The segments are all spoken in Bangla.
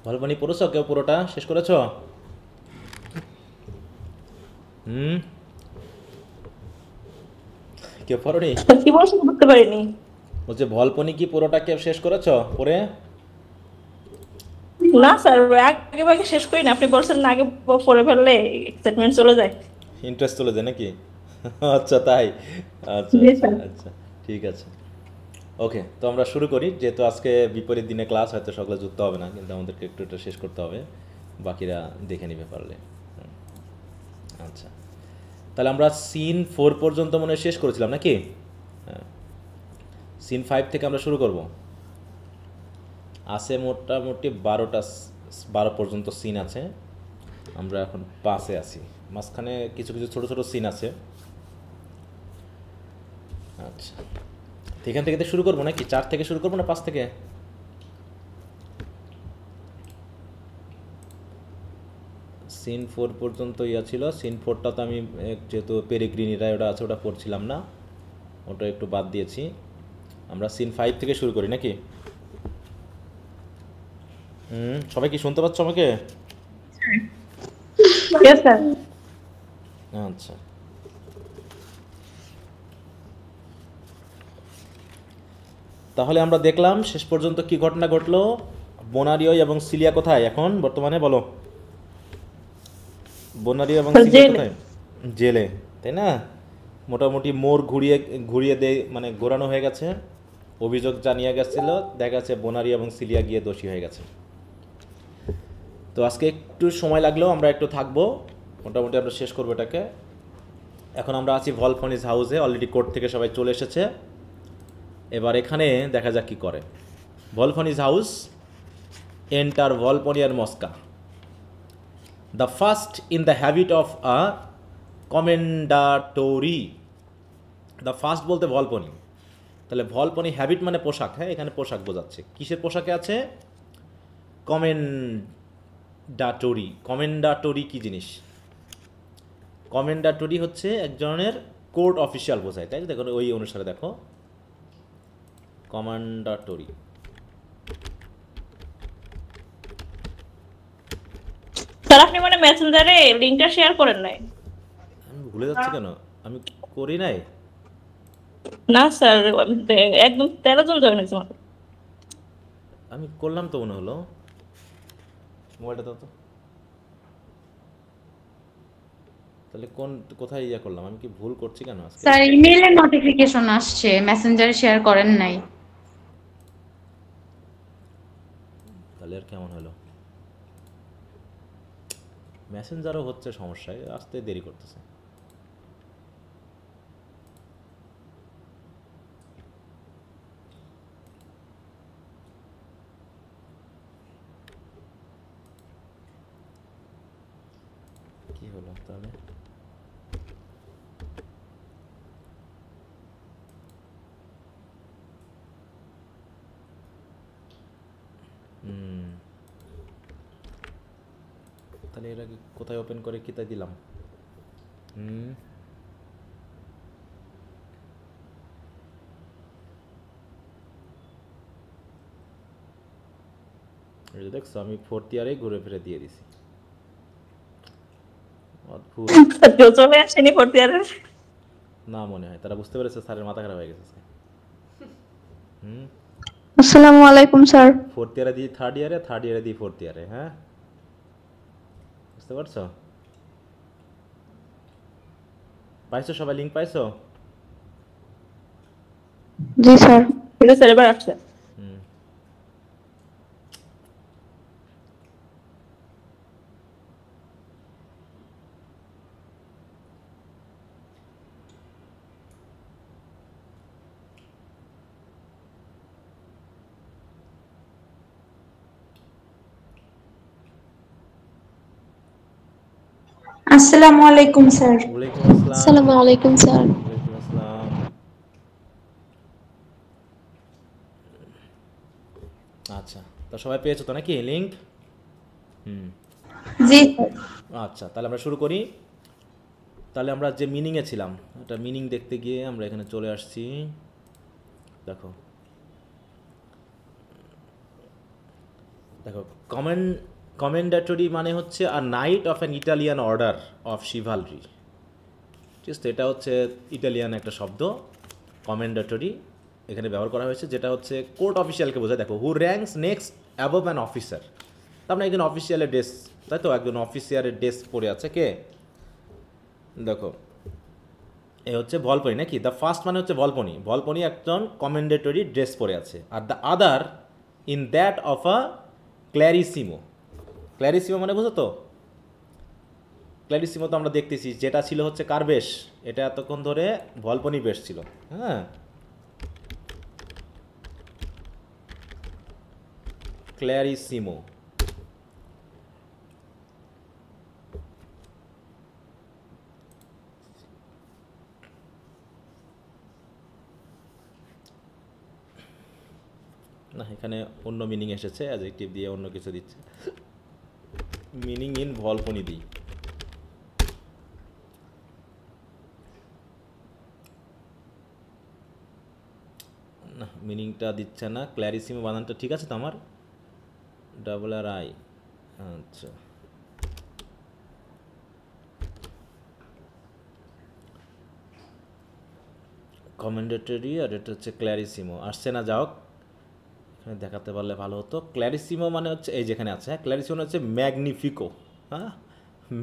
ভলভনি পড়েছো কেউ? পুরোটা শেষ করেছো? হুম, কেউ পড়নি? কি বলছেন বুঝতে পারিনি। বলছে ভলপনি কি পুরোটা কেউ শেষ করেছো পড়ে? না স্যার, আগে ভাগে শেষ করি না, আপনি বলছেন না আগে পড়ে ফেললে এক্সাইটমেন্ট চলে যায়। ইন্টারেস্ট চলে যায় নাকি? আচ্ছা তাই। আচ্ছা জি আচ্ছা স্যার। আচ্ছা, ঠিক আছে। ওকে, তো আমরা শুরু করি। যেহেতু আজকে বিপরীত দিনে ক্লাস, হয়তো সকালে যুক্ত হবে না, কিন্তু আমাদেরকে একটু এটা শেষ করতে হবে, বাকিরা দেখে নিবে পারলে। হুম, আচ্ছা, তাহলে আমরা সিন 4 পর্যন্ত মনে হয় শেষ করেছিলাম নাকি? হ্যাঁ, সিন 5 থেকে আমরা শুরু করব। আছে মোটামুটি 12 পর্যন্ত সিন আছে। আমরা এখন 5-এ আছি। মাঝখানে কিছু কিছু ছোট ছোট সিন আছে। আচ্ছা, তো এখান থেকে তো শুরু করবো নাকি? 4 থেকে শুরু করবো না 5 থেকে? সিন 4 পর্যন্ত ইয়া ছিল। সিন 4টা তো আমি যেহেতু পেরিগ্রিনিরা ওটা আছে, ওটা পড়ছিলাম না, ওটা একটু বাদ দিয়েছি। আমরা সিন 5 থেকে শুরু করি নাকি? সবাই কি শুনতে পাচ্ছ আমাকে? Yes sir. আচ্ছা, তাহলে আমরা দেখলাম শেষ পর্যন্ত কি ঘটনা ঘটলো। বোনারিও এবং সিলিয়া কোথায় এখন বর্তমানে বলো? বোনারিও এবং সিলিয়া জেলে। কোথায়? জেলে, তাই না? মোটামুটি মোড় ঘুরিয়ে ঘুরিয়ে দে, মানে ঘোরানো হয়ে গেছে। অভিযোগ জানিয়ে গেছিল, দেখা যাচ্ছে বোনারিও এবং সিলিয়া গিয়ে দোষী হয়ে গেছে। তো আজকে একটু সময় লাগলেও আমরা একটু থাকবো, মোটামুটি আমরা শেষ করবো এটাকে। এখন আমরা আছি ভলফনিস হাউসে, অলরেডি কোর্ট থেকে সবাই চলে এসেছে। এবার এখানে দেখা যাক কি করে। Volpone's house, enter Volpone Mosca, the first in the habit of a commendatore. The first বলতে ভলপনি, তাহলে ভলপনি হ্যাবিট মানে পোশাক। হ্যাঁ, এখানে পোশাক বোঝাচ্ছে। কিসের পোশাকে আছে? কমেন্ডাটোরি। কমেন্ডাটোরি কি জিনিস? কমেন্ডাটোরি হচ্ছে এক ধরনের কোর্ট অফিসিয়াল বোঝায়, তাই দেখো ওই অনুসারে দেখো, কমান্ডাটোরি। স্যার আপনি মানে মেসেঞ্জারে লিঙ্কটা শেয়ার করেন নাই? আমি ভুলে যাচ্ছি কেন? আমি করি নাই? না স্যার, একদম 13 জন জয়েন হয়েছে মাত্র। আমি করলাম তো মনে হলো। মোবাইলটা দাও তো। তাহলে কোথায় ইয়া করলাম? আমি কি ভুল করছি কেন আজকে? স্যার ইমেইলের নোটিফিকেশন আসছে, মেসেঞ্জারে শেয়ার করেন নাই। তাহলে আর কেমন হলো? মেসেঞ্জারও হচ্ছে সমস্যায়, আসতে দেরি করতেছে। কি হলো তাহলে? হুম, তাহলে এর আগে কোথায় ওপেন করে কি তাই দিলাম? হুম, এই যে দেখছো, আমি 4th ইয়ারে ঘুরে ফিরে দিয়ে দিছি। অদ্ভুত। কেউ চলে আসেনি ভর্তি ইয়ারের? না মনে হয় তারা বুঝতে পেরেছে স্যারের মাথা খারাপ হয়ে গেছে আজকে। হুম, আসসালামু আলাইকুম স্যার। 4th ইয়ারে দিই 3rd ইয়ারে, 3rd ইয়ারে দিই 4th ইয়ারে। হ্যাঁ, বুঝতে পারছো? পাইছো সবাই? লিঙ্ক পাইছো? জি স্যার। ঠিক আছে স্যার, এবার আসছে। হুম, আসসালামু আলাইকুম স্যার। ওয়ালাইকুম আসসালাম। আসসালামু আলাইকুম স্যার। ওয়ালাইকুম আসসালাম। আচ্ছা, তো সবাই পেয়েছো তো নাকি লিঙ্ক? হুম, জি স্যার। আচ্ছা, তাহলে আমরা শুরু করি। তাহলে আমরা যে মিনিংয়ে ছিলাম, এটা মিনিং দেখতে গিয়ে আমরা এখানে চলে আসছি। দেখো, দেখো কমেন্ডেটরি মানে হচ্ছে a knight of an Italian order of chivalry, ঠিক আছে? এটা হচ্ছে ইটালিয়ান একটা শব্দ কমেন্ডেটরি, এখানে ব্যবহার করা হয়েছে, যেটা হচ্ছে কোর্ট অফিসিয়ালকে বোঝায়। দেখো, who ranks next above an officer, তার মানে একজন অফিসিয়ালের ড্রেস, তাই তো? একজন অফিসিয়ালের ড্রেস পরে আছে কে? দেখো, এ হচ্ছে ভলপনি নাকি? দ্য ফার্স্ট মানে হচ্ছে ভলপনি, ভলপনি একজন কমেন্ডেটরি ড্রেস পরে আছে। আর the other in that of a clarissimo, clarissimo মানে বুঝো তো? ক্ল্যারিসিমো তো আমরা দেখতেছি, যেটা ছিল হচ্ছে কার বেশ? এটা এতক্ষণ ধরে ভলপনি বেশ ছিল, হ্যাঁ। ক্ল্যারিসিমো, না এখানে অন্য মিনিং এসেছে, অ্যাডজেক্টিভ দিয়ে অন্য কিছু দিচ্ছে, মিনিং ইন ভলপনি দিই। না মিনিংটা দিচ্ছে না, ক্ল্যারিসিমো বানানটা ঠিক আছে তো আমার? ডাবল আর আই, আচ্ছা। কমেন্ডেটরি আর এটা হচ্ছে ক্ল্যারিসিমো, আসছে না, যাও এখানে দেখাতে পারলে ভালো হতো। ক্ল্যারিসিমো মানে হচ্ছে এই যেখানে আছে, হ্যাঁ, ক্ল্যারিসিমো হচ্ছে ম্যাগনিফিকো। হ্যাঁ,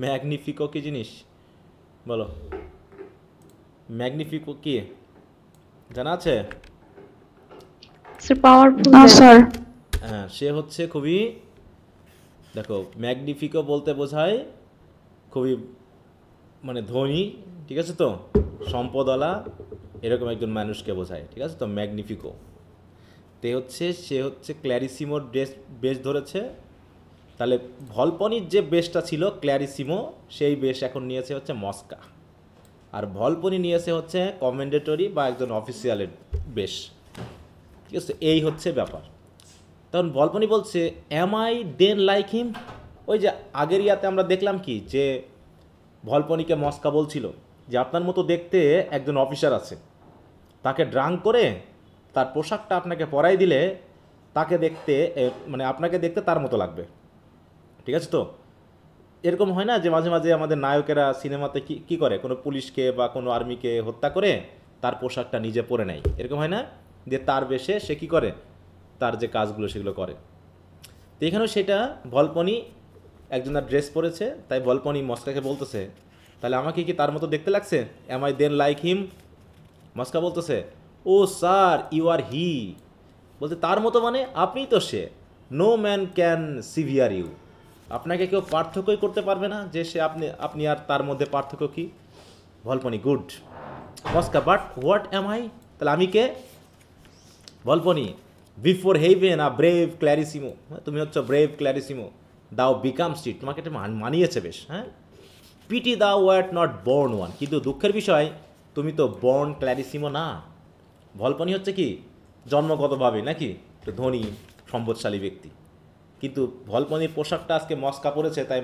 ম্যাগনিফিকো কি জিনিস বলো? ম্যাগনিফিকো কি জানা আছে? Sir powerful. না স্যার। হ্যাঁ, সে হচ্ছে খুবই, দেখো ম্যাগনিফিকো বলতে বোঝায় খুবই মানে ধনী, ঠিক আছে তো, সম্পদওয়ালা, এরকম একজন মানুষকে বোঝায়, ঠিক আছে তো, ম্যাগনিফিকো। তে হচ্ছে সে হচ্ছে ক্ল্যারিসিমোর বেশ ধরেছে, তাহলে ভলপনির যে বেশটা ছিল ক্ল্যারিসিমো, সেই বেশ এখন নিয়েছে হচ্ছে মস্কা, আর ভলপনি নিয়েছে হচ্ছে কমেন্ডেটরি বা একজন অফিসিয়ালের বেশ, ঠিক আছে? এই হচ্ছে ব্যাপার। তখন ভলপনি বলছে am I then like him? ওই যে আগের ইয়াতে আমরা দেখলাম কি, যে ভলপনিকে মস্কা বলছিল যে আপনার মতো দেখতে একজন অফিসার আছে, তাকে ড্রাঙ্ক করে তার পোশাকটা আপনাকে পরাই দিলে তাকে দেখতে মানে আপনাকে দেখতে তার মতো লাগবে, ঠিক আছে তো? এরকম হয় না যে মাঝে মাঝে আমাদের নায়কেরা সিনেমাতে কি কি করে, কোনো পুলিশকে বা কোনো আর্মিকে হত্যা করে তার পোশাকটা নিজে পরে নেয়, এরকম হয় না? যে তার বেশে সে কী করে, তার যে কাজগুলো সেগুলো করে। তো এখানেও সেটা ভলপনি একজনের ড্রেস পরেছে, তাই ভলপনি মস্কাকে বলতেছে তাহলে আমাকে কি তার মতো দেখতে লাগছে? Am I then like him? মস্কা বলতেছে ও স্যার ইউ আর হি, বলতে তার মতো মানে আপনিই তো সে, no man can sever you, আপনাকে কেউ পার্থক্যই করতে পারবে না যে সে আপনি আর তার মধ্যে পার্থক্য কি? Volpone good. Mosca but what am I, তাহলে আমি কে? Volpone before heaven a brave clarissimo, তুমি হচ্ছে ব্রেভ ক্ল্যারিসিমো, দাও বিকাম স্ট্রিট, তোমাকে এটা মানিয়েছে বেশ, হ্যাঁ। পিটি দাও ওয়াট নট বর্ন ওয়ান, কিন্তু দুঃখের বিষয় তুমি তো বর্ন ক্ল্যারিসিমো না। ভলপনি হচ্ছে কি জন্মগতভাবে নাকি একটু ধনী সম্পদশালী ব্যক্তি, কিন্তু ভলপনির পোশাকটা আজকে মস্কা পরেছে, তাই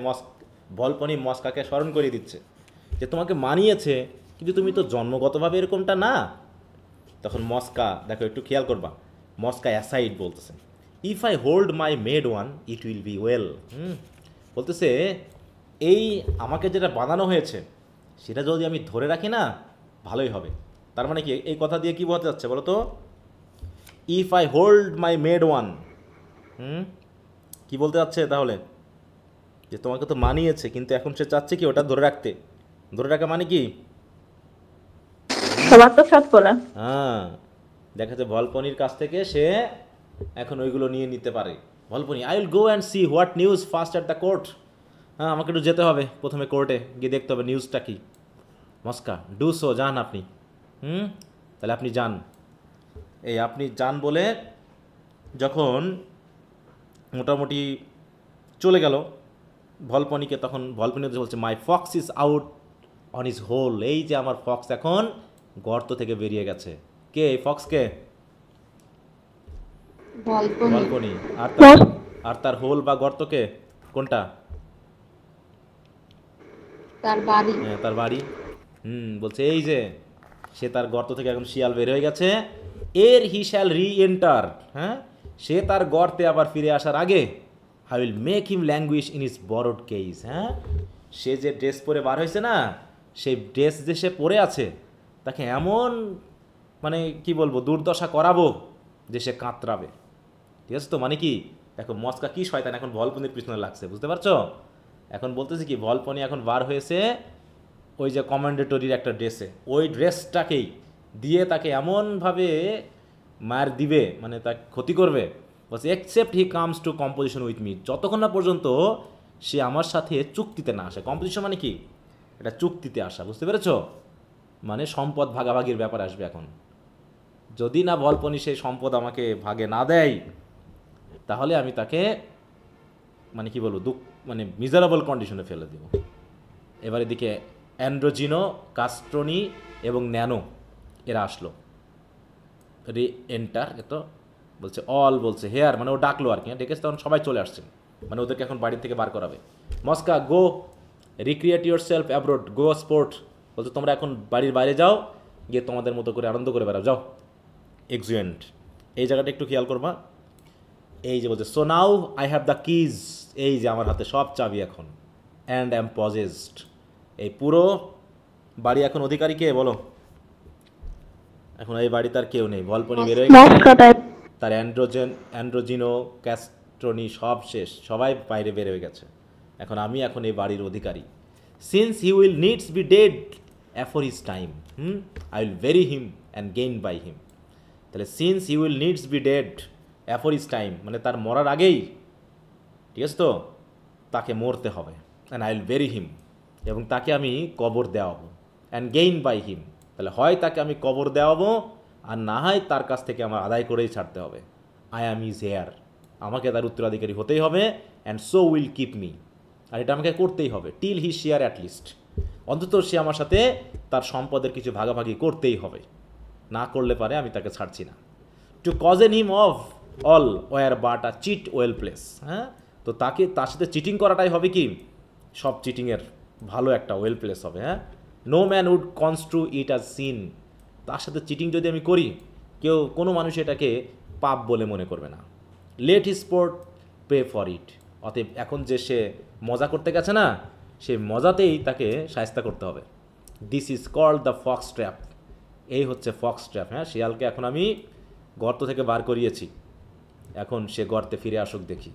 ভলপনি মস্কাকে স্মরণ করে দিচ্ছে যে তোমাকে মানিয়েছে, কিন্তু তুমি তো জন্মগতভাবে এরকমটা না। তখন মস্কা, দেখো একটু খেয়াল করবা, মস্কা অ্যাসাইড বলতেছে if I hold my made one it will be well. বলতেছে এই আমাকে যেটা বানানো হয়েছে সেটা যদি আমি ধরে রাখি না ভালোই হবে। তার মানে কি এই কথা দিয়ে কী বোঝাতে যাচ্ছে বলো তো? If I hold my made one, কি বলতে যাচ্ছে তাহলে? যে তোমাকে তো মানিয়েছে, কিন্তু এখন সে চাচ্ছে কি ওটা ধরে রাখতে। ধরে রাখা মানে কি? সবার তো সৎ করা। হ্যাঁ, দেখা যাচ্ছে ভলপনির কাছ থেকে সে এখন ওইগুলো নিয়ে নিতে পারে। Volpone I will go and see what news first at the court, হ্যাঁ আমাকে একটু যেতে হবে প্রথমে কোর্টে গিয়ে দেখতে হবে নিউজটা কি। মস্কা ডু সো, যান আপনি। তাহলে আপনি যান। এই আপনি যান বলে যখন মোটামুটি চলে গেল ভলপনিকে, তখন ভলপনি বলছে my fox is out on his hole, এই যে আমার ফক্স এখন গর্ত থেকে বেরিয়ে গেছে। কে এই ফক্সকে? ভলপনি। আর তার হোল বা গর্তকে কোনটা? তার বাড়ি। হ্যাঁ তার বাড়ি। বলছে এই যে সে তার গর্ত থেকে এখন শিয়াল বের হয়ে গেছে, এর হি শ্যাল রি এন্টার, হ্যাঁ সে তার গর্তে আবার ফিরে আসার আগে I will make him languish in his borrowed case. হ্যাঁ, সে যে ড্রেস পরে বার হয়েছে না, সেই ড্রেস যে সে পরে আছে তাকে এমন মানে কি বলবো দুর্দশা করাবো যে সে কাতরাবে। ঠিক আছে তো? মানে কি দেখো মস্কা কি শয়তান এখন ভলপনির পিছনে লাগছে, বুঝতে পারছো? এখন বলতেছি কি ভলপনি এখন বার হয়েছে ওই যে কমান্ডেটরির একটা ড্রেসে, ওই ড্রেসটাকেই দিয়ে তাকে এমনভাবে মার দিবে মানে তাকে ক্ষতি করবে। বলছে except he comes to composition with me, যতক্ষণ না পর্যন্ত সে আমার সাথে চুক্তিতে না আসে। কম্পোজিশন মানে কি? এটা চুক্তিতে আসা, বুঝতে পেরেছো? মানে সম্পদ ভাগাভাগির ব্যাপার আসবে এখন। যদি না ভলপনি সেই সম্পদ আমাকে ভাগে না দেয় তাহলে আমি তাকে মানে কি বলবো মানে মিজারেবল কন্ডিশনে ফেলে দেব। এবার এদিকে অ্যান্ড্রোজিনো, কাস্ট্রোনি এবং ন্যানো এরা আসলো রি এন্টার। তো বলছে অল, বলছে হেয়ার, মানে ও ডাকলো আর কি, ডেকেছে তখন সবাই চলে আসছে, মানে ওদেরকে এখন বাড়ি থেকে বার করাবে। Mosca go recreate your self abroad, go sport, বলছে তোমরা এখন বাড়ির বাইরে যাও, গিয়ে তোমাদের মতো করে আনন্দ করে বেড়াও, যাও। এক্সুয়েন্ট, এই জায়গাটা একটু খেয়াল করবা। এই যে বলছে so now I have the keys, এই যে আমার হাতে সব চাবি এখন, অ্যান্ড অ্যাম পজেসড, এই পুরো বাড়ি এখন অধিকারী কে বলো? এখন এই বাড়ি তার কেউ নেই, ভলপনি বেরোয় মস্কা টাইপ। তার অ্যান্ড্রোজিনো, ক্যাস্ট্রোনি সব শেষ, সবাই বাইরে বের হয়ে গেছে। এখন আমি এখন এই বাড়ির অধিকারী। Since he will needs be dead afore his time, I will very him and gain by him. তাহলে since he will needs be dead afore his time মানে তার মরার আগেই, ঠিক আছে তো, তাকে মরতে হবে। অ্যান্ড আই উইল ভেরি হিম, এবং তাকে আমি কবর দেওয়াবো। অ্যান্ড গেইন বাই হিম, তাহলে হয় তাকে আমি কবর দেওয়াবো আর না হয় তার কাছ থেকে আমার আদায় করেই ছাড়তে হবে। আই অ্যাম ইজ হেয়ার, আমাকে তার উত্তরাধিকারী হতেই হবে। And so will keep me, আর এটা আমাকে করতেই হবে। টিল হি শেয়ার অ্যাটলিস্ট, অন্তত সে আমার সাথে তার সম্পদের কিছু ভাগাভাগি করতেই হবে, না করলে পারে আমি তাকে ছাড়ছি না। To cozen him of all were but a cheat well place, হ্যাঁ, তো তাকে তার সাথে চিটিং করাটাই হবে কি সব চিটিংয়ের ভালো একটা ওয়েল প্লেস হবে। হ্যাঁ, নো ম্যান উড কনস্ট্রু ইট আজ সিন, তার সাথে চিটিং যদি আমি করি কোনো মানুষ এটাকে পাপ বলে মনে করবে না। Let he sport pay for it, অতএব এখন যে সে মজা করতে গেছে না, সেই মজাতেই তাকে শায়েস্তা করতে হবে। This is called the fox trap, এই হচ্ছে ফক্স ট্র্যাপ। হ্যাঁ, শিয়ালকে এখন আমি গর্ত থেকে বার করিয়েছি, এখন সে গর্তে ফিরে আসুক দেখি।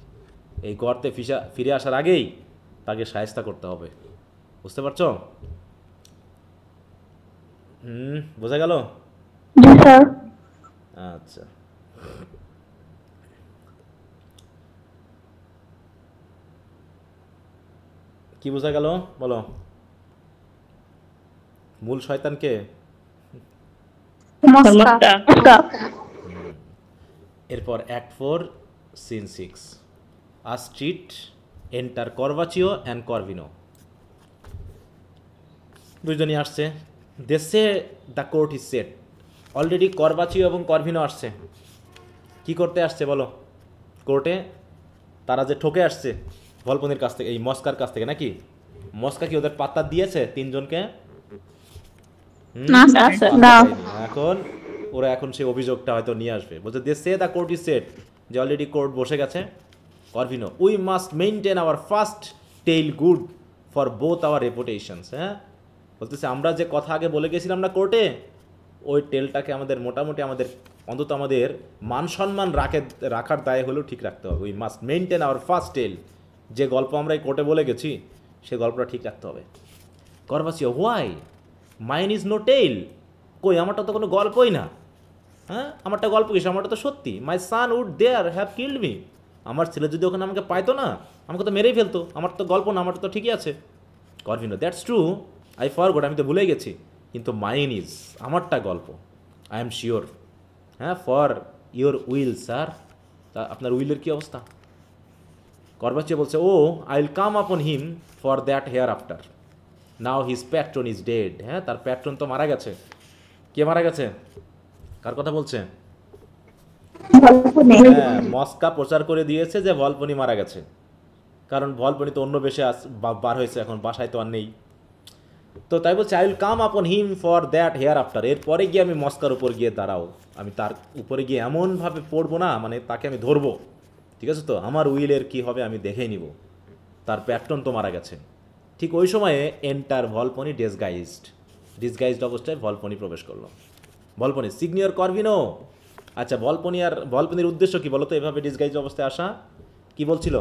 এই গর্তে ফিরে আসার আগেই তাকে শায়েস্তা করতে হবে, বুঝতে পারছো? বোঝা গেল? জি স্যার। আচ্ছা, কি বোঝা গেল বলো? মূল শয়তানকে মস্কা। মস্কা। এরপর act 4 scene 6, a street, enter Corbaccio and Corvino. দুইজনই আসছে। দেশে the court is set, already Corbaccio এবং করভিনো আসছে। কি করতে আসছে বলো? কোর্টে তারা যে ঠকে আসছে ভলপনির কাছ থেকে, এই মস্কার কাছ থেকে, নাকি মস্কা কি ওদের পাত্তা দিয়েছে তিনজনকে? না না, স্যার। স্যার। না। এখন ওরা এখন সেই অভিযোগটা হয়তো নিয়ে আসবে। বলছে they say the court is set, যে অলরেডি কোর্ট বসে গেছে। Corvino, we must maintain our first tale good for both our reputations. হ্যাঁ, বলতেছে আমরা যে কথা আগে বলে গেছিলাম না কোর্টে, ওই টেলটাকে আমাদের মোটামুটি আমাদের অন্তত আমাদের মান সম্মান রাখার দায়ে হলেও ঠিক রাখতে হবে। We must maintain our first tale, যে গল্প আমরা এই কোর্টে বলে গেছি সে গল্পটা ঠিক রাখতে হবে। Corbaccio, why mine is no tale, কই আমারটা তো কোনো গল্পই না। হ্যাঁ, আমারটা গল্প কিছু, আমারটা তো সত্যি। My son would there have killed me, আমার ছেলে যদি ওখানে আমাকে পাইতো না, আমাকে তো মেরেই ফেলতো। আমার তো গল্প না, আমারটা তো ঠিকই আছে। করভিনো, দ্যাটস ট্রু, আই ফরগট, আমি তো ভুলে গেছি, কিন্তু মাইন ইজ, আমারটা গল্প। I am sure. হ্যাঁ, ফর ইওর উইল স্যার, তা আপনার উইলের কী অবস্থা? করভাচিও বলছে ও আই উইল কাম আপন him for that hair after, now his patron is dead. হ্যাঁ, তার প্যাট্রন তো মারা গেছে। কে মারা গেছে? কার কথা বলছে? হ্যাঁ, মস্কা প্রচার করে দিয়েছে যে ভলপনি মারা গেছে, কারণ ভলপনি তো অন্য বেশে বার হয়েছে, এখন বাসায় তো আর নেই। তো তাই বলছে আই উইল কাম আপন him for that hair after, এরপরে গিয়ে আমি মস্কার উপর গিয়ে দাঁড়াও, আমি তার উপরে গিয়ে এমনভাবে পড়বো না, মানে তাকে আমি ধরবো, ঠিক আছে তো, আমার উইলের কি হবে আমি দেখেই নিব। তার প্যাট্রন তো মারা গেছে। ঠিক ওই সময়ে এন্টার ভলপনি ডিসগাইজড অবস্থায় ভলপনি প্রবেশ করলো। ভলপনি সিগনিয়র করবিনো। আচ্ছা, ভলপনির উদ্দেশ্য কি বলো তো এভাবে ডিসগাইজ অবস্থায় আসা? কি বলছিল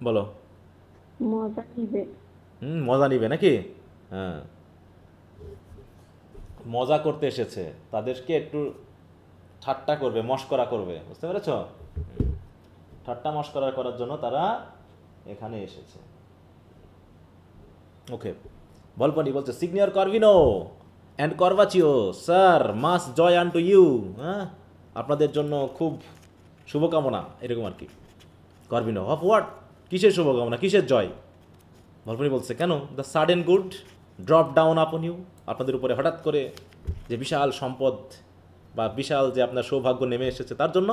বলো? মজা নিবে। মজা নিবে নাকি? হ্যাঁ, মজা করতে এসেছে, তাদেরকে একটু ঠাট্টা করবে, মশকরা করবে, বুঝতে পেরেছ? ঠাট্টা মশকরা করার জন্য তারা এখানে এসেছে। ওকে, ভলপনি বলছে signior Corvino and Corbaccio sir, much joy unto you. হ্যাঁ, আপনাদের জন্য খুব শুভকামনা, এরকম আর কি। Corvino, of what? কিসের শুভকামনা, কিসের জয়? ভলপনি বলছে কেন? The sudden good drop down upon you, আপনাদের উপরে হঠাৎ করে যে বিশাল সম্পদ বা বিশাল যে আপনার সৌভাগ্য নেমে এসেছে তার জন্য।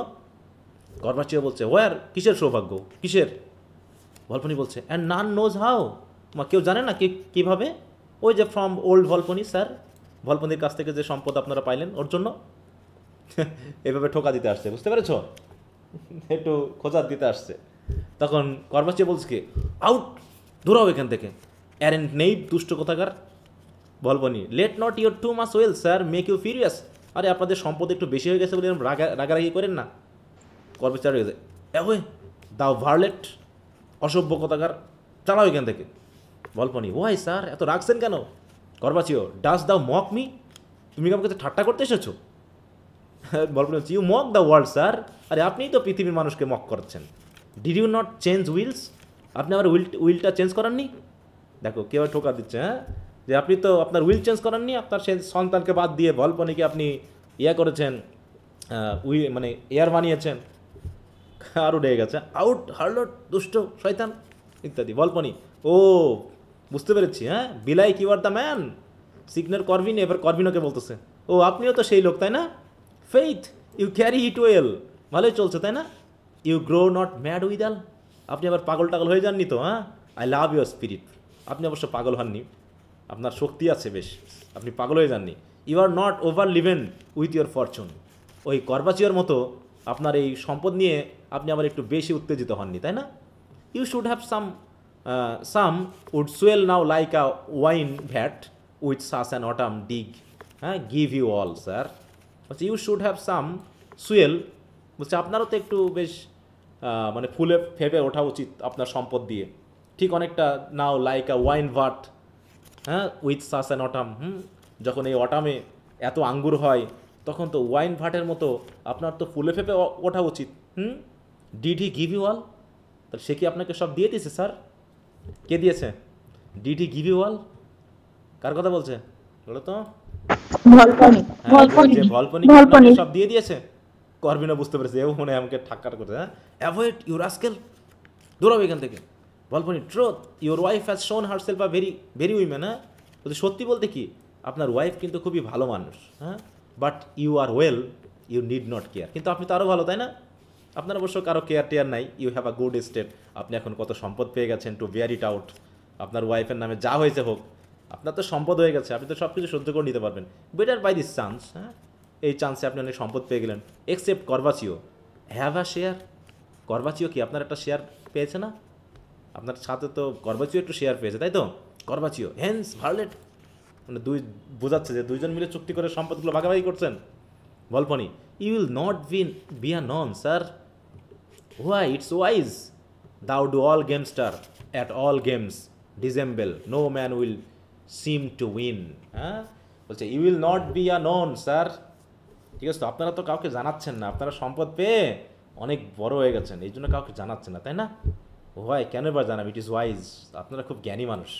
করভাচিও বলছে ওয়ার, কিসের সৌভাগ্য, কিসের? ভলপনি বলছে অ্যান্ড নান নোজ হাউ, কেউ জানে না কীভাবে? ওই যে ফ্রম ওল্ড ভলপনি স্যার, ভলপনির কাছ থেকে যে সম্পদ আপনারা পাইলেন ওর জন্য। এভাবে ঠোকা দিতে আসছে, বুঝতে পেরেছ? একটু খোঁচার দিতে আসছে। তখন করভাচিও বলছে কি, আউট, দূরাও এখান থেকে, অ্যারেন্ট নেই দুষ্ট কোথাকার। Volpone, let not your too much wealth sir make you furious, আরে আপনাদের সম্পদ একটু বেশি হয়ে গেছে বলে এরকম রাগারাগি করেন না। করভাচিও হয়ে গেছে, ওয়ে দাও ভার্লেট, অসভ্য কোথাকার, চালাও এখান থেকে। ভলপনি, ওয়াই স্যার এত রাখছেন কেন? করভাচিও, ডাস দাও মক মি, তুমি কি আমার কাছে ঠাট্টা করতে এসেছো? ভলপনি বলছি, you mock the world sir, আরে আপনিই তো পৃথিবীর মানুষকে মক করছেন। Did you not change wills, আপনি আমার উইলটা চেঞ্জ করাননি? দেখো কেউ ঠোকা দিচ্ছে, হ্যাঁ, যে আপনি তো আপনার উইল চেঞ্জ করাননি, আপনার সেই সন্তানকে বাদ দিয়ে ভলপনিকে আপনি করেছেন, মানে এয়ার বানিয়েছেন। আরও ডেয়ে গেছে, আউট হার্লট, দুষ্ট শয়তান ইত্যাদি। ভলপনি, ও বুঝতে পেরেছি, হ্যাঁ, বিলাই ইউ আর দ্য ম্যান। সিগনার করভিন, এবার করভিনোকে বলতেছে, ও আপনিও তো সেই লোক তাই না? Faith you carry it well, ভালোই চলছে তাই না? You grow not mad withal, আপনি আবার পাগল টাগল হয়ে যাননি তো? হ্যাঁ, আই লাভ ইউর স্পিরিট, আপনি অবশ্য পাগল হননি, আপনার শক্তি আছে বেশ, আপনি পাগল হয়ে যাননি। You are not over leavened with your fortune, ওই করভাচিওর মতো আপনার এই সম্পদ নিয়ে আপনি আবার একটু বেশি উত্তেজিত হননি তাই না? You should have some would swell now like a wine vat with such an autumn dig, হ্যাঁ, গিভ ইউ অল স্যার। বলছে you should have some swell, বলছে আপনারও তো একটু বেশ মানে ফুলে ফেপে ওঠা উচিত আপনার সম্পদ দিয়ে, ঠিক অনেকটা নাও লাইক আ ওয়াইন ভাট, হ্যাঁ, উইথ সাস অ্যান অটাম, যখন এই অটামে এত আঙ্গুর হয় তখন তো ওয়াইন ভাটের মতো আপনার তো ফুলে ফেপে ওঠা উচিত। Did he give you all, তাহলে সে কি আপনাকে সব দিয়ে দিয়েছে স্যার? কে দিয়েছে? Did he give you all, কার কথা বলছে বলো তো? ভলপনি। ভলপনি সব দিয়ে দিয়েছে। করভিনো বুঝতে পেরেছে, এও মনে আমাকে ঠাক্কার করছে, হ্যাঁ, অ্যাভয়েড ইউ রাস্কেল, দৌড়াও এখান থেকে। Volpone, truth your wife has shown herself a very women, হ্যাঁ, বলছে সত্যি বলতে কি আপনার ওয়াইফ কিন্তু খুবই ভালো মানুষ, হ্যাঁ, but you are well, you need not care, কিন্তু আপনি তো আরও ভালো তাই না? আপনার অবশ্য কারো কেয়ার টেয়ার নাই, you have a good state, আপনি এখন কত সম্পদ পেয়ে গেছেন, টু বেয়ার ইট আউট, আপনার ওয়াইফের নামে যা হয়েছে হোক, আপনার তো সম্পদ হয়ে গেছে, আপনি তো সব কিছু সহ্য করে নিতে পারবেন, বেটার বাই দিস চান্স, হ্যাঁ, এই চান্সে আপনি অনেক সম্পদ পেয়ে গেলেন। এক্সেপ্ট করভাচিও হ্যাভ আ শেয়ার, করভাচিও কি আপনার একটা শেয়ার পেয়েছে না? আপনার সাথে তো করভাচিও একটু শেয়ার পেয়েছে তাই তো? করভাচিও হেন্স ভার্লেট, মানে বোঝাচ্ছে যে দুইজন মিলে চুক্তি করে সম্পদগুলো ভাগাভাগি করছেন। Volpone, you will not be a known sir, why it's wise thou do all gamester at all games dissemble no man will seem to win, হ্যাঁ, বলছে you will not be a known sir, ঠিক আছে তো, আপনারা তো কাউকে জানাচ্ছেন না, আপনারা সম্পদ পেয়ে অনেক বড় হয়ে গেছেন, এই জন্য কাউকে জানাচ্ছেন না তাই না? হোয়াই, কেন এবার জানাব, ইট ইজ ওয়াইজ, আপনারা খুব জ্ঞানী মানুষ।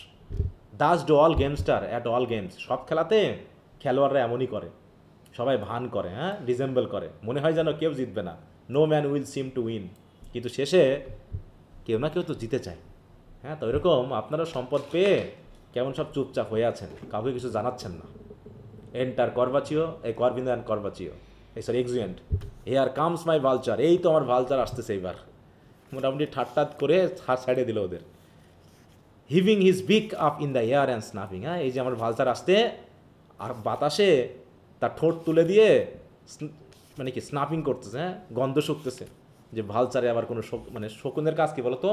Thus do all gamester at all games, সব খেলাতে খেলোয়াড়রা এমনই করে, সবাই ভান করে, হ্যাঁ, ডিসেম্বল করে, মনে হয় যেন কেউ জিতবে না, no man will seem to win, কিন্তু শেষে কেউ না কেউ তো জিতে চায়, হ্যাঁ, তো এরকম আপনারা সম্পদ পেয়ে কেমন সব চুপচাপ হয়ে আছেন, কাউকে কিছু জানাচ্ছেন না। এন্টার করভাচিও, এই করভিনো অ্যান্ড করভাচিও, এই sorry ancient, here comes my vulture, এই তো আমার ভালচার আসতেছে এইবার, মোটামুটি ঠাট্টাত করে সাইডে দিল ওদের। Heaving his beak up in the air and snuffing, হ্যাঁ, এই যে আমার ভালচার আসতে আর বাতাসে তার ঠোঁট তুলে দিয়ে মানে কি স্নাপিং করতেছে, হ্যাঁ, গন্ধ শুকতেছে যে ভালচারে আবার কোনো মানে শকুনের কাজ কি বলো তো?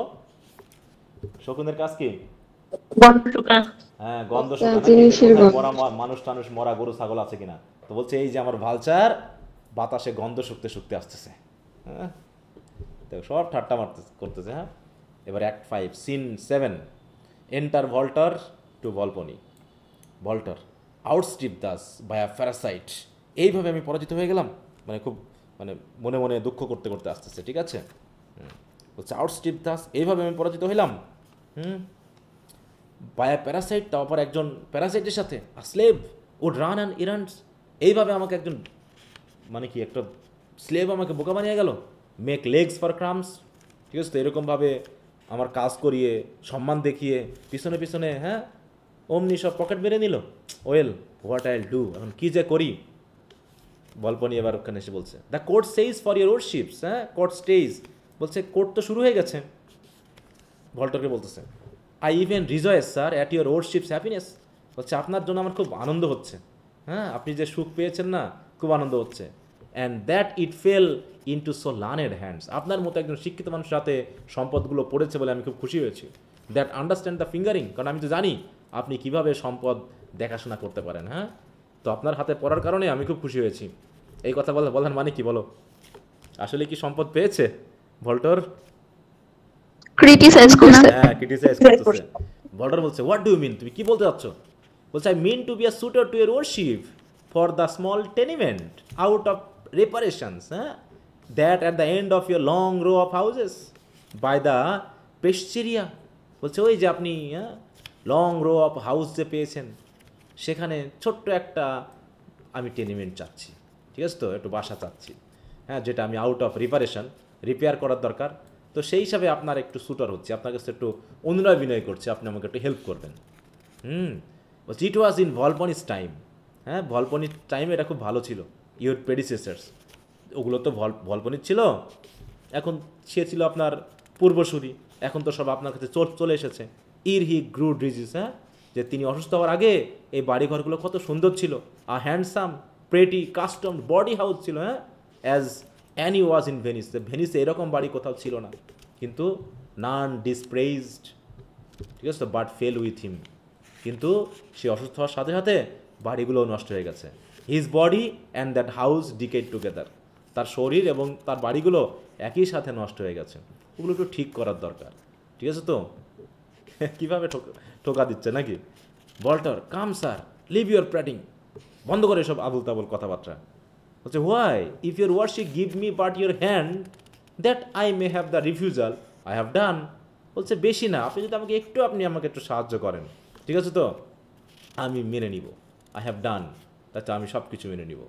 শকুনের কাজ কি? গন্ধটুকা। হ্যাঁ, গন্ধ শুকানো, কি যে কোথায় মরা মানুষ টানুষ, মরা গরু ছাগল আছে কিনা। তো বলছে এই যে আমার ভালচার বাতাসে গন্ধ শুকতে শুকতে আসতেছে। হ্যাঁ, তো সব ঠাট্টা করতেছে। হ্যাঁ, এবার act 5 scene 7 enter Voltore to Volpone. Voltore outstrip thus by a parasite. এইভাবে আমি পরাজিত হয়ে গেলাম, মানে খুব মানে মনে মনে দুঃখ করতে করতে আসতেছে, ঠিক আছে। বলছে আউটস্ট্রিপ দাস, এইভাবে আমি পরাজিত হইলাম। বাই আ প্যারাসাইট, তারপর একজন প্যারাসাইটের সাথে স্লেভ উড রান অ্যান্ড ইরান্টস। এইভাবে আমাকে একজন মানে কি একটা স্লেভ আমাকে বোকা বানিয়ে গেল। মেক লেগস ফর ক্রামস, ঠিক আছে। তো এরকমভাবে আমার কাজ করিয়ে সম্মান দেখিয়ে পিছনে পিছনে, হ্যাঁ, অমনি সব পকেট মেরে নিল। ওয়েল হোয়াট আইল ডু, এখন কী যে করি। ভলপনি এবার ওখানে এসে বলছে the court says for your worships. হ্যাঁ, কোর্ট স্টেজ, বলছে কোর্ট তো শুরু হয়ে গেছে। ভল্টারকে বলতেছে I even rejoice sir at your worship's happiness. বলছে আপনার জন্য আমার খুব আনন্দ হচ্ছে। হ্যাঁ, আপনি যে সুখ পেয়েছেন না, খুব আনন্দ হচ্ছে। And that it fail into so learned hands. আপনার মতো একজন শিক্ষিত মানুষের হাতে সম্পদগুলো পড়েছে বলে আমি খুব খুশি হয়েছি। দ্যাট আন্ডারস্ট্যান্ড দ্য ফিঙ্গারিং, কারণ আমি তো জানি আপনি কিভাবে সম্পদ দেখাশোনা করতে পারেন। হ্যাঁ, তো আপনার হাতে পড়ার কারণে আমি খুব খুশি হয়েছি। এই কথা বলার মানে কি বলো? আসলে কি সম্পদ পেয়েছে ভল্টার? ক্রিটিসাইজ করছে। হ্যাঁ, ক্রিটিসাইজ করতেছে। ভল্টার বলছে হোয়াট ডু ইউ মিন, তুমি কি বলতে চাচ্ছ? বলছে I mean to be a suitor to your worship for the small tenement out of reparations, হ্যাঁ, that at the end of your long row of houses by the Piscaria. বলছে ওই যে আপনি, হ্যাঁ, লং রো অফ হাউস যে পেয়েছেন, সেখানে ছোট্ট একটা আমি টেনিমেন্ট চাচ্ছি, ঠিক আছে, তো একটু বাসা চাচ্ছি, হ্যাঁ, যেটা আমি আউট অফ রিপেয়ার করার দরকার। তো সেই হিসাবে আপনার একটু সুটার হচ্ছে, আপনার কাছে একটু অনুনয় বিনয় করছে, আপনি আমাকে একটু হেল্প করবেন। বলছি ইট ওয়াজ ইন ভলপনিস টাইম। হ্যাঁ, ভলপনির টাইমে এটা খুব ভালো ছিল। ইউর প্রেডিসেসার্স, ওগুলো তো ভলপনির ছিল, এখন সে ছিল আপনার পূর্বসূরি, এখন তো সব আপনার কাছে চলে এসেছে। ইর হি গ্রু ডিজিজ, হ্যাঁ, যে তিনি অসুস্থ হওয়ার আগে এই বাড়িঘরগুলো কত সুন্দর ছিল। A handsome pretty custom bawdy house ছিল, হ্যাঁ, as any was in Venice. ভেনিসে এরকম বাড়ি কোথাও ছিল না, কিন্তু নান ডিসপ্রেইজড, ঠিক আছে, তো বাট ফেল উইথ হিম। কিন্তু সে অসুস্থ হওয়ার সাথে সাথে বাড়িগুলোও নষ্ট হয়ে গেছে। His body and that house decade together, তার শরীর এবং তার বাড়িগুলো একই সাথে নষ্ট হয়ে গেছে। ওগুলো একটু ঠিক করার দরকার, ঠিক আছে তো। কীভাবে ঠোকা দিচ্ছে নাকি। Voltore come sir leave your prating, বন্ধ করে সব আবুল তাবুল কথাবার্তা। বলছে why if your worship give me but your hand that I may have the refusal I have done. বলছে বেশি না, আপনি যদি আপনি আমাকে একটু সাহায্য করেন, ঠিক আছে তো, আমি মেনে নিব। আই হ্যাভ ডান, তাতে আমি সব কিছু মেনে নিব।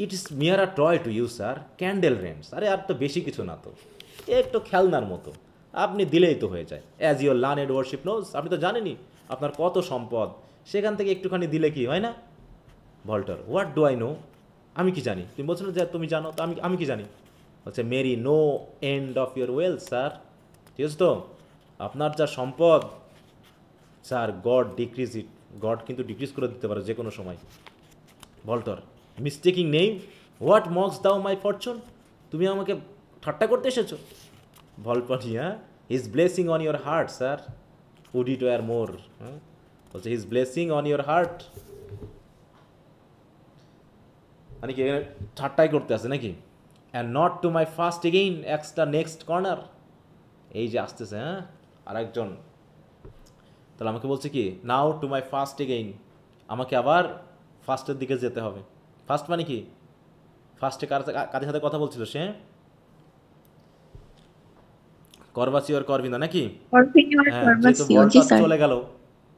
It is mere a toy to you sir, candle rents. আরে আর তো বেশি কিছু না, তো একটু খেলনার মতো, আপনি দিলেই তো হয়ে যায়। As your learned worship knows, আপনি তো জানেনই আপনার কত সম্পদ, সেখান থেকে একটুখানি দিলে কি হয় না। ভল্টার হোয়াট ডু আই নো, আমি কি জানি? তুমি বলছো না যে তুমি জানো, তো আমি কি জানি? হচ্ছে merry no end of your wealth sir, ঠিক আছে তো, আপনার যা সম্পদ sir, God decrease it, God কিন্তু ডিক্রিজ করে দিতে পারে যে কোনো সময়। Voltore mistaking name, what mocks thou my Fortune, তুমি আমাকে ঠাট্টা করতে এসেছো। ভলপনি হ্যাঁ, his blessing on your heart sir, would it were more. হ্যাঁ, বলছে his blessing on your heart, মানে কি এখানে ঠাট্টাই করতে আসে নাকি। And not to my first again extra next corner, এই যে আসতেছে, হ্যাঁ, আরেকজন। তাহলে আমাকে বলছে কি now to my first again, আমাকে আবার ফার্স্টের দিকে যেতে হবে। ফার্স্ট মানে কি, ফার্স্টে কাদের সাথে কথা বলছিল সে? করবাসিওর করবিনা নাকি? হ্যাঁ,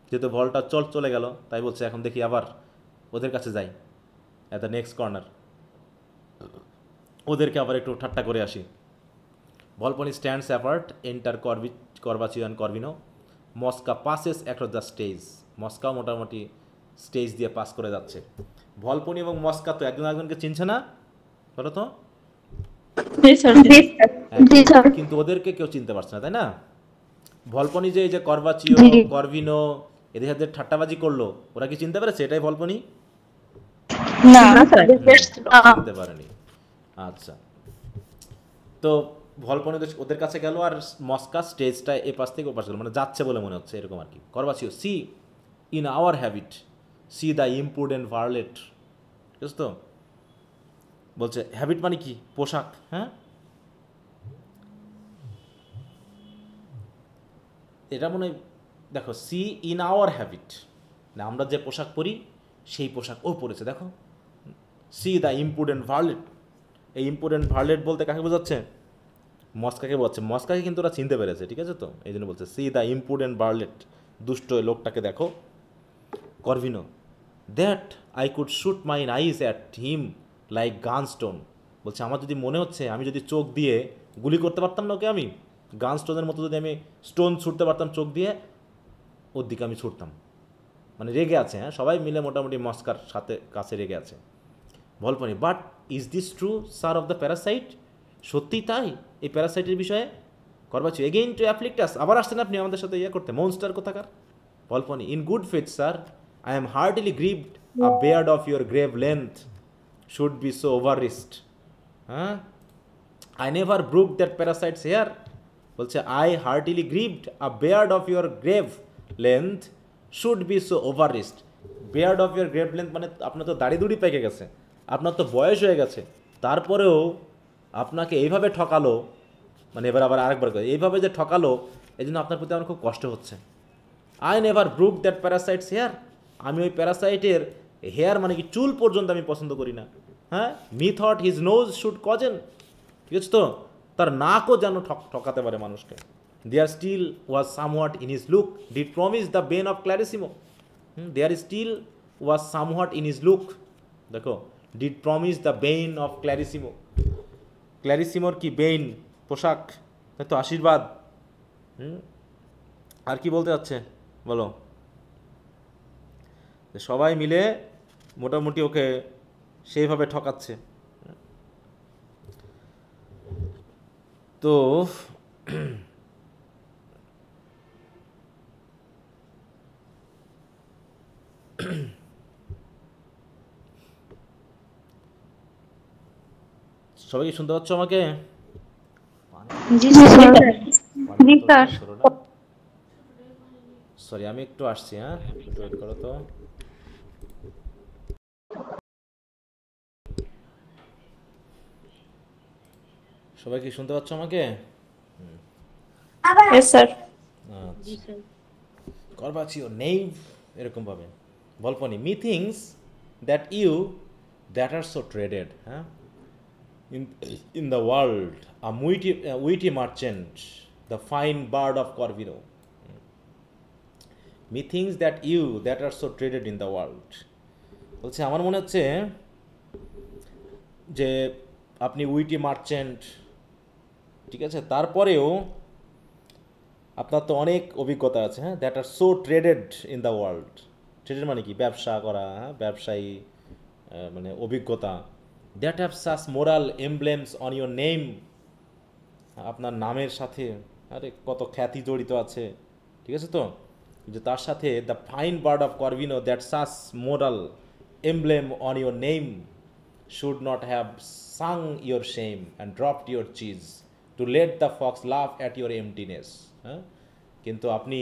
যেহেতু ভল্টার চলে গেল, তাই বলছে এখন দেখি আবার ওদের কাছে যাই, অ্যাট দ্য নেক্সট কর্নার, ওদেরকে আবার একটু ঠাট্টা করে আসি। Volpone stands apart enter Corbaccio and Corvino. Mosca passes across the stage, Mosca মোটামুটি স্টেজ দিয়ে পাস করে যাচ্ছে। ভলপনি এবং মস্কা তো একজন একজনকে চিনছে না, বলো তো। কিন্তু ওদেরকে কেউ চিনতে পারছে না, তাই না। ভলপনি যে এই যে করবাচিও করভিনো এদের সাথে ঠাট্টাবাজি করলো, ওরা কি চিনতে পেরেছে এটাই ভলপনি? না না স্যার চিনতে পারেনি। আচ্ছা, তো ভলপনি ওদের কাছে গেল আর মস্কা স্টেজটা এ পাশ থেকে ও পাশে গেল, মানে যাচ্ছে বলে মনে হচ্ছে এরকম আর কি। Corbaccio see in our habit see the impudent varlet, ঠিক আছে তো? বলছে হ্যাবিট মানে কি? পোশাক। হ্যাঁ, এটা মনে হয় দেখো, সি ইন আওয়ার হ্যাবিট, না আমরা যে পোশাক পরি সেই পোশাক ও পরেছে। দেখো সি দ্য ইম্পুডেন্ট ভার্লেট, এই ইম্পুডেন্ট ভার্লেট বলতে কাকে বোঝাচ্ছে? মস্কাকে বোঝাচ্ছে। মস্কাকে কিন্তু ওরা চিনতে পেরেছে, ঠিক আছে তো? এই জন্য বলছে সি দ্য ইম্পুডেন্ট ভার্লেট, দুষ্ট এই লোকটাকে দেখো। Corvino that I could shoot mine eyes at him like gunstone, বলছে আমার যদি মনে হচ্ছে আমি যদি চোখ দিয়ে গুলি করতে পারতাম না ওকে, আমি গানস্টোনের মতো যদি আমি স্টোন ছুটতে পারতাম চোখ দিয়ে, ওর দিকে আমি ছুটতাম। মানে রেগে আছে, হ্যাঁ, সবাই মিলে মোটামুটি মস্কার সাথে কাছে রেগে আছে। Volpone but is this true sir of the parasite, সত্যি তাই এই প্যারাসাইটের বিষয়ে? করবাচু এগেইন টু অ্যাফ্লিক্টাস, আবার আসছেন আপনি আমাদের সাথে ইয়ে করতে, মনস্টার কোথাকার। Volpone in good faith sir I am heartily grieved a beard of your grave length should be so over reached. হ্যাঁ, I never brook that parasites hair, বলছে I heartily grieved a beard of your grave length should be so over reached. Beard of your grave length মানে আপনার তো দাড়ি দুড়ি পেকে গেছে, আপনার তো বয়স হয়ে গেছে, তারপরেও আপনাকে এইভাবে ঠকালো, মানে এবার আবার আরেকবার করে এইভাবে যে ঠকালো, এই জন্য আপনার প্রতি আমার খুব কষ্ট হচ্ছে। I never brook that parasites hair, আমি ওই প্যারাসাইটের হেয়ার মানে কি চুল পর্যন্ত আমি পছন্দ করি না। হ্যাঁ, methought his nose should cozen, ঠিক আছে তো? তার নাকও যেন ঠকাতে পারে মানুষকে। There still was somewhat in his look did promise the bane of clarissimo, there still was somewhat in his look, দেখো did promise the bane of clarissimo, ক্ল্যারিসিমোর কি বেইন? পোশাক, তাই তো আশীর্বাদ। আর কি বলতে যাচ্ছে বলো? সবাই মিলে মোটামুটি ওকে সেইভাবে ঠকাচ্ছে। তো সবাই কি শুনতে পাচ্ছ আমাকে? জি স্যার। জি স্যার। সরি আমি একটু আসছি, হ্যাঁ একটু ওয়েট করো তো। সবাই কি শুনতে পাচ্ছ আমাকে? Yes sir. আচ্ছা, করবাচিও নেই এরকম ভাবে। Volpone methinks that you that are so traded, হ্যাঁ, in the world a witty merchant the fine bird of Corvino, methinks that you that are so traded in the world, বলছে আমার মনে হচ্ছে যে আপনি উইটি মার্চেন্ট, ঠিক আছে, তারপরেও আপনার তো অনেক অভিজ্ঞতা আছে, হ্যাঁ, that are so traded in the world. Traded মানে কি? ব্যবসা করা, হ্যাঁ, ব্যবসায়ী, মানে অভিজ্ঞতা। That have such moral emblems on your name, আপনার নামের সাথে আরে কত খ্যাতি জড়িত আছে, ঠিক আছে তো? যে তার সাথে the fine bird of Corvino that such moral emblem on your name should not have sung your shame and dropped your cheese to let the fox laugh at your emptiness. হ্যাঁ, কিন্তু আপনি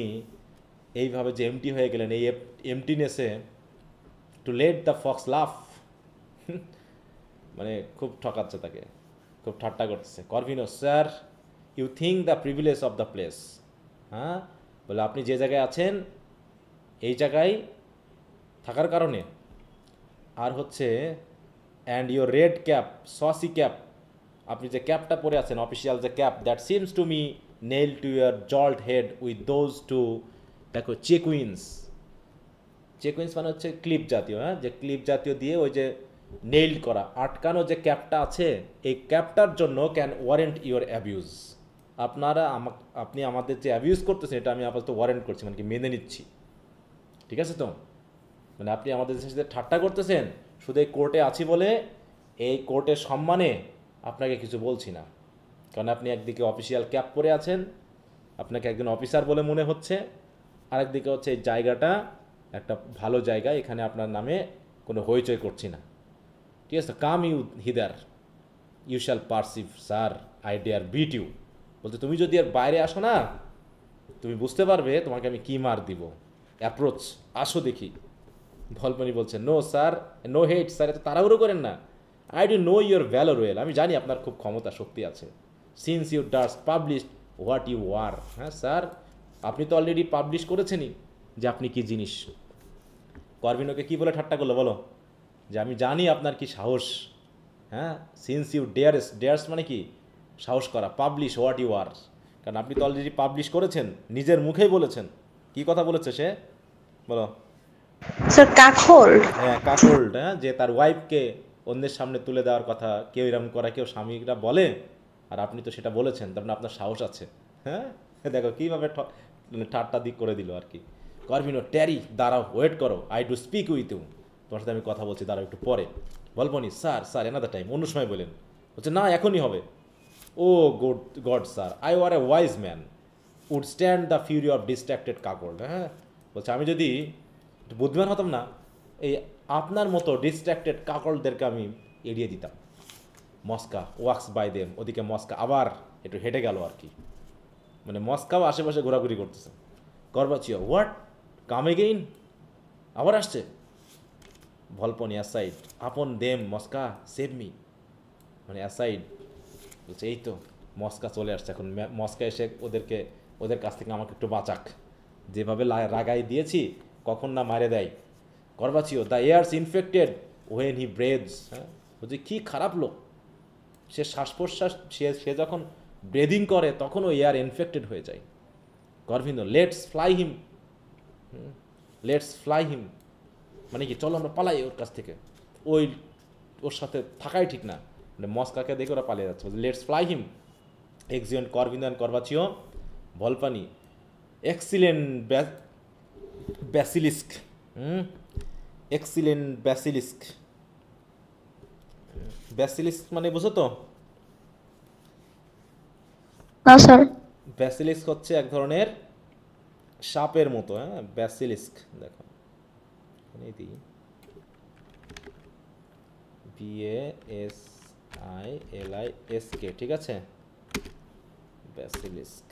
এইভাবে যে এমটি হয়ে গেলেন, এই এমটিনেসে to let the fox laugh, মানে খুব ঠকাচ্ছে তাকে, খুব ঠাট্টা করতেছে। Corvino sir you think the privilege of the place, হ্যাঁ, বলে আপনি যে জায়গায় আছেন এই জায়গায় থাকার কারণে, আর হচ্ছে and your red cap saucy cap, আপনি যে ক্যাপটা পরে আছেন অফিসিয়াল যে cap, that seems to me nail to your jolt head with those two, দেখো চেকুইন্স, চেকুইন্স মানে হচ্ছে ক্লিপ জাতীয়, হ্যাঁ, যে ক্লিপ জাতীয় দিয়ে ওই যে নেইল্ড করা আটকানো যে ক্যাপটা আছে, এই ক্যাপটার জন্য ক্যান ওয়ারেন্ট ইউর অ্যাবিউজ, আপনারা আপনি আমাদের যে অ্যাবিউজ করতেছেন এটা আমি আপাতত ওয়ারেন্ট করছি, মানে কি মেনে নিচ্ছি, ঠিক আছে তো? মানে আপনি আমাদের সাথে ঠাট্টা করতেছেন, শুধু এই কোর্টে আছি বলে এই কোর্টের সম্মানে আপনাকে কিছু বলছি না, কারণ আপনি একদিকে অফিসিয়াল ক্যাপ পরে আছেন, আপনাকে একজন অফিসার বলে মনে হচ্ছে, আরেকদিকে হচ্ছে এই জায়গাটা একটা ভালো জায়গা, এখানে আপনার নামে কোনো হইচই করছি না, ঠিক আছে? Come you hither, you shall perceive sir, I dare beat you. বলতে তুমি যদি আর বাইরে আসো না, তুমি বুঝতে পারবে তোমাকে আমি কী মার দিব। অ্যাপ্রোচ, আসো দেখি। ভলপানি বলছে, no sir, no hate sir, এত তাড়াহুড়ো করেন না। I do know your valour well, আমি জানি আপনার খুব ক্ষমতা শক্তি আছে। Since you durst publish what you are, হ্যাঁ স্যার, আপনি তো অলরেডি পাবলিশ করেছেনই যে আপনি কি জিনিস। করভিনোকে কি বলে ঠাট্টা করলো বলো? যে আমি জানি আপনার কি সাহস। হ্যাঁ, সিন্স ইউ ডেয়ারস, ডেয়ারস মানে কি? সাহস করা। পাবলিশ হোয়াট ইউ আর, কারণ আপনি তো অলরেডি পাবলিশ করেছেন, নিজের মুখেই বলেছেন। কি কথা বলেছে সে বলো? স্যার কাকহোল্ড। হ্যাঁ, কাকোল্ড, হ্যাঁ, যে তার ওয়াইফকে অন্যের সামনে তুলে দেওয়ার কথা কেউ এরকম করা, কেউ স্বামীরা বলে, আর আপনি তো সেটা বলেছেন, তার মানে আপনার সাহস আছে। হ্যাঁ, দেখো কীভাবে ঠাট্টা দিক করে দিল আর কি। করভিনো, ট্যারি দাঁড়াও, ওয়েট করো, I do speak with you, তোমার সাথে আমি কথা বলছি, দাঁড়াও একটু পরে। বলবনি স্যার, স্যার এনাদার টাইম, অন্য সময় বলেন। বলছে না, এখনই হবে। O good God sir, I were a wise man, would stand the fury of distracted cuckold. হ্যাঁ, বলছে আমি যদি একটু বুদ্ধিমান হতাম না, এই আপনার মতো ডিস্ট্র্যাক্টেড কাকলদেরকে আমি এড়িয়ে দিতাম। মস্কা ওয়াক্স বাই দেম, ওদিকে মস্কা আবার একটু হেঁটে গেল আর কি, মানে মস্কাও আশেপাশে ঘোরাঘুরি করতেছে। করবাচিও, হোয়াট, কাম এগেইন, আবার আসছে। ভলপনি অ্যাসাইড, আপন দেম মস্কা, সেভ মি, মানে অ্যাসাইড বলছে এই তো মস্কা চলে আসছে এখন। মস্কা এসে ওদের কাছ থেকে আমাকে একটু বাঁচাক, যেভাবে রাগাই দিয়েছি, কখন না মারে দেয়। Corbaccio, the air's infected when he breathes. হ্যাঁ, বলছি কী খারাপ লোক, সে শ্বাস প্রশ্বাস, সে যখন ব্রেদিং করে তখন ওই এয়ার ইনফেক্টেড হয়ে যায়। Corvino, let's fly him, let's fly him, মানে কি চলো আমরা পালাই ওর কাছ থেকে, ওর সাথে থাকাই ঠিক না। মানে মস্কাকে দেখে ওরা পালিয়ে যাচ্ছে। Let's fly him. Excellent Corvino and Corbaccio. Volpone, excellent basilisk, excellent basilisk. Basilisk মানে বুঝো তো? না স্যার। ব্যাসিলিস্ক হচ্ছে এক ধরনের সাপের মতো। হ্যাঁ, ব্যাসিলিস্ক দেখো BASILISK, ঠিক আছে? ব্যাসিলিস্ক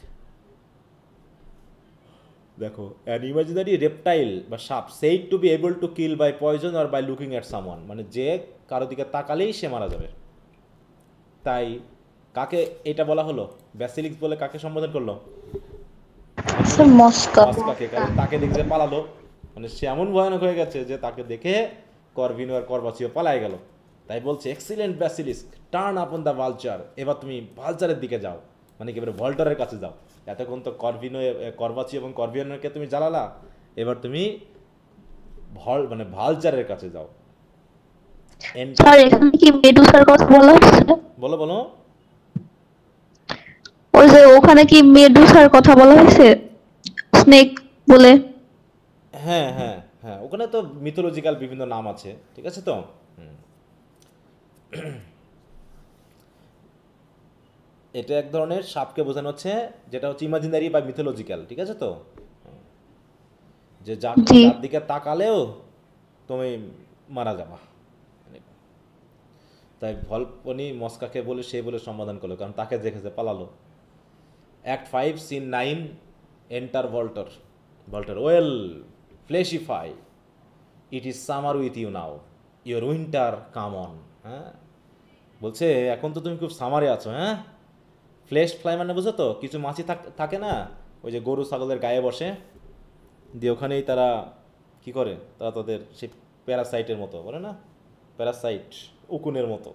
দেখো, অ্যান ইমাজিনারি রেপটাইল বা সাপ, said to be able to kill by poison or by looking at someone, মানে যে কারো দিকে তাকালেই সে মারা যাবে। তাই কাকে এটা বলা হলো? ব্যাসিলিক্স বলে কাকে সম্বোধন করলো? স্যার মস্কা। মস্কাকে, কারণ তাকে দেখে পালালো, মানে সে এমন ভয়ানক হয়ে গেছে যে তাকে দেখে করভিনো আর করবাচিও পালায় গেল। তাই বলছে excellent basilisk, turn upon the vulture, এবার তুমি ভালচারের দিকে যাও, মানে কি এবারে ভল্টারের কাছে যাও। এতক্ষণ তো করবাচি এবং করভিনোকে তুমি জ্বালালা, এবার তুমি মানে ভালচারের কাছে যাও। স্যার এখানে কি মেডুসার কথা বলা হচ্ছে? বলো বলো। ওই যে ওখানে কি মেডুসার কথা বলা হয়েছে, স্নেক বলে? হ্যাঁ হ্যাঁ হ্যাঁ, ওখানে তো মিথোলজিক্যাল বিভিন্ন নাম আছে, ঠিক আছে তো। এটা এক ধরনের সাপকে বোঝানো হচ্ছে, যেটা হচ্ছে ইমাজিনারি বা মিথোলজিক্যাল, ঠিক আছে তো, যে যার দিকে তাকালেও তুমি মারা যাবা। তাই ভলপনি মস্কাকে বলে সে বলে সমাধান করলো, কারণ তাকে দেখেছে পালালো। Act 5 scene 9, enter Voltore. Voltore, well flesh fly, it is summer with you now, your winter come on. হ্যাঁ, বলছে এখন তো তুমি খুব সামারে আছো। হ্যাঁ, ফ্লেশ ফ্লাই মানে বুঝো তো, কিছু মাছি থাকে না, ওই যে গরু ছাগলের গায়ে বসে, দিয়ে ওখানেই তারা কি করে, তারা তাদের সেই প্যারাসাইটের মতো বলে না, প্যারাসাইট, উকুনের মতো।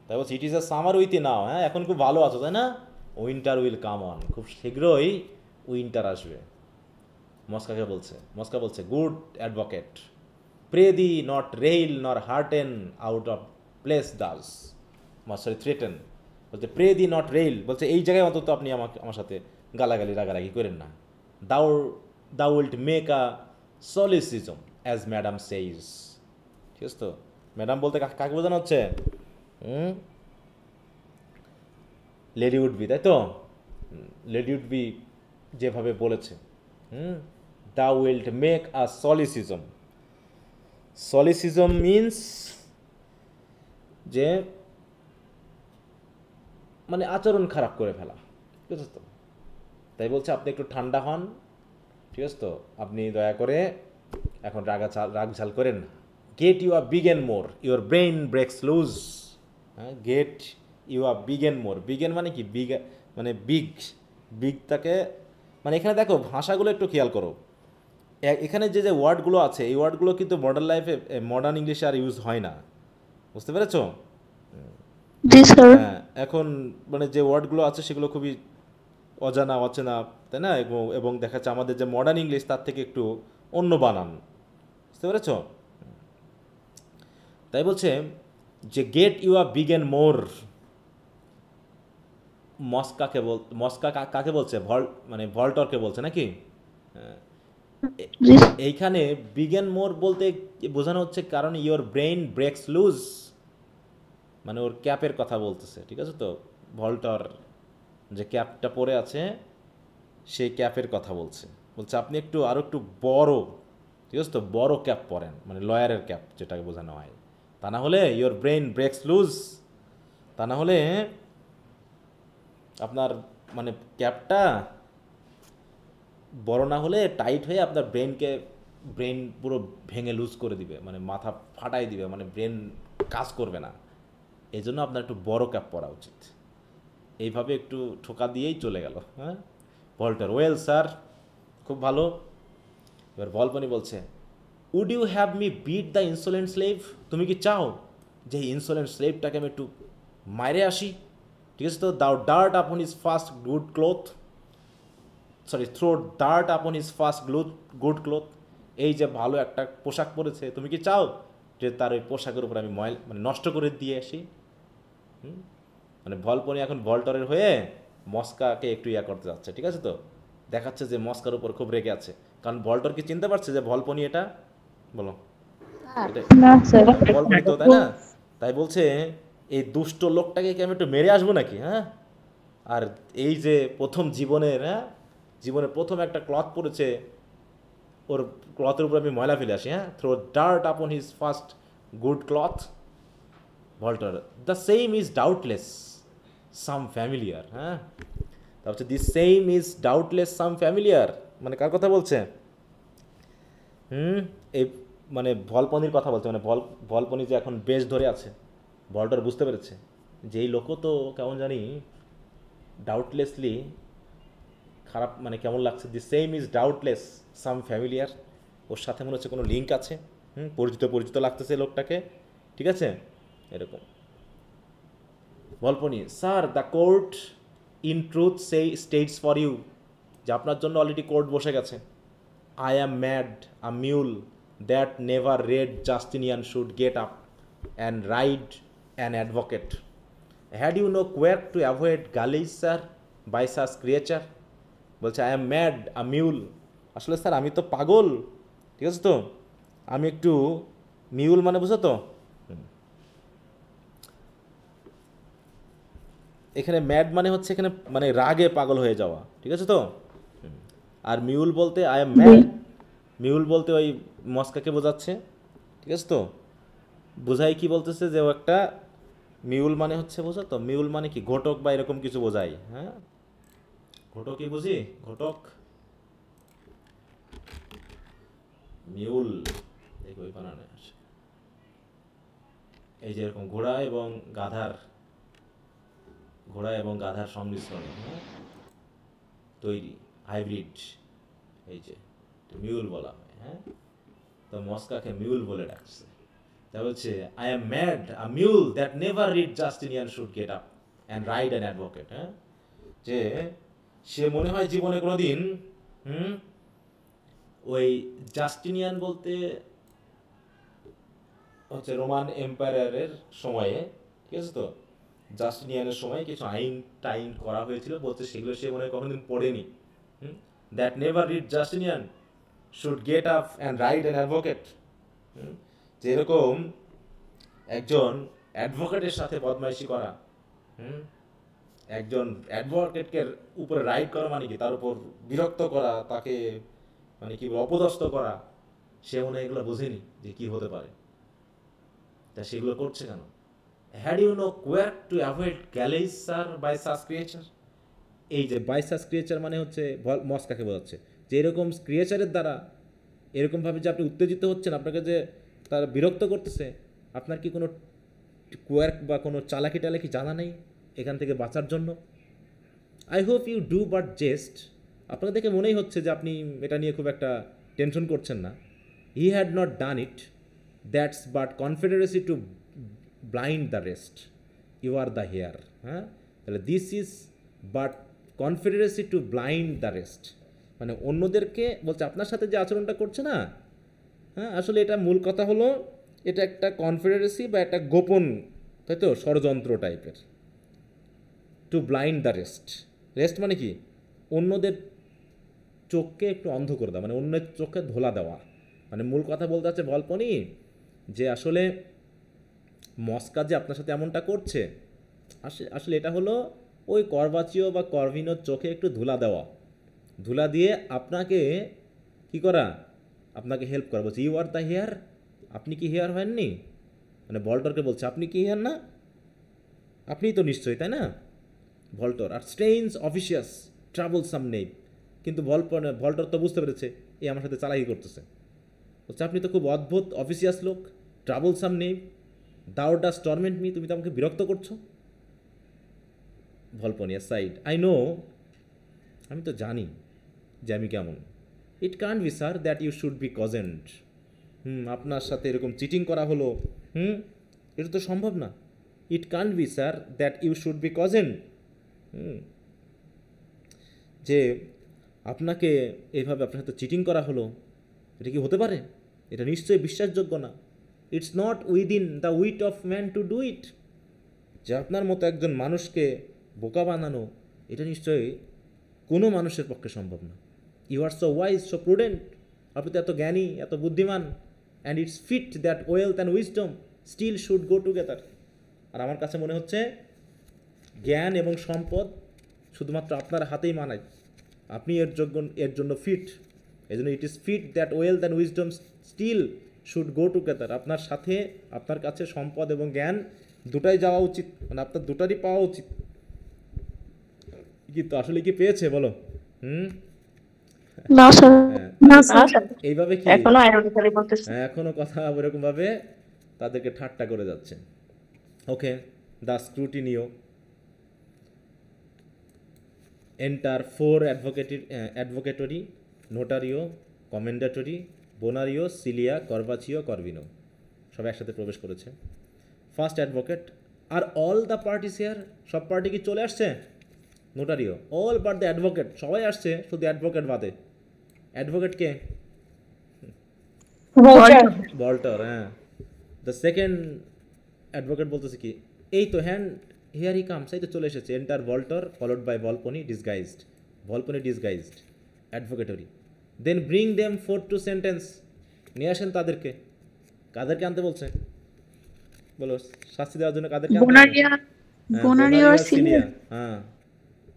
তাই বলছে it is a summer with ye now. হ্যাঁ, এখন খুব ভালো আছো তাই না? উইন্টার উইল কাম অন, খুব শীঘ্রই উইন্টার আসবে। মস্কাকে বলছে, মস্কা বলছে, good advocate, pray thee not rail nor hearten out of place thus, sorry threaten. বলছে প্রে দি নট রেইল, বলছে এই জায়গায় অন্তত আপনি আমার সাথে গালাগালি রাগারাগি করেন না। Thou wilt make a solecism as madam says. ঠিক আছে তো? ম্যাডাম বলতে কাকে বোঝানো হচ্ছে? লেডি উড বি, তাই তো? লেডি উড বি যেভাবে বলেছে, দাউ উইল্ট মেক আ সলিসিজম সলিসিজম মিন্স যে মানে আচরণ খারাপ করে ফেলা, ঠিক আছে তো? তাই বলছে আপনি একটু ঠান্ডা হন, ঠিক আছে তো? আপনি দয়া করে এখন রাগ ঝাল করেন না। Get you are biggin more, your brain breaks loose. হ্যাঁ, get you are biggin more, biggin মানে কি? বিগ মানে বিগটাকে মানে এখানে দেখো ভাষাগুলো একটু খেয়াল করো। এখানে যে যে ওয়ার্ডগুলো আছে এই ওয়ার্ডগুলো কিন্তু মডার্ন লাইফে, মডার্ন ইংলিশে আর ইউজ হয় না, বুঝতে পেরেছো? জি স্যার। হ্যাঁ, এখন মানে যে ওয়ার্ডগুলো আছে সেগুলো খুবই অজানা অচেনা, তাই না? এবং দেখা যাচ্ছে আমাদের যে মডার্ন ইংলিশ তার থেকে একটু অন্য বানান, বুঝতে পেরেছ? তাই বলছে যে গেট ইউ আর বিগেন মোর, মস্কা কাকে বলছে? মানে ভল্টরকে বলছে নাকি? জি এইখানে বিগেন মোর বলতে বোঝানো হচ্ছে কারণ ইওর ব্রেইন ব্রেক্স লুজ, মানে ওর ক্যাপের কথা বলতেছে, ঠিক আছে তো? ভল্টর যে ক্যাপটা পরে আছে সেই ক্যাপের কথা বলছে। বলছে আপনি আরও একটু বড়, ঠিক আছে তো? বড় ক্যাপ পরেন, মানে লয়ারের ক্যাপ যেটাকে বোঝানো হয়। তা না হলে ইওর ব্রেইন ব্রেক্স লুজ, তা না হলে আপনার মানে ক্যাপটা বড় না হলে টাইট হয়ে আপনার ব্রেন পুরো ভেঙে লুজ করে দিবে, মানে মাথা ফাটাই দিবে, মানে ব্রেন কাজ করবে না। এই জন্য আপনার একটু বড় ক্যাপ পরা উচিত। এইভাবে একটু ঠোকা দিয়েই চলে গেল। হ্যাঁ, ভল্টার, ওয়েল স্যার, খুব ভালো। এবার ভলপনি বলছে would you have me beat the insolent slave, তুমি কি চাও যে ইনসোলেন্ট স্লেভটাকে আমি একটু মাইরে আসি, ঠিক আছে তো? Thou dirt upon his first good cloth, sorry, throw dirt upon his first good cloth. এই যে ভালো একটা পোশাক পরেছে, তুমি কি চাও যে তার ওই পোশাকের উপর আমি মানে নষ্ট করে দিয়ে আসি? মানে ভলপনি এখন ভল্টরের হয়ে মস্কাকে একটু ইয়া করতে যাচ্ছে, ঠিক আছে তো? দেখাচ্ছে যে মস্কার উপর খুব রেগে আছে, কারণ ভল্টর কি চিনতে পারছে যে ভলপনি এটা? বলো এটা না স্যার। ভলপনি তো, তাই না? তাই বলছে এই দুষ্ট লোকটাকে কি আমি একটু মেরে আসবো নাকি? হ্যাঁ, আর এই যে প্রথম জীবনের, হ্যাঁ, জীবনের প্রথম একটা ক্লথ পরেছে, ওর ক্লথের উপর আমি ময়লা ফেলে আসি? হ্যাঁ, throw dirt upon his first good cloth. Voltore, the same is doubtless some familiar. হ্যাঁ, তারপর হচ্ছে the same is doubtless some familiar, মানে কার কথা বলছে? এই মানে ভলপনির কথা বলছে, মানে ভলপনি যে এখন বেশ ধরে আছে, ভল্টার বুঝতে পেরেছে যে এই লোকও তো কেমন জানি ডাউটলেসলি খারাপ, মানে কেমন লাগছে। The same is doubtless some familiar, ওর সাথে মনে হচ্ছে কোনো লিঙ্ক আছে, পরিচিত পরিচিত লাগতেছে লোকটাকে, ঠিক আছে? এরকম। Volpone, sir the court in truth states for you, যে আপনার জন্য অলরেডি কোর্ট বসে গেছে। I am mad, a mule that never read Justinian should get up and ride an advocate. Had you no quirk to avoid gullage sir by such creature. বলছে I am mad, a mule, আসলে স্যার আমি তো পাগল, ঠিক আছে তো? আমি একটু মিউল মানে বুঝো তো? এখানে ম্যাড মানে হচ্ছে এখানে মানে রাগে পাগল হয়ে যাওয়া, ঠিক আছে তো? আর মিউল বলতে আই এম ম্যাড, মিউল বলতে ওই মস্কাকে বোঝাচ্ছে, ঠিক আছে তো? বোঝাই কি বলতেছে যে ও একটা মিউল মানে হচ্ছে, বোঝো তো? মিউল মানে কি? ঘটক বা এরকম কিছু বোঝাই। হ্যাঁ, ঘটকই বুঝি, ঘটক, মিউল, দেখো ওই বানানে আসে, এই যে এরকম ঘোড়া এবং গাধার সংমিশ্রণে, হ্যাঁ, তৈরি হাইব্রিড, এই যে মিউল বলা হয়। হ্যাঁ, তো মস্কাকে মিউল বলে ডাকছে। তা বলছে I am mad, a mule that never read Justinian should get up and ride an advocate. হ্যাঁ, যে সে মনে হয় জীবনে কোনোদিন ওই জাস্টিনিয়ান বলতে হচ্ছে রোমান এম্পায়ারের সময়ে, ঠিক আছে তো? জাস্টিনিয়ানের সময় কিছু আইন টাইন করা হয়েছিল, বলতে সেগুলো সে মনে হয় কোনোদিন পড়েনি। That never read Justinian should get up and ride an advocate. যেরকম একজন অ্যাডভোকেটের সাথে বদমাইশি করা, একজন অ্যাডভোকেটকে উপরে রাইড করা মানে কি? তার উপর বিরক্ত করা, তাকে মানে কি অপদস্থ করা, সে মনে হয় এগুলো বোঝেনি যে কি হতে পারে, তা সেগুলো করছে কেন? Had you no quirk to avoid gullage sir by such creature? এই যে বাই সাস ক্রিয়েচার মানে হচ্ছে মস্কাকে বোঝাচ্ছে যে এরকম ক্রিয়েচারের দ্বারা এরকমভাবে যে আপনি উত্তেজিত হচ্ছেন, আপনাকে যে তারা বিরক্ত করতেছে, আপনার কি কোনো কোয়ার্ক বা কোনো চালাকি টালাকি জানা নেই এখান থেকে বাঁচার জন্য? I hope you do but jest. আপনাকে দেখে মনেই হচ্ছে যে আপনি এটা নিয়ে খুব একটা টেনশন করছেন না। He had not done it, that's but confederacy to blind the rest, you are the heir. হ্যাঁ, তাহলে this is but confederacy to blind the rest, মানে অন্যদেরকে বলছে আপনার সাথে যে আচরণটা করছে না, হ্যাঁ, আসলে এটা মূল কথা হলো এটা একটা কনফেডারেসি বা একটা গোপন, তাই তো, ষড়যন্ত্র টাইপের। To blind the rest, rest মানে কি? অন্যদের চোখকে একটু অন্ধ করে দেওয়া, মানে অন্যের চোখে ধোলা দেওয়া। মানে মূল কথা বলতে আছে ভলপনি যে আসলে মস্কা যে আপনার সাথে এমনটা করছে, আসলে এটা হলো ওই করবাচিও বা করভিনোর চোখে একটু ধুলা দেওয়া, ধুলা দিয়ে আপনাকে কি করা, আপনাকে হেল্প করা। বলছে ইউ আর দ্য হেয়ার, আপনি কি হেয়ার হয়ননি? মানে ভল্টরকে বলছে আপনি কি হেয়ার না? আপনিই তো নিশ্চয়ই, তাই না? ভল্টর আর স্ট্রেঞ্জ অফিসিয়াস ট্রাবল সাম নেই, কিন্তু ভল্টর তো বুঝতে পেরেছে এই আমার সাথে চালাকি করতেছে। বলছে আপনি তো খুব অদ্ভুত অফিসিয়াস লোক, ট্রাবল সাম নেই, দাও ডাস টর্মেন্ট মি, তুমি তো আমাকে বিরক্ত করছো। ভলপনিয়া সাইড, আই নো, আমি তো জানি যে আমি কেমন। It can't be sir that you should be cozened. আপনার সাথে এরকম চিটিং করা হলো, এটা তো সম্ভব না। It can't be sir that you should be cozened, যে আপনাকে এইভাবে আপনার সাথে চিটিং করা হলো, এটা কি হতে পারে? এটা নিশ্চয়ই বিশ্বাসযোগ্য না। It's not within the wit of man to do it, যে আপনার মতো একজন মানুষকে বোকা বানানো, এটা নিশ্চয়ই কোনো মানুষের পক্ষে সম্ভব না। You are so wise, so prudent, আপনি তো এত জ্ঞানী, এত বুদ্ধিমান। And it's fit that wealth and wisdom still should go together. আর আমার কাছে মনে হচ্ছে জ্ঞান এবং সম্পদ শুধুমাত্র আপনার হাতেই মানায়, আপনি এর জন্য ফিট। এই জন্য it is fit that wealth and wisdom still should go together. আপনার সাথে, আপনার কাছে সম্পদ এবং জ্ঞান দুটাই যাওয়া উচিত, মানে আপনার দুটারই পাওয়া উচিত। কিন্তু আসলে কি পেয়েছে বলো? না স্যার, না স্যার। আচ্ছা, এইভাবে কি এখনো আইরনিক্যালি বলতেছে। এখনো কথা ওরকম ভাবে তাদেরকে ঠাট্টা করে যাচ্ছে। Okay, the Scrutineo enter four advocatori, notario, commendatori, Bonario, Celia, Corbaccio, Corvino, সব একসাথে প্রবেশ করেছে। First advocate, are all the parties here, সব পার্টি কি চলে আসছে? Notario, all but the advocate, সবাই আসছে শুধু অ্যাডভোকেট বাদে। অ্যাডভোকেট কে? ভল্টার, হ্যাঁ। দ্য সেকেন্ড অ্যাডভোকেট বলতেছে কি, এই তো হ্যান্ড হিয়ার হি কামস, এই তো চলে এসেছে। Enter Voltore followed by Volpone disguised, Volpone disguised advocatori. Then bring them four to sentence, নিয়ে আসেন তাদেরকে। কাদেরকে আনতে বলছে বলো? শাস্তি দেওয়ার জন্য কাদেরকে আনতে বলছে? বোনারিয়া, হ্যাঁ, বোনারিও আর সিলিয়া, সিলিয়া। হ্যাঁ।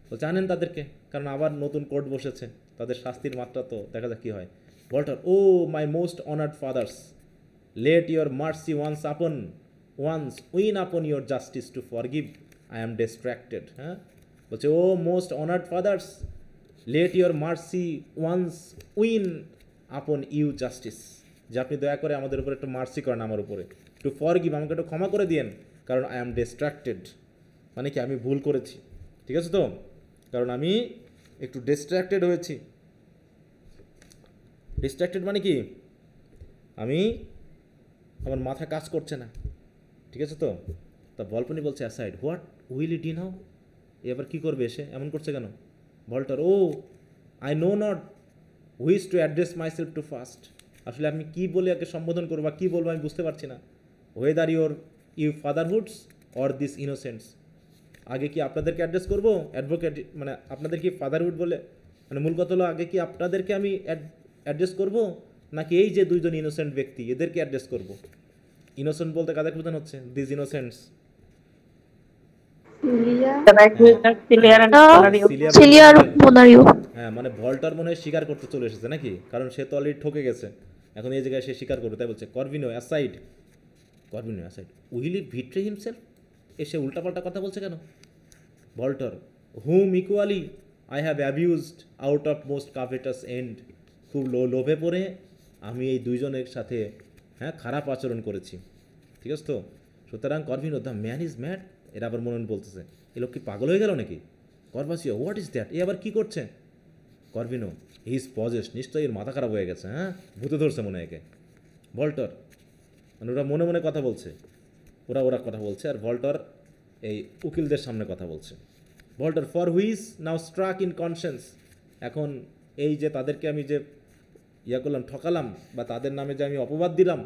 তো জানেন তাদেরকে, কারণ আবার নতুন কোর্ট বসেছে, তাদের শাস্তির মাত্রা তো দেখা যাক কী হয়। Voltore, O my most honoured fathers, let your mercy once win upon your justice to forgive, I am distracted. হ্যাঁ, বলছে O most honoured fathers, let your mercy once win upon you justice, যে আপনি দয়া করে আমাদের উপর একটু মার্সি করেন, আমার উপরে টু ফরগিভ, আমাকে একটু ক্ষমা করে দিয়েন, কারণ আই অ্যাম ডিস্ট্র্যাক্টেড, মানে কি আমি ভুল করেছি, ঠিক আছে তো, কারণ আমি একটু ডিস্ট্র্যাক্টেড হয়েছি। ডিস্ট্র্যাক্টেড মানে কি, আমার মাথা কাজ করছে না, ঠিক আছে তো। তা ভলপনি বলছে aside, what will it do now, এবার কী করবে এসে, এমন করছে কেন? Voltore, O I know not which to address myself to first, আসলে আমি কী বলে একে সম্বোধন করবো বা কী বলবো আমি বুঝতে পারছি না। ওয়েদার ইউ ফাদারহুডস অর দিস ইনোসেন্টস, আগে কি আপনাদেরকে অ্যাড্রেস করবো অ্যাডভোকেট, মানে আপনাদের কি ফাদারহুড বলে, মানে মূল কথা হলো আগে কি আপনাদেরকে আমি অ্যাড্রেস করব, নাকি এই যে দুইজন ইনোসেন্ট ব্যক্তি এদেরকে অ্যাড্রেস করব? ইনোসেন্ট বলতে কাদের বোঝানো হচ্ছে? দিস ইনোসেন্টস, সিলিয়ার বোনারিও। হ্যাঁ, মানে ভল্টার মনে হয় স্বীকার করতে চলে এসেছে নাকি, কারণ সে তো অলরেডি ঠকে গেছে। এখন এই জায়গায় সে স্বীকার করবে, তাই বলছে Corvino aside, Corvino aside will he betray himself, এসে উল্টাপাল্টা কথা বলছে কেন? Voltore whom equally I have abused out of most covetous ends, খুব লোভে পড়ে আমি এই দুইজনের সাথে খারাপ আচরণ করেছি, ঠিক আছে তো? সুতরাং করভিনো দ্য ম্যান ইজ ম্যাড, এরা আবার মনে মনে বলতেছে এ লোক কি পাগল হয়ে গেল নাকি? করভাসিও হোয়াট ইজ দ্যাট, এ আবার কী করছে? করভিনো হি ইজ পজেসড, নিশ্চয়ই এর মাথা খারাপ হয়ে গেছে, ভূতে ধরছে মনে হয় একে। ভল্টার মানে ওরা মনে মনে কথা বলছে, ওরা কথা বলছে, আর ভল্টার এই উকিলদের সামনে কথা বলছে। Voltore for whose now struck in conscience, এখন এই যে তাদেরকে আমি যে করলাম, ঠকালাম, বা তাদের নামে যে আমি অপবাদ দিলাম,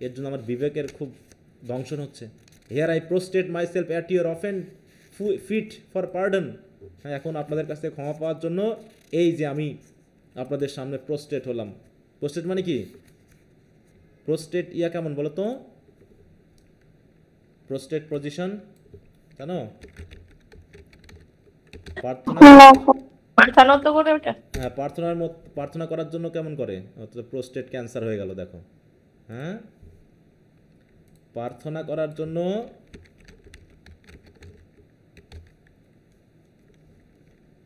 এর জন্য আমার বিবেকের খুব দংশন হচ্ছে। Here I prostrate myself at your offended feet for pardon, এখন আপনাদের কাছ থেকে ক্ষমা পাওয়ার জন্য এই যে আমি আপনাদের সামনে প্রোস্টেট হলাম। প্রোস্টেট মানে কি? প্রোস্টেট কেমন বলো তো? প্রোস্টেট পজিশন কেন? প্রার্থনা তো করে ওটা। হ্যাঁ, প্রার্থনা করার জন্য কেমন করে? প্রোস্টেট ক্যান্সার হয়ে গেল দেখো। প্রার্থনা করার জন্য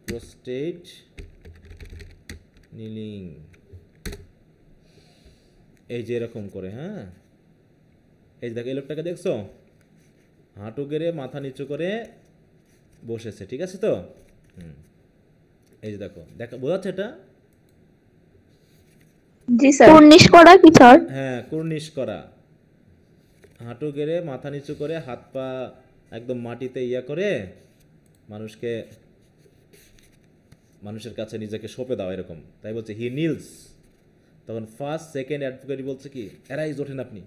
প্রোস্টেট নিলিং, এই যে এরকম করে। এই যে দেখো, এই লোকটাকে দেখছো, হাঁটু গেড়ে মাথা নিচু করে বসেছে, ঠিক আছে তো? এই যে দেখো, বোঝাচ্ছে এটা? জি স্যার। কুর্নিশ করা কি স্যার? হ্যাঁ, কুর্নিশ করা, হাঁটু গেড়ে মাথা নিচু করে হাত পা একদম মাটিতে করে মানুষের কাছে নিজেকে সঁপে দাও, এরকম। তাই বলছে হি নিলস। তখন ফার্স্ট সেকেন্ড অ্যাডভোকেট বলছে কি, এরাইজ ওঠেন আপনি।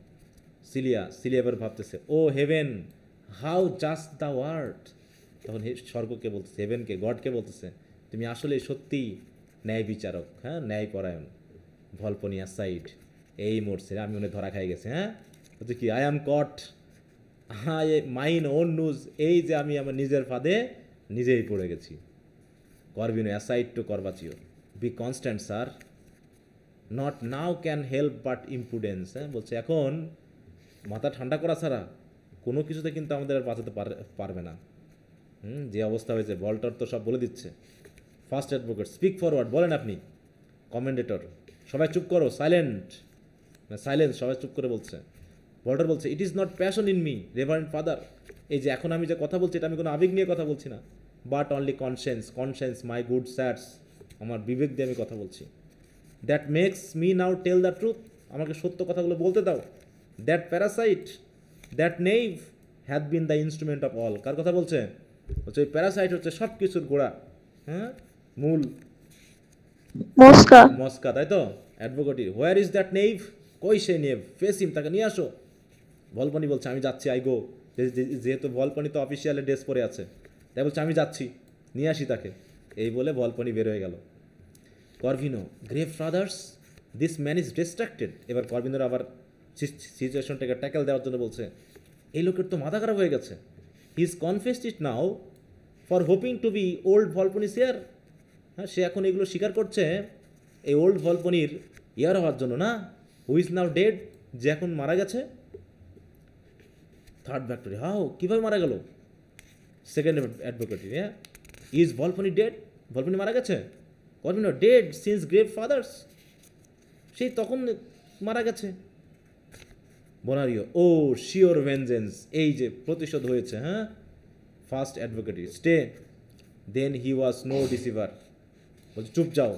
সিলিয়া এবার ভাবতেছে, O heaven how just the word. তখন স্বর্গকে বলতেছে, হেভেনকে, গডকে বলতেছে, তুমি আসলে সত্যি ন্যায় বিচারক, ন্যায় পরায়ণ। ভলপনিয়া সাইড, এই মরছে, আমি মনে ধরা খাই গেছে। বলছে কি, I am caught mine own noose, এই যে আমি আমার নিজের ফাঁদে নিজেই পড়ে গেছি। Corvino aside to Corbaccio, be constant sir, nought now can help but impudence. বলছে এখন মাথা ঠান্ডা করা ছাড়া কোনো কিছুতে কিন্তু আমাদের আর বাঁচাতে পারবে না। যে অবস্থা হয়েছে, ভল্টার তো সব বলে দিচ্ছে। ফার্স্ট অ্যাডভোকেট স্পিক ফরওয়ার্ড, বলেন আপনি। কমেন্ডেটর, সবাই চুপ করো, সাইলেন্ট, সবাই চুপ করে বলছে। ভল্টার বলছে, it is not passion in me reverend father, এই যে এখন আমি যে কথা বলছি এটা আমি কোনো আবেগ নিয়ে কথা বলছি না, but only conscience my good sirs, আমার বিবেক দিয়ে আমি কথা বলছি। That makes me now tell the truth, আমাকে সত্য কথাগুলো বলতে দাও। That parasite, that knave had been the instrument of all, কার কথা বলছে? হচ্ছে ওই প্যারাসাইট হচ্ছে সব কিছুর গোড়া, মূল মস্কা, তাই তো? Advocate, where is that naive, কই সে নেভ, ফেস হিম, তাকে নিয়ে আসো। ভলপনি বলছে, আমি যাচ্ছি, আই গো, যেহেতু ভলপনি তো অফিসিয়ালে ড্রেস পরে আছে, তাই বলছে আমি যাচ্ছি, নিয়ে আসি তাকে। এই বলে ভলপনি বের হয়ে গেল। করভিনো, grave father's, this man is distracted. এবার করভিনোর আবার সিচুয়েশনটাকে ট্যাকেল দেওয়ার জন্য বলছে, এই লোকের তো মাথা খারাপ হয়ে গেছে। He is confessed it now for hoping to be old Volpone heir, সে এখন এগুলো স্বীকার করছে এই ওল্ড ভলপনির ইয়ার হওয়ার জন্য না, হু ইজ নাও ডেড, যে এখন মারা গেছে। থার্ড ফ্যাক্টরি, হাউ, কীভাবে মারা গেল? Second advocate, is ভলপনি dead, Volpone মারা গেছে? করভিনো, ডেড সিন্স গ্রেভ ফাদার্স, সেই তখন মারা গেছে। বোনারিও, ও শিওর ভেঞ্জেন্স, এই যে প্রতিশোধ হয়েছে। First advocate, stay, then he was no deceiver, বলছে চুপ যাও,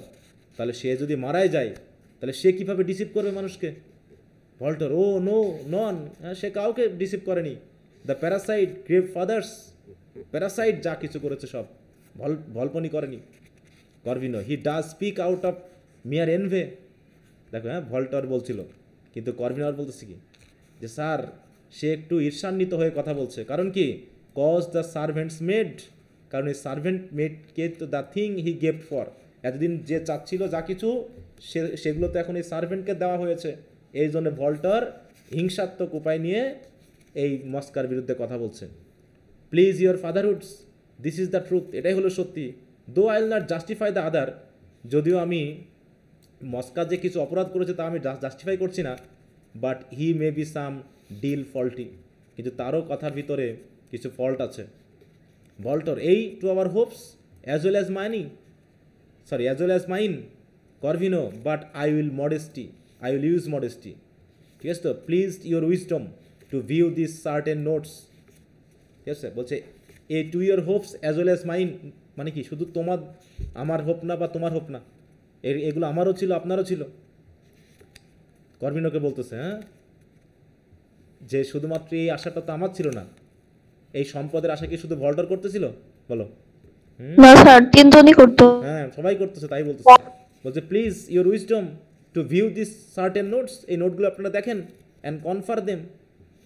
তাহলে সে যদি মারাই যায় তাহলে সে কীভাবে ডিসিভ করবে মানুষকে? ভল্টার, ও নো নন, সে কাউকে ডিসিভ করেনি। The Parasite grave father's, Parasite যা কিছু করেছে সব ভলপনি করেনি। করভিনো, he does speak out of মিয়ার এনভে, দেখো ভল্টার বলছিল, কিন্তু করভিনো বলতেছে কি, যে স্যার সে একটু ঈর্ষান্বিত হয়ে কথা বলছে, কারণ কি, কজ দ্য সার্ভেন্টস মেড, কারণ এই সার্ভেন্ট মেডকে তো the thing he gave for, এতদিন যে চাচ্ছিল যা কিছু সেগুলো তো এখন এই সার্ভেন্টকে দেওয়া হয়েছে। এই জন্য ভল্টার হিংসাত্মক উপায় নিয়ে এই মস্কার বিরুদ্ধে কথা বলছে। Please your fatherhoods, this is the truth, এটাই হলো সত্যি। Though I will not justify the other, যদিও আমি মস্কা যে কিছু অপরাধ করেছে তা আমি জাস্টিফাই করছি না, but he may be some deal faulty, কিন্তু তারও কথার ভিতরে কিছু ফল্ট আছে। Voltore ay to our hopes as well as mine, sorry as well as mine Corvino, but I will use modesty, ঠিক আছে তো, please your wisdom to view this certain notes, ঠিক আছে, বলছে ay to your hopes as well as mine, মানে কি শুধু আমার হোপ না বা তোমার হোপ না, এগুলো আমারও ছিল আপনারও ছিল। করভিনোকে বলতেছে, হ্যাঁ, যে শুধুমাত্র এই আশাটা তো আমার ছিল না, এই সম্পদের আশা কি শুধু ভল্টার করতেছিল বলো? না স্যার, তিনজনই করতো। হ্যাঁ, সবাই করতেছে, তাই বলতেছে। বলছে please your wisdom to view this certain notes, এই নোটগুলো আপনারা দেখেন, অ্যান্ড কনফার দেম,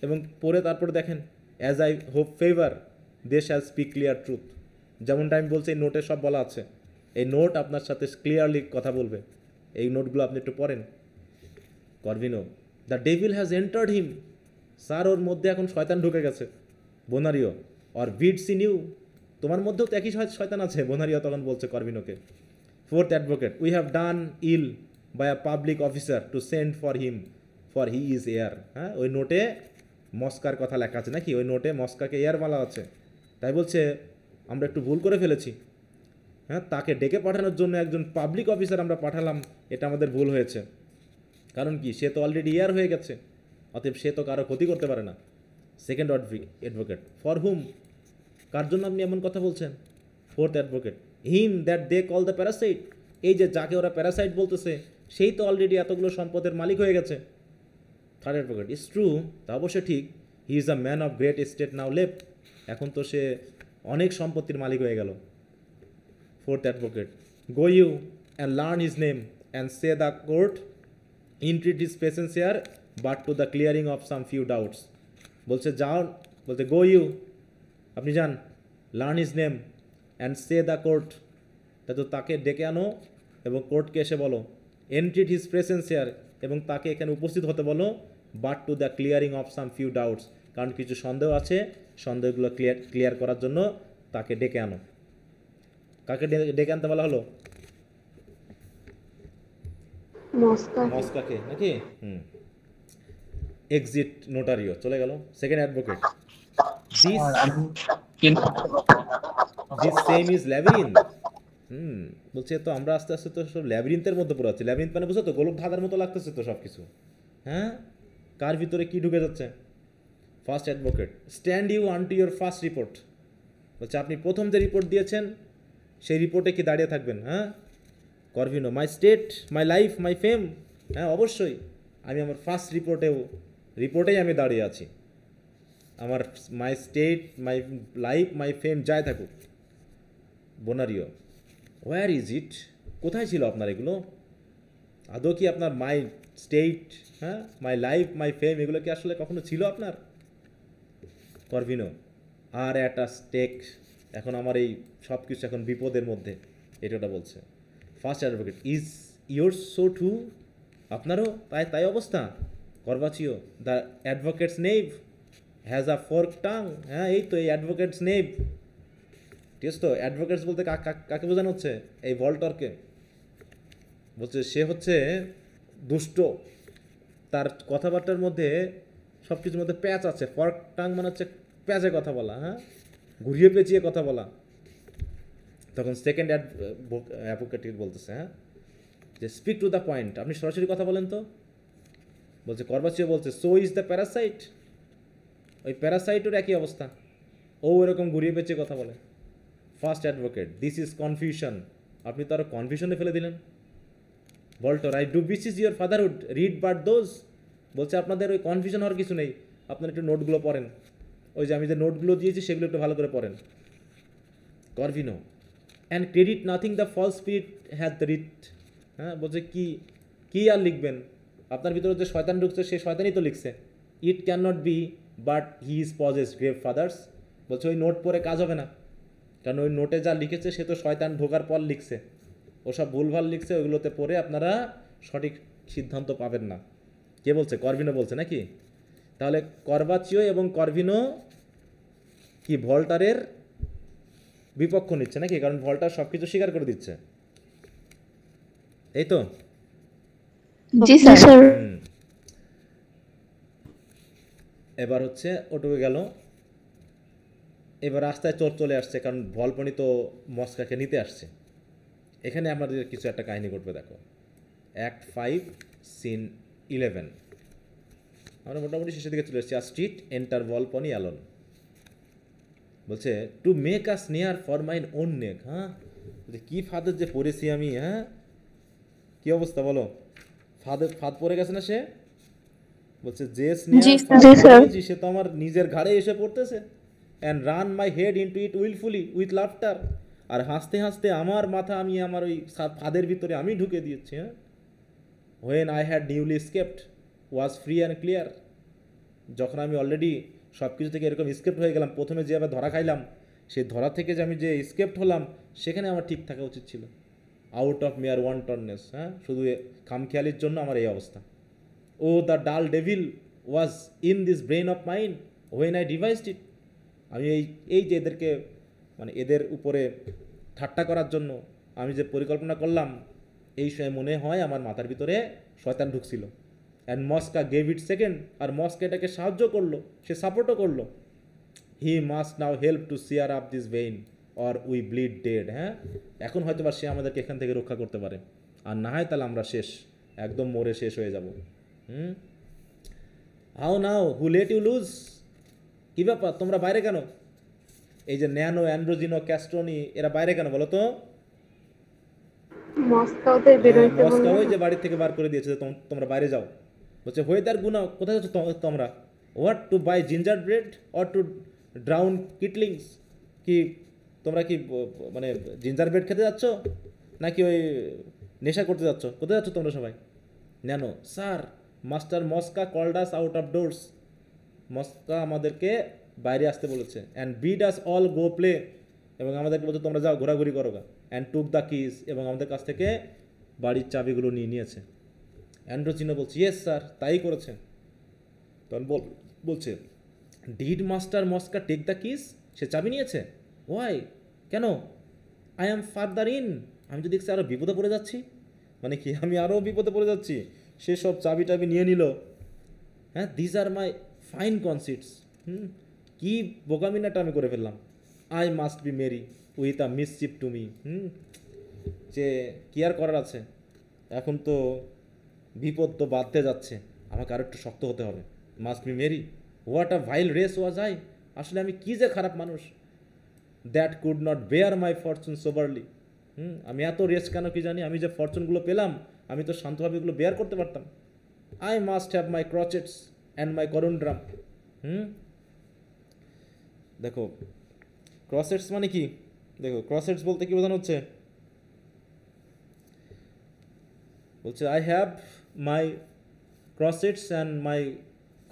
এবং পড়ে তারপরে দেখেন, as I hope favour they shall speak clear truth, যেমনটা আমি বলছি এই নোটে সব বলা আছে, এই নোট আপনার সাথে ক্লিয়ারলি কথা বলবে, এই নোটগুলো আপনি একটু পড়েন। Corvino, the devil has entered him, sir ওর মধ্যে এখন শয়তান ঢুকে গেছে। Bonario, or bides in you, তোমার মধ্যেও তো একই শয়তান আছে, বোনারিও তখন বলছে করভিনোকে। Fourth advocate, we have done ill by a public officer to send for him, for he is heir. হ্যাঁ, ওই নোটে মস্কার কথা লেখা আছে নাকি, ওই নোটে মস্কাকে এয়ার বলা আছে, তাই বলছে আমরা একটু ভুল করে ফেলেছি, হ্যাঁ, তাকে ডেকে পাঠানোর জন্য একজন পাবলিক অফিসার আমরা পাঠালাম, এটা আমাদের ভুল হয়েছে। কারণ কি, সে তো অলরেডি ইয়ার হয়ে গেছে, অতএব সে তো কারো ক্ষতি করতে পারে না। সেকেন্ড অ্যাডভোকেট, ফর হুম, কার জন্য আপনি এমন কথা বলছেন? Fourth advocate, him that they call the parasite, এই যে যাকে ওরা প্যারাসাইট বলতেছে সেই তো অলরেডি এতগুলো সম্পদের মালিক হয়ে গেছে। থার্ড অ্যাডভোকেট, ইটস ট্রু, তা অবশ্যই ঠিক, he is a man of great estate now left, এখন তো সে অনেক সম্পত্তির মালিক হয়ে গেল। Fourth advocate, go you and learn his name and say the court entreat his presence here but to the clearing of some few doubts, বলছে যাও, বলছে গো ইউ, আপনি যান, learn his name and say the court, তো তাকে ডেকে আনো এবং কোর্টকে এসে বলো, এন্ট্রিট হিজ প্রেসেন্স হেয়ার, এবং তাকে এখানে উপস্থিত হতে বলো, but to the clearing of some few doubts, কারণ কিছু সন্দেহ আছে, সন্দেহগুলো ক্লিয়ার করার জন্য তাকে ডেকে আনো। কাকে ডেকে আনতে বলা হলো? মস্কাকে নাকি? এক্সিট নোটারিও চলে গেল। Second advocate, this same is labyrinth, বলছে তো আমরা আস্তে আস্তে তো সব ল্যাবিরিন্থের মধ্যে পড়ে আছি। ল্যাবিরিন্থ মানে বুঝছো তো, গোলক ধাঁধার মতো লাগতেছে তো সব কিছু, হ্যাঁ, কার ভিতরে কি ঢুকে যাচ্ছে। First advocate, stand you unto your first report, বলছে আপনি প্রথম যে রিপোর্ট দিয়েছেন সেই রিপোর্টে কি দাঁড়িয়ে থাকবেন? হ্যাঁ। করভিনো, মাই স্টেট, মাই লাইফ, মাই ফেম, হ্যাঁ অবশ্যই আমি আমার ফার্স্ট রিপোর্টেই আমি দাঁড়িয়ে আছি, আমার মাই স্টেট, মাই লাইফ, মাই ফেম যাই থাকুক। বোনারিও, ওয়্যার ইজ ইট, কোথায় ছিল আপনার এগুলো? আদৌ কি আপনার মাই স্টেট, হ্যাঁ, মাই লাইফ, মাই ফেম, এগুলো কি আসলে কখনো ছিল আপনার? করভিনো, আর একটা স্টেক, এখন আমার এই সব কিছু এখন বিপদের মধ্যে, এটা বলছে। First advocate, is your so too, আপনারও তাই অবস্থা? Corbaccio, the advocate's knave has a fork tongue, হ্যাঁ এই তো এই অ্যাডভোকেটস নেভ, ঠিক আছে তো, অ্যাডভোকেটস বলতে কাকে বোঝানো হচ্ছে? এই ভল্টরকে বলছে, সে হচ্ছে দুষ্ট, তার কথাবার্তার মধ্যে সব কিছুর মধ্যে প্যাচ আছে। ফর্ক টাং মানে হচ্ছে প্যাচে কথা বলা, হ্যাঁ, ঘুরিয়ে পেঁচিয়ে কথা বলা। তখন সেকেন্ড অ্যাডভোকেট বলতেছে, হ্যাঁ, যে স্পিক টু দ্য পয়েন্ট, আপনি সরাসরি কথা বলেন তো। বলছে করবাচিও বলছে, সো ইজ দ্য প্যারাসাইট, ওই প্যারাসাইটের একই অবস্থা, ও এরকম ঘুরিয়ে পেঁচিয়ে কথা বলে। First advocate, this is confusion, আপনি তো আরও কনফিউশনে ফেলে দিলেন। Voltore, I do beseech your fatherhood, read but those, বলছে আপনাদের ওই কনফিউশন হওয়ার কিছু নেই, আপনারা একটু নোটগুলো পড়েন, ওই যে আমি যে নোটগুলো দিয়েছি সেগুলো একটু ভালো করে পড়েন। Corvino, and credit nothing the false spirit has the writ, হ্যাঁ, বলছে কি আর লিখবেন, আপনার ভিতরে যে শয়তান ঢুকছে সে শয়তানই তো লিখছে। It can not be but he is possessed grave fathers, বলছে ওই নোট পড়ে কাজ হবে না, কারণ ওই নোটে যা লিখেছে সে তো শয়তান ঢোকার পর লিখছে, ওসব ভুলভাল লিখছে, ওইগুলোতে পড়ে আপনারা সঠিক সিদ্ধান্ত পাবেন না। কে বলছে? করভিনো বলছে নাকি? তাহলে করবাচিও এবং করভিনো কি ভল্টারের বিপক্ষ নিচ্ছে নাকি? কারণ ভল্টার সব কিছু স্বীকার করে দিচ্ছে, এই তো। জি স্যার। হুম। এবার হচ্ছে ওটুকু গেল। এবার রাস্তায় চোর চলে আসছে, কারণ ভলপনি তো মস্কাকে নিতে আসছে। এখানে আমাদের কিছু একটা কাহিনী ঘটবে, দেখো। Act 5 scene 11। আমরা মোটামুটি শেষের দিকে চলে এসেছি। আর স্ট্রিট এন্টার ভলপনি অ্যালোন। বলছে to make us near for mine own neck. হ্যাঁ, বলছে কি ফাদের যে পড়েছি আমি, হ্যাঁ কি অবস্থা বলো, ফাদ পড়ে গেছে না সে। বলছে যে জি স্নেহার স্যার। জি স্যার। পড়েছি সে তো আমার নিজের ঘাড়ে এসে পড়তেছে। And run my head into it wilfully with laughter. আর হাসতে হাসতে আমার মাথা আমি আমার ওই ফাদের ভিতরে আমি ঢুকে দিয়েছি। হ্যাঁ, when I had newly escaped was free and clear. যখন আমি অলরেডি সব কিছু থেকে এরকম স্কেপ্ট হয়ে গেলাম, প্রথমে যে আবার ধরা খাইলাম, সেই ধরা থেকে যে আমি যে স্কেপ্ট হলাম, সেখানে আমার ঠিক থাকা উচিত ছিল। আউট অফ মেয়ার ওয়ান্টননেস, হ্যাঁ, শুধু খামখেয়ালির জন্য আমার এই অবস্থা। O the dull devil was in this brain of mind when I devised it. আমি এই যে এদেরকে মানে এদের উপরে ঠাট্টা করার জন্য আমি যে পরিকল্পনা করলাম, এই সময় মনে হয় আমার মাথার ভিতরে শয়তান ঢুকছিল। And Mosca gave it second. আর মস্কা এটাকে সাহায্য করলো, সে সাপোর্টও করলো। He must now help to sear up this vein or we bleed dead. হ্যাঁ, এখন হয়তো বা সে আমাদেরকে এখান থেকে রক্ষা করতে পারে, আর না হয় তাহলে আমরা শেষ, একদম মরে শেষ হয়ে যাব। How now who let you loose. কী ব্যাপার, তোমরা বাইরে কেন? এই যে ন্যানো, অ্যান্ড্রোজিনো, ক্যাস্ট্রনি, এরা বাইরে কেন বলো তো? মস্কোতে হ্যাঁ, বেরোইতে মস্কা বললো। ওই যে বাড়ির থেকে বার করে দিয়েছে যে তোমরা বাইরে যাও। বলছে হোয়েদার গুনা, কোথায় যাচ্ছ তোমরা? What, to buy gingerbread or to drown kitlings? কি তোমরা কি মানে জিঞ্জার ব্রেড খেতে যাচ্ছ, নাকি ওই নেশা করতে যাচ্ছ? কোথায় যাচ্ছ তোমরা সবাই? Nano, sir master Mosca called us out of doors. Mosca আমাদেরকে বাইরে আসতে বলেছে। And bid us all go play, এবং আমাদেরকে বলছে তোমরা যাও ঘোরাঘুরি করো গা। অ্যান্ড টুক দ্য কিজ, এবং আমাদের কাছ থেকে বাড়ির চাবিগুলো নিয়ে নিয়েছে। অ্যান্ড্রোজিনো বলছে ইয়েস স্যার, তাই করেছে। তখন বলছে did master Mosca take the keys, সে চাবি নিয়েছে? ওয়াই, কেন? আই অ্যাম ফার্দার ইন, আমি তো দেখছি আরও বিপদে পড়ে যাচ্ছি। মানে কি, আমি আরও বিপদে পড়ে যাচ্ছি? সে সব চাবি টাবি নিয়ে নিল। হ্যাঁ, দিজ আর মাই ফাইন কনসিটস। কি বোকামিনাটা আমি করে ফেললাম। I must be merry with a mischief to me. যে কি আর করার আছে, এখন তো বিপদ তো বাঁধতে যাচ্ছে, আমাকে আরও একটু শক্ত হতে হবে। Must be merry, what a vile wretch was I. আসলে আমি কী যে খারাপ মানুষ। That could not bear my fortune soberly. আমি এত রেস কেন কি জানি, আমি যে ফরচুনগুলো পেলাম আমি তো শান্তভাবে এগুলো বেয়ার করতে পারতাম। I must have my crotchets and my conundrum. দেখো ক্রসেটস মানে কি, দেখো ক্রসেটস বলতে কি বোঝানো হচ্ছে। বলছে I have my crotchets and my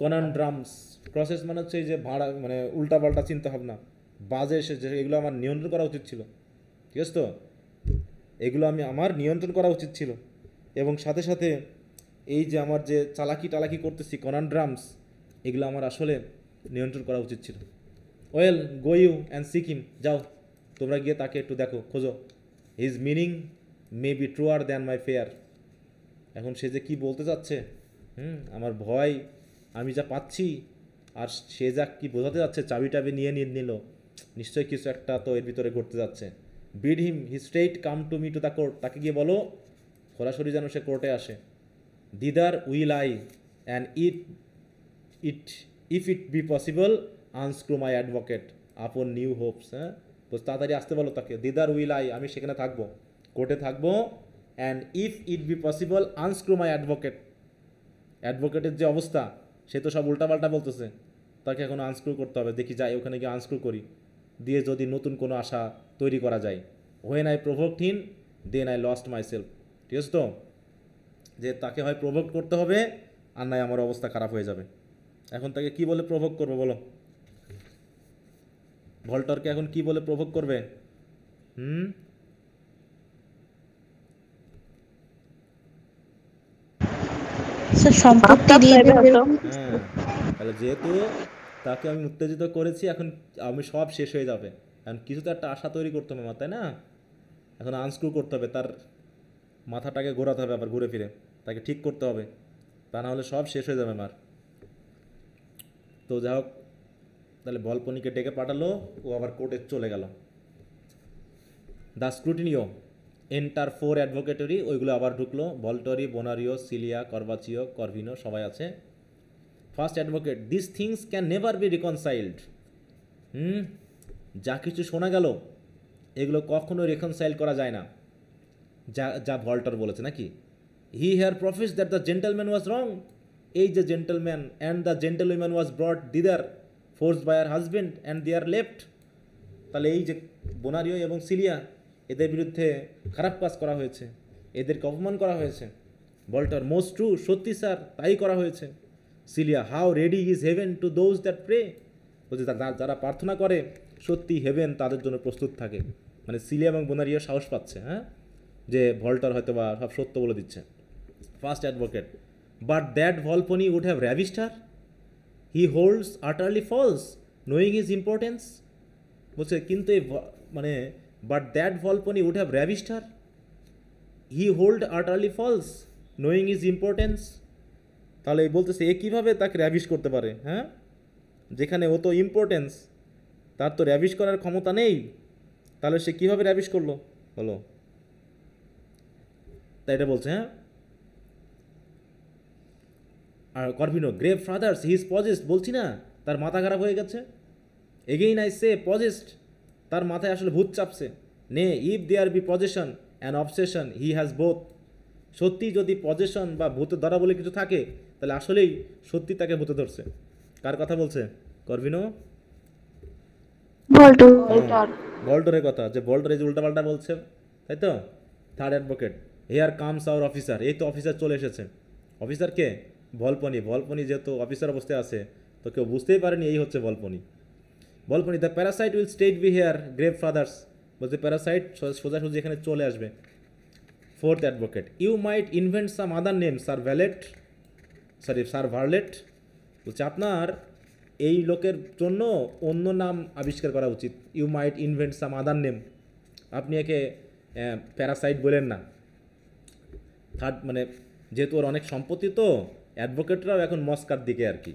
conundrums. Crotchets মানে হচ্ছে এই যে ভাড়া, মানে উল্টাপাল্টা চিন্তা ভাবনা, বাজে এসেছে, এগুলো আমার নিয়ন্ত্রণ করা উচিত ছিল। ঠিক আছে তো, এগুলো আমার নিয়ন্ত্রণ করা উচিত ছিল। এবং সাথে সাথে এই যে আমার যে চালাকি টালাকি করতেছি, কনানড্রামস, এগুলো আমার আসলে নিয়ন্ত্রণ করা উচিত ছিল। Well go you and seek him, যাও তোমরা গিয়ে তাকে একটু দেখো, খোঁজো। His meaning may be truer than my fear. এখন সে যে কি বলতে চাচ্ছে, আমার ভয়, আমি যা পাচ্ছি, আর সে যা কি বোঝাতে যাচ্ছে, চাবি টাবি নিয়ে নিল, নিশ্চয়ই কিছু একটা তো এর ভিতরে ঘটতে যাচ্ছে। Bid him he straight come to me to the court, তাকে গিয়ে বলো সরাসরি যেন সে কোর্টে আসে। Thither will I and it if it be possible unscrew my advocate upon new hopes. হ্যাঁ, তো তাড়াতাড়ি আসতে বলো তাকে। দিদার উইল আই, আমি সেখানে থাকবো, কোর্টে থাকবো। And if it be possible unscrew my advocate, অ্যাডভোকেটের যে অবস্থা, সে তো সব উল্টাপাল্টা বলতেছে, তাকে এখন আনস্ক্রু করতে হবে। দেখি যাই ওখানে গিয়ে আনস্ক্রু করি, দিয়ে যদি নতুন কোনো আশা তৈরি করা যায়। When I provoked him then I lost myself. ঠিক আছে তো, যে তাকে হয় প্রভোগ করতে হবে, আর নাই আমার অবস্থা খারাপ হয়ে যাবে। এখন তাকে কি বলে প্রভোগ করবে বলো? ভল্টরকে এখন কি বলে প্রভোগ করবে? স্যার সম্পত্তি দিয়ে চাইবে দেবে। হয়তো। হ্যাঁ, তাহলে যেহেতু তাকে আমি উত্তেজিত করেছি, এখন আমি সব শেষ হয়ে যাবে। এখন কিছু তো একটা আশা তৈরি করতে হবে, তাই না? এখন আনস্ক্রু করতে হবে, তার মাথাটাকে ঘোরাতে হবে আবার ঘুরে ফিরে। তাকে ঠিক করতে হবে, তা না হলে সব শেষ হয়ে যাবে আমার। তো যাই হোক, তাহলে ভলপনিকে ডেকে পাঠালো, ও আবার কোর্টে চলে গেল। দ্য স্ক্রুটিনিও এন্টার 4 অ্যাডভোকেটরি, ওইগুলো আবার ঢুকলো, ভলটরি, বোনারিও, সিলিয়া, করভাচিও, করভিনো সবাই আছে। First advocate, this things can never be reconciled. যা কিছু শোনা গেল এগুলো কখনো রিকনসাইল করা যায় না, যা যা ভল্টার বলেছে নাকি। He here professed that the gentleman was wrong, এই যে gentleman and the gentleman was brought thither forced by her husband and they are left. তাহলে এই যে বোনারিও এবং সিলিয়া, এদের বিরুদ্ধে খারাপ কাজ করা হয়েছে, এদেরকে অপমান করা হয়েছে। ভল্টার, মোস্ট ট্রু, সত্যি স্যার, তাই করা হয়েছে। Celia, how ready is heaven to those that pray, বলছে যারা প্রার্থনা করে সত্যি হেভেন তাদের জন্য প্রস্তুত থাকে। মানে সিলিয়া এবং বোনারিও সাহস পাচ্ছে, হ্যাঁ, যে ভল্টার হয়তো বা সব সত্য বলে দিচ্ছে। First advocate, but that Volpone would have ravished her, he holds utterly false knowing his importance. বলছে কিন্তু এই মানে but that Volpone would have ravished her, he hold utterly false knowing his importance. তাহলে এই বলতেছে এ কীভাবে তাকে র্যাভিশ করতে পারে, হ্যাঁ, যেখানে ও তো ইম্পর্টেন্স, তার তো র্যাভিশ করার ক্ষমতা নেই, তাহলে সে কীভাবে র্যাভিশ করলো বলো। তাই এটা বলছে, হ্যাঁ। আর Corvino, grave fathers he is possessed, বলছি না তার মাথা খারাপ হয়ে গেছে। এগেইন আই সে পজেসড, তার মাথায় আসলে ভূত চাপছে। Nay if there be possession and obsession he has both, সত্যি যদি পজেশন বা ভূতে ধরা বলে কিছু থাকে তাহলে আসলেই সত্যি তাকে ভূতে ধরছে। কার কথা বলছে করভিনো? ভল্টরের কথা, যে ভল্টর এই যে উল্টাপাল্টা বলছে, তাই তো। Third advocate, hair comes hour officer, এই তো অফিসার চলে এসেছে। অফিসার কে? ভলপনি। ভলপনি যেহেতু অফিসার অবস্থায় আছে তো কেউ বুঝতেই পারেনি এই হচ্ছে Volpone. Volpone, the parasite will straight be here grave fathers, বলছে প্যারাসাইট সোজাসুজি এখানে চলে আসবে। Fourth advocate, you might invent some other name sir varlet, বলছে আপনার এই লোকের জন্য অন্য নাম আবিষ্কার করা উচিত। You might invent some other name, আপনি একে প্যারাসাইট বলেন না। থার্ড মানে যেহেতু ওর অনেক সম্পত্তি তো অ্যাডভোকেটরাও এখন মস্কার দিকে আর কি।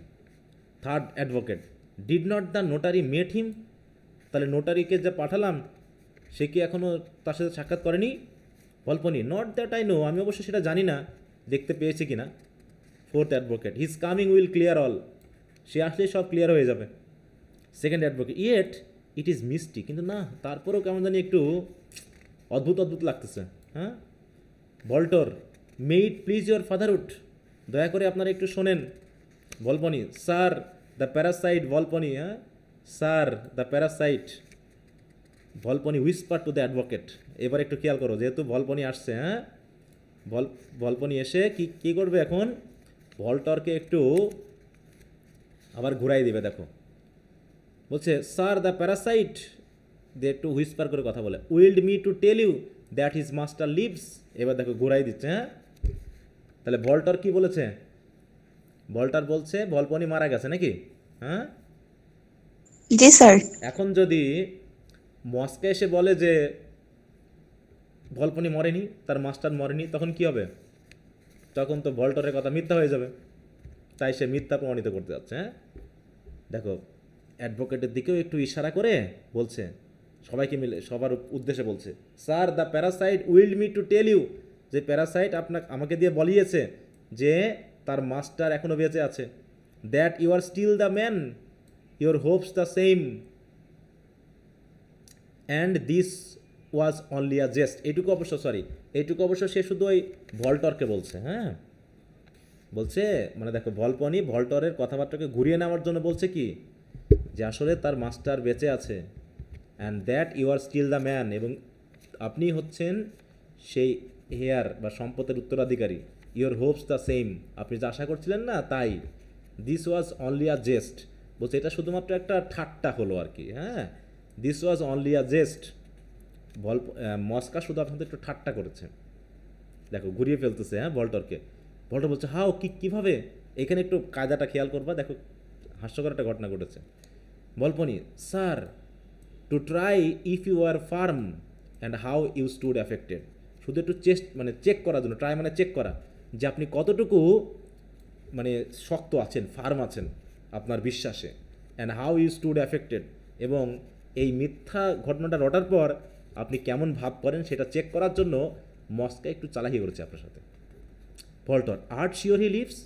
Third advocate, did not the notary met him, তাহলে নোটারিকে যে পাঠালাম সে কি এখনও তার সাথে সাক্ষাৎ করেনি? Volpone, not that I know, আমি অবশ্য সেটা জানি না দেখতে পেয়েছি কি না। Fourth advocate, his coming will clear all, সে আসলেই সব ক্লিয়ার হয়ে যাবে। Second advocate, yet it is misty, কিন্তু না তারপরেও কেমন জানি একটু অদ্ভুত অদ্ভুত লাগতেছে, হ্যাঁ। Voltore, may it please your fatherhood, দয়া করে আপনারা একটু শোনেন। Volpone, sir the parasite, Volpone, হ্যাঁ sir the parasite. Volpone whisper to the advocate, এবার একটু খেয়াল করো যেহেতু ভলপনি আসছে, হ্যাঁ। ভলপনি এসে কি করবে এখন? ভল্টরকে একটু আবার ঘুরাই দিবে। দেখো বলছে স্যার দ্য প্যারাসাইট, দিয়ে একটু হুইসপার করে কথা বলে, willed me to tell you that his master lives. এবার দেখো ঘুরাই দিচ্ছে, হ্যাঁ। তাহলে ভল্টর কি বলেছে? ভল্টার বলছে ভলপনি মারা গেছে নাকি, হ্যাঁ। জি স্যার। এখন যদি মস্কা এসে বলে যে ভলপনি মরেনি, তার মাস্টার মরেনি, তখন কি হবে? তখন তো ভল্টরের কথা মিথ্যা হয়ে যাবে, তাই সে মিথ্যা প্রমাণিত করতে যাচ্ছে, হ্যাঁ। দেখো অ্যাডভোকেটের দিকেও একটু ইশারা করে বলছে, সবাইকে মিলে সবার উদ্দেশ্যে বলছে, sir the parasite willed me to tell you, যে প্যারাসাইট আমাকে দিয়ে বলিয়েছে যে তার মাস্টার এখনও বেঁচে আছে। That you are still the man, your hopes the same, and this was only a jest. এইটুকু অবশ্য সে শুধু ওই ভল্টরকে বলছে, হ্যাঁ। বলছে মানে দেখো ভলপনি ভল্টরের কথাবার্তাকে ঘুরিয়ে নেওয়ার জন্য বলছে কি, যে আসলে তার মাস্টার বেঁচে আছে, and that you are still the man, এবং আপনি হচ্ছেন সেই হেয়ার বা সম্পদের উত্তরাধিকারী। ইউর হোপস দ্য সেম, আপনি যা আশা করছিলেন না তাই। দিস ওয়াজ অনলি আ জেস্ট, বলছে এটা শুধুমাত্র একটা ঠাট্টা হলো আর কি, হ্যাঁ। দিস ওয়াজ অনলি আ জেস্ট, মস্কা শুধু আপনাদের একটু ঠাট্টা করেছে। দেখো ঘুরিয়ে ফেলতেছে, হ্যাঁ, ভল্টরকে। ভল্টর বলছে হাও, কীভাবে? এখানে একটু কায়দাটা খেয়াল করবা, দেখো হাস্যকর একটা ঘটনা ঘটেছে। Volpone, sir to try if you are firm and how you stood affected, শুধু একটু চেক করার জন্য, ট্রাই মানে চেক করা, যে আপনি কতটুকু মানে শক্ত আছেন, ফার্ম আছেন আপনার বিশ্বাসে, and how you stood affected, এবং এই মিথ্যা ঘটনাটা রটার পর আপনি কেমন ভাব করেন সেটা চেক করার জন্য মস্কা একটু চালাকি করেছে আপনার সাথে। ভল্টর, আর্ট শিওর হি লিভস,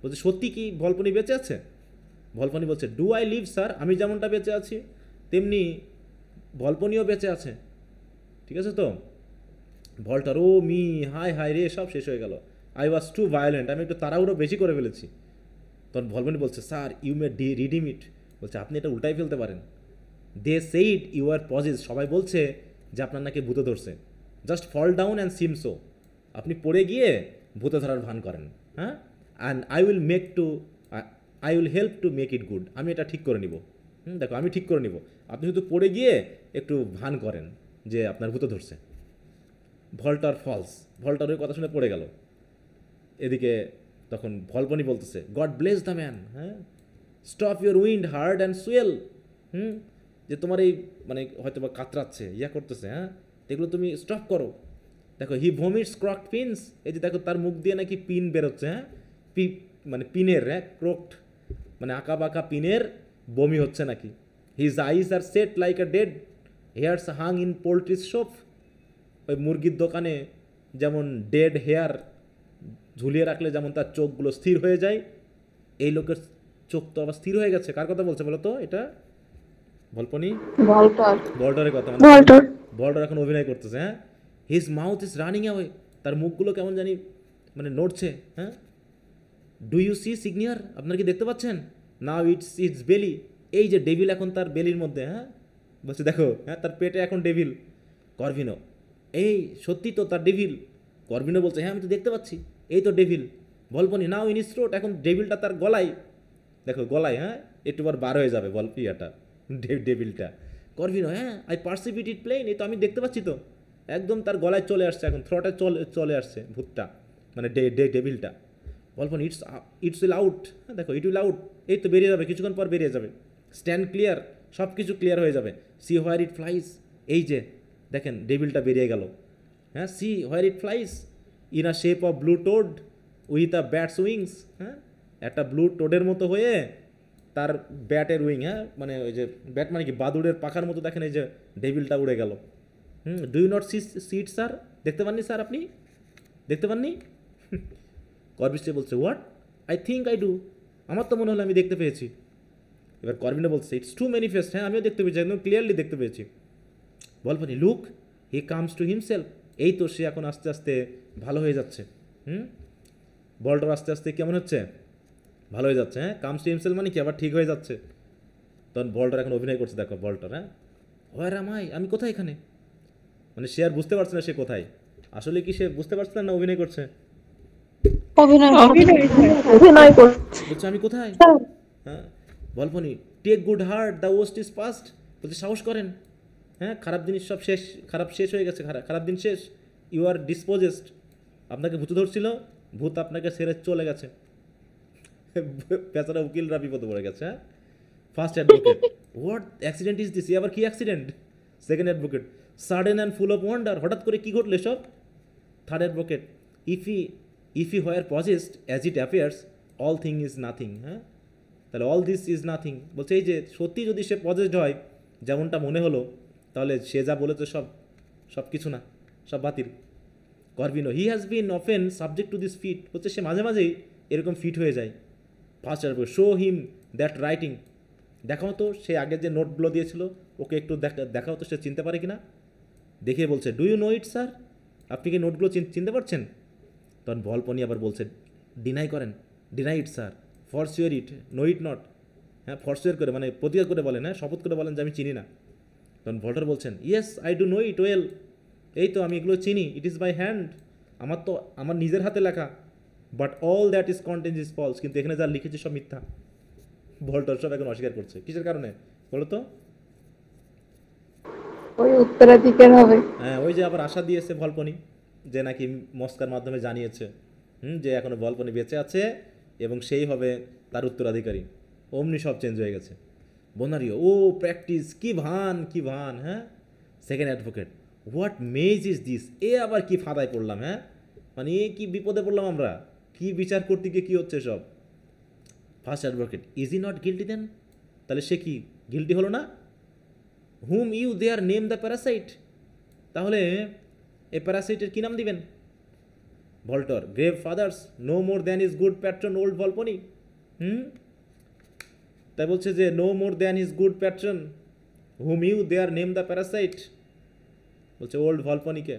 বলছে সত্যি কি ভল্পনি বেঁচে আছে? ভল্পনি বলছে ডু আই লিভ স্যার, আমি যেমনটা বেঁচে আছি তেমনি ভল্পনিও বেঁচে আছে, ঠিক আছে তো? ভল্টার, ও মি, হাই হাই রে, সব শেষ হয়ে গেল। আই ওয়াজ টু ভায়োলেন্ট, আমি একটু তাড়াহুড়ো বেশি করে ফেলেছি। তখন ভলভনি বলছে sir you may redeem it, বলছে আপনি এটা উল্টাই ফেলতে পারেন। They said you are possessed, সবাই বলছে যে আপনার নাকি ভূত ধরছে। Just fall down and seem so, আপনি পড়ে গিয়ে ভূতে ধরার ভান করেন, হ্যাঁ? And I will help to make it good, আমি এটা ঠিক করে নিব। দেখো আমি ঠিক করে নিব, আপনি শুধু পড়ে গিয়ে একটু ভান করেন যে আপনার ভূত ধরছে। ভল্টার ফলস, ভল্টারের কথা শুনে পড়ে গেল। এদিকে তখন ভল্পনি বলতেছে গড ব্লেস দ্য ম্যান, হ্যাঁ, stop your wind hard and swell, যে তোমার এই মানে হয়তো বা কাতরাচ্ছে, ইয়া করতেছে, হ্যাঁ, এগুলো তুমি স্টপ করো। দেখো হি ভমিটস ক্রকড পিনস, এই যে দেখো তার মুখ দিয়ে নাকি পিন বেরোচ্ছে, হ্যাঁ, মানে পিনের, হ্যাঁ, ক্রকড মানে আঁকা বাঁকা পিনের বমি হচ্ছে নাকি। His eyes are set like a dead hare's hung in poultry shop, ওই মুরগির দোকানে যেমন ডেড হেয়ার ঝুলিয়ে রাখলে যেমন তার চোখগুলো স্থির হয়ে যায়, এই লোকের চোখ তো আবার স্থির হয়ে গেছে। কার কথা বলছে বলো তো? এটা ভল্পনি ভল্টারের কথা। মানে ভল্টর। ভল্টার এখন অভিনয় করতেছে, হ্যাঁ। His mouth is running away, তার মুখগুলো কেমন জানি মানে নড়ছে, হ্যাঁ। ডু ইউ সি সিগনিয়ার, আপনারা কি দেখতে পাচ্ছেন? নাও ইটস বেলি, এই যে ডেভিল এখন তার বেলির মধ্যে, হ্যাঁ, বলছে দেখো, হ্যাঁ, তার পেটে এখন ডেভিল। করভিনো, এই সত্যি তো তার ডেভিল। করভিনো বলছে হ্যাঁ আমি তো দেখতে পাচ্ছি, এই তো ডেভিল। ভল্পনি, নাও ইন স্ট্রোট, এখন ডেভিলটা তার গলায়, দেখো গলায়, হ্যাঁ, একটু বার হয়ে যাবে ইয়াটা, ডেভিলটা। করভিনো, হ্যাঁ আই পারসিভ ইট প্লেন, এই তো আমি দেখতে পাচ্ছি তো, একদম তার গলায় চলে আসছে, এখন থ্রটে চলে আসছে ভূতটা, মানে ডেভিলটা। ভল্পনি, ইটস উইল আউট, হ্যাঁ দেখো ইট উইল আউট, এই তো বেরিয়ে যাবে, কিছুক্ষণ পর বেরিয়ে যাবে। স্ট্যান্ড ক্লিয়ার, সব কিছু ক্লিয়ার হয়ে যাবে। সি হোয়ার ইট ফ্লাইজ, এই যে দেখেন ডেভিলটা বেরিয়ে গেল, হ্যাঁ। See where it flies in a shape of blue toad with a bat's wings, হ্যাঁ, একটা ব্লু টোডের মতো হয়ে তার ব্যাটের উইং, হ্যাঁ, মানে ওই যে ব্যাট মানে কি বাদুড়ের পাখার মতো, দেখেন এই যে ডেভিলটা উড়ে গেল। Do you not see it sir, দেখতে পাননি স্যার, আপনি দেখতে পাননি? করবিস্টে বলছে what, I think I do, আমার তো মনে হলো আমি দেখতে পেয়েছি। এবার করবিনে বলছে ইটস টু ম্যানিফেস্ট, হ্যাঁ আমিও দেখতে পেয়েছি, একদম ক্লিয়ারলি দেখতে পেয়েছি। বলবেন look he comes to himself, এই তো সে এখন আস্তে আস্তে ভালো হয়ে যাচ্ছে। বলটার আস্তে আস্তে কেমন হচ্ছে, ভালো হয়ে যাচ্ছে, হ্যাঁ। কামস টু হিমসেলফ মানে কি আবার ঠিক হয়ে যাচ্ছে। তখন বলটার এখন অভিনয় করছে, দেখো বলটার, হ্যাঁ, হোয়ার অ্যাম আই, আমি কোথায় এখানে, মানে সে আর বুঝতে পারছে না সে কোথায়। আসলে কি সে বুঝতে পারছে না অভিনয় করছে? অভিনয় করছে। বলছে আমি কোথায়, হ্যাঁ। Volpone take good heart, the worst is past, বলছে সাহস করেন, হ্যাঁ, খারাপ জিনিস সব শেষ, খারাপ শেষ হয়ে গেছে, খারাপ দিন শেষ। ইউ আর ডিসপোজেসড, আপনাকে ভূত ধরছিল, ভূত আপনাকে ছেড়ে চলে গেছে। বেচারা উকিলরা বিপদে পড়ে গেছে, হ্যাঁ। First advocate, what accident is this, আবার কি accident? Second advocate, sudden and full of wonder, হঠাৎ করে কী ঘটলে সব? Third advocate, if E where possessed as it appears all thing is nothing, হ্যাঁ, তাহলে অল দিস ইজ নাথিং, বলছে এই যে সত্যি যদি সে পজেসড হয় যেমনটা মনে হলো, তাহলে সে যা বলেছে সব কিছু না, সব বাতিল। Corbaccio, he has been often subject to this fit, বলছে সে মাঝে মাঝেই এরকম ফিট হয়ে যায়। First advocate, show him that writing, দেখাও তো সে আগের যে নোটগুলো দিয়েছিল, ওকে একটু দেখাও তো সে চিনতে পারে কিনা। দেখিয়ে বলছে do you know it sir, আপনি কি নোটগুলো চিনতে পারছেন? তখন ভল্পনি আবার বলছে ডিনাই করেন, deny it sir, forswear it, know it not, হ্যাঁ, ফর শিওর করে মানে প্রতিজ্ঞা করে বলেন, হ্যাঁ, শপথ করে বলেন যে আমি চিনি না। তখন ভল্টার বলছেন yes I do know it well, এই তো আমি এগুলো চিনি, ইট ইজ বাই হ্যান্ড, আমার নিজের হাতে লেখা, but all that is content is false, কিন্তু এখানে যা লিখেছে সব মিথ্যা। ভল্টার সব এখন অস্বীকার করছে, কিসের কারণে বলো তো? ওই উত্তরাধিকার হবে। হ্যাঁ, ওই যে আবার আশা দিয়েছে ভল্পনি, যে নাকি মস্কার মাধ্যমে জানিয়েছে, যে এখনো ভল্পনি বেঁচে আছে এবং সেই হবে তার উত্তরাধিকারী। অমনি সব চেঞ্জ হয়ে গেছে। বনারিও, ও প্র্যাকটিস, কি ভান, হ্যাঁ। Second advocate, what maze is this, এ আবার কি ফাঁদায় পড়লাম, হ্যাঁ, মানে এ কি বিপদে পড়লাম আমরা, কি বিচার করতে গিয়ে কী হচ্ছে সব? First advocate, is he not guilty then? তাহলে সে কি গিল্টি হলো না? Whom you there name the parasite, তাহলে এ প্যারাসাইটের কী নাম দিবেন? Voltore, grave fathers, no more than is good patron old Volpone. তাই বলছে যে no more than is good patron whom you there name the parasite, বলছে ওল্ড ভলপনিকে।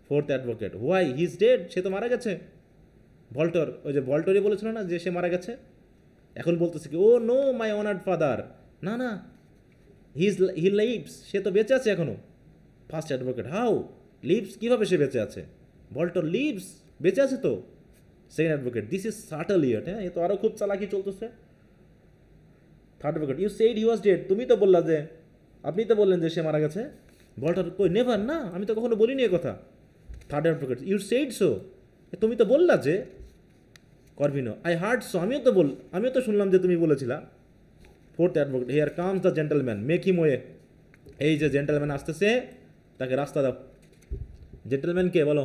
Fourth advocate, why he is dead, সে তো মারা গেছে। ভল্টর, ওই যে ভল্টরই বলেছিল না যে সে মারা গেছে, এখন বলতেছে কি ও নো মাই অনার্ড ফাদার, না না হি লিভস, সে তো বেঁচে আছে এখনো। ফার্স্ট অ্যাডভোকেট, হাউ লিভস, কীভাবে সে বেঁচে আছে? ভল্টর, লিভস, বেঁচে আছে তো। Second advocate, this is subtle it, হ্যাঁ এ তো আরও খুব চালাকি চলতেছে। Third advocate, you said he was dead, তুমি তো বললা যে, আপনি তো বললেন যে সে মারা গেছে। ভল্টর, কই নেভার, না আমি তো কখনো বলিনি এ কথা। Third advocate, you said so, তুমি তো বললা যে। করভিনো, আই হার্ড সো, আমিও তো শুনলাম যে তুমি বলেছিলা। Fourth advocate, here comes the gentleman, make him way, এই যে জেন্টলম্যান আসতেছে তাকে রাস্তা দাও। জেন্টলম্যান কে বলো?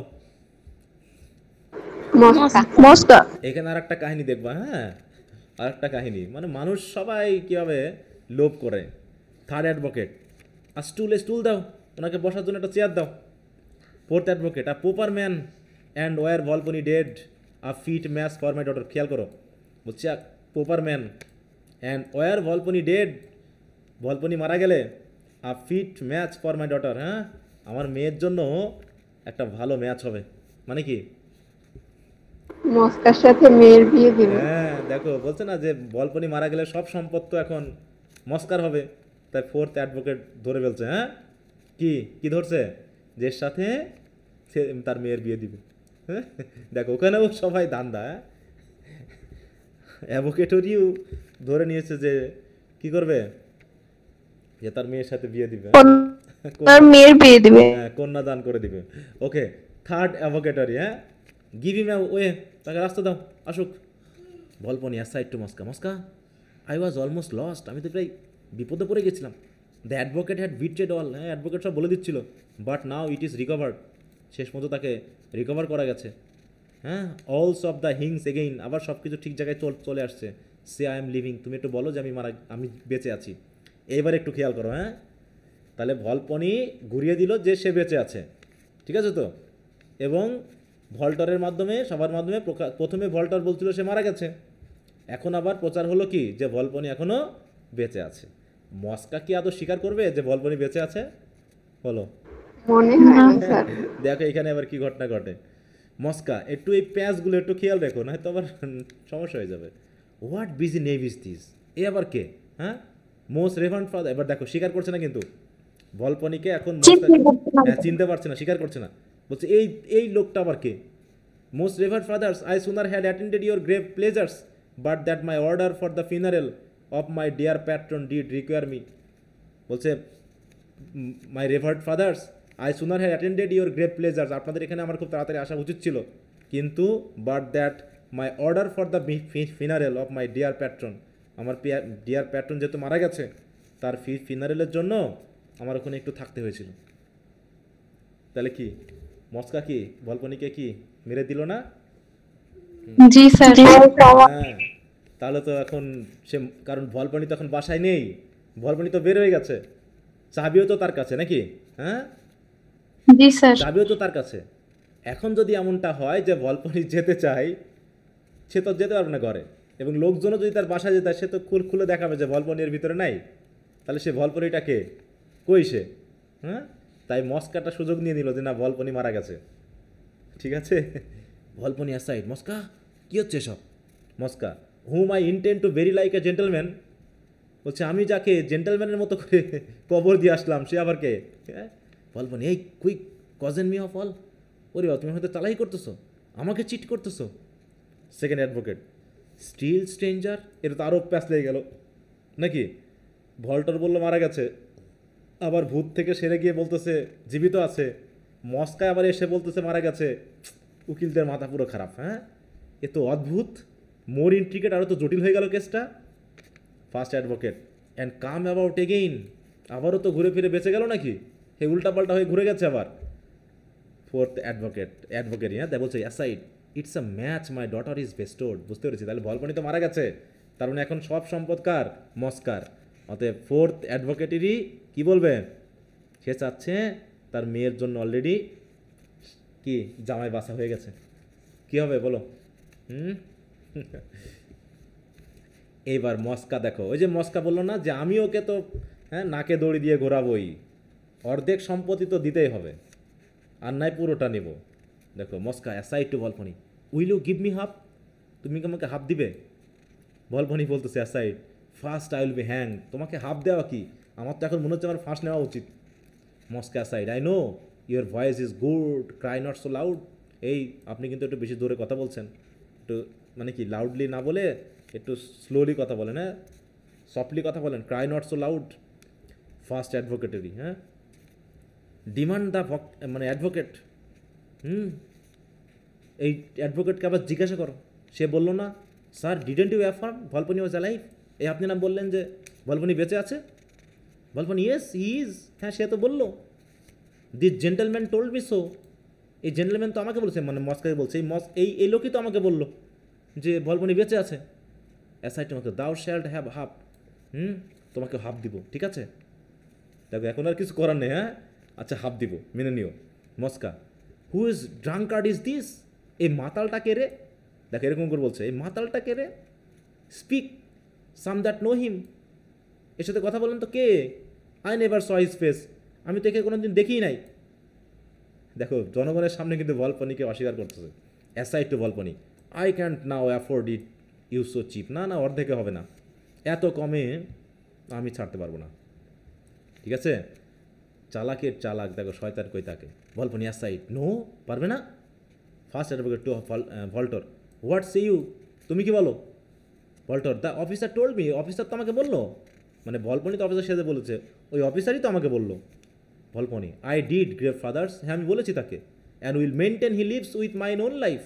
মস্কা। এখানে আর একটা কাহিনী দেখবা, হ্যাঁ আর একটা কাহিনী, মানে মানুষ সবাই কীভাবে লোভ করে। থার্ড অ্যাডভোকেট, আর স্টুল দাও, ওনাকে বসার জন্য একটা চেয়ার দাও। Fourth advocate, a proper man and were Volpone dead, a fit match for my daughter, খেয়াল করো, বলছে proper man and were Volpone dead, Volpone মারা গেলে, a fit match for my daughter, হ্যাঁ আমার মেয়ের জন্য একটা ভালো ম্যাচ হবে। মানে কি? মস্কার সাথে মেয়ের বিয়ে দিবে। হ্যাঁ দেখো, বলছে না যে ভলপনি মারা গেলে সব সম্পদ তো এখন মস্কার হবে। তাই ফোর্থ অ্যাডভোকেট ধরে ফেলছে, হ্যাঁ কি ধরছে? যে সাথে সে তার মেয়ের বিয়ে দিবে। হ্যাঁ দেখো, ওখানেও সবাই ধান্দা। হ্যাঁ অ্যাডভোকেটরিও ধরে নিয়েছে যে কি করবে, যে তার মেয়ের সাথে বিয়ে দিবে, তার মেয়ের বিয়ে দিবে। হ্যাঁ কন্যা দান করে দিবে। ওকে, থার্ড অ্যাডভোকেটরি, হ্যাঁ গিভ হিম ওয়ে, তাকে রাস্তা দাও, আসুক। Volpone, aside to Mosca, I was almost lost, আমি তো প্রায় বিপদে পড়ে গেছিলাম। The advocate had betrayed all, হ্যাঁ অ্যাডভোকেট সব বলে দিচ্ছিল, but now it is recovered, শেষ পর্যন্ত তাকে রিকভার করা গেছে। হ্যাঁ অলস অফ দ্য হিংস এগেইন, আবার সব কিছু ঠিক জায়গায় চলে আসছে। সে আই এম লিভিং, তুমি একটু বলো যে আমি বেঁচে আছি। এইবার একটু খেয়াল করো, হ্যাঁ তাহলে ভলপনি ঘুরিয়ে দিল যে সে বেঁচে আছে, ঠিক আছে তো। এবং ভল্টরের মাধ্যমে, সবার মাধ্যমে প্রথমে ভল্টর বলছিল সে মারা গেছে, এখন আবার প্রচার হলো কি যে ভলপনি এখনও বেঁচে আছে। মস্কা কি আদৌ স্বীকার করবে যে ভলপনি বেঁচে আছে? বলো। মনে হয় না স্যার। দেখো এখানে আবার কি ঘটনা ঘটে। মস্কা, একটু এই প্যাঁচগুলো একটু খেয়াল রেখো, না তো আবার সমস্যা হয়ে যাবে। হোয়াট বিজি নেভ ইজ দিস, এ আবার কে? হ্যাঁ মোস্ট রেভারেন্ট ফাদার, এবার দেখো স্বীকার করছে না কিন্তু ভলপনিকে এখন চিনতে পারছে না, স্বীকার করছে না, বলছে এই লোকটা আবার কে? Most reverend fathers, I sooner had attended your grave pleasures, but that my order for the funeral of my dear patron did require me. বলছে my reverend fathers, I sooner had attended your grave pleasures, আপনাদের এখানে আমার খুব তাড়াতাড়ি আসা উচিত ছিল, কিন্তু but that my order for the funeral of my dear patron, আমার ডিয়ার প্যাট্রন যেহেতু মারা গেছে, তার ফিনারেলের জন্য আমার ওখানে একটু থাকতে হয়েছিল। তাহলে কি মস্কা কি ভলপনিকে কি মেরে দিল না? জি স্যার। হ্যাঁ তাহলে তো এখন সে, কারণ ভলপনি তো এখন বাসায় নেই, ভলপনি তো বের হয়ে গেছে, চাবিও তো তার কাছে নাকি? হ্যাঁ জি স্যার। চাবিও তো তার কাছে। এখন যদি এমনটা হয় যে ভলপনি যেতে চায়, সে তো যেতে পারবে না ঘরে, এবং লোকজনও যদি তার বাসায় যেতে হয়, সে তো খুলে দেখাবে যে ভলপনি এর ভিতরে নাই, তাহলে সে ভলপনিটাকে কই সে? হ্যাঁ তাই মস্কাটা সুযোগ নিয়ে নিল যে না ভলপনি মারা গেছে, ঠিক আছে। ভলপনি অ্যাসাইড, মস্কা কী হচ্ছে সব? Mosca, whom I intend to bury like a gentleman, বলছে আমি যাকে জেন্টলম্যানের মতো করে কবর দিয়ে আসলাম সে আবার কে? হ্যাঁ ভলপনি, এই কুইক কজেন মি অফ অল, ওরে বাবা তুমি হয়তো চালাই করতেছো, আমাকে চিট করতেছো। সেকেন্ড অ্যাডভোকেট, স্টিল স্ট্রেঞ্জার, এটা তো আরও প্যাঁচ লেগে গেল নাকি? ভল্টর বললো মারা গেছে, আবার ভূত থেকে সেরে গিয়ে বলতেছে জীবিত আছে, মস্কায় আবার এসে বলতেছে মারা গেছে। উকিলদের মাথা পুরো খারাপ। হ্যাঁ এ তো অদ্ভুত, মোর ইন্ট্রিকেট, আরও তো জটিল হয়ে গেল কেসটা। First advocate, and come about again, আবারও তো ঘুরে ফিরে বেঁচে গেল নাকি? হে উল্টাপাল্টা হয়ে ঘুরে গেছে আবার। ফোর্থ অ্যাডভোকেট, হ্যাঁ তাই বলছে aside, it's a match my daughter is bestowed. বুঝতে পেরেছি, তাহলে ভলপনি তো মারা গেছে, তার মানে এখন সব সম্পদ কার? মস্কার। অতএব ফোর্থ অ্যাডভোকেটেরই কি বলবে, সে চাচ্ছে তার মেয়ের জন্য অলরেডি কি জামাই বাসা হয়ে গেছে। কি হবে বলো? এইবার মস্কা দেখো, ওই যে মস্কা বললো না যে আমি ওকে তো হ্যাঁ নাকে দড়ি দিয়ে ঘোরাবোই, অর্ধেক সম্পত্তি তো দিতেই হবে, আর নাই পুরোটা নেব। দেখো Mosca aside to Volpone, will you give me half? তুমি কি আমাকে হাফ দিবে? ভলপনি বলতেছে aside, first I will be hang. তোমাকে হাফ দেওয়া কি, আমার তো এখন মনে হচ্ছে আমার ফার্স্ট নেওয়া উচিত। Mosca aside, I know your voice is good, cry not so loud. এই আপনি কিন্তু একটু বেশি জোরে কথা বলছেন, একটু মানে কি লাউডলি না বলে একটু স্লোলি কথা বলেন, হ্যাঁ সফটলি কথা বলেন, cry not so loud. First অ্যাডভোকেটেরই হ্যাঁ ডিমান্ড দ্য মানে অ্যাডভোকেট। এই অ্যাডভোকেটকে আবার জিজ্ঞাসা করো, সে বললো না sir didn't you affirm Volpone was alive? এই আপনি না বললেন যে ভলপনি বেঁচে আছে? ভলপনি ইয়েস হি ইজ, হ্যাঁ সে তো বললো। This gentleman told me so, এই জেন্টেলম্যান তো আমাকে বলেছে, মানে মস্কাকে বলছে, এই লোকই তো আমাকে বললো যে ভলপনি বেঁচে আছে। অ্যাসাইড তোমাকে দাও শ্যাল্ট হ্যাভ হাফ, তোমাকে হাফ দিব, ঠিক আছে? দেখো এখন আর কিছু করার নেই, হ্যাঁ আচ্ছা হাফ দিব, মেনে নিও। মস্কা, হু ইজ ড্রাঙ্কার্ড ইজ দিস? এই মাতালটা কে রে? দেখো এরকম করে বলছে, এই মাতালটা কে রে? Speak some that know him, এর সাথে কথা বলেন তো কে? I never saw his face, আমি তো একে কোনো দিন দেখিই নাই। দেখো জনগণের সামনে কিন্তু ভলপনিকে অস্বীকার করতেছে। Aside to Volpone, I can't now afford it you so cheap. না না অর্ধেকে হবে না, এত কমে আমি ছাড়তে পারবো না, ঠিক আছে? চালাকের চালাক, দেখো শয়তান কই তাকে। ভলপনি অ্যাসাইড, নো পারবে না। First advocate to Voltore, what say you? তুমি কি বলো? Voltore, the officer told me, officer তো আমাকে বললো, মানে ভলপনি তো অফিসার সাথে বলেছে, ওই অফিসারই তো আমাকে বললো। ভলপনি, আই ডিড গ্রেভ ফাদার্স, হ্যাঁ আমি বলেছি তাকে। And will maintain he lives with mine own life,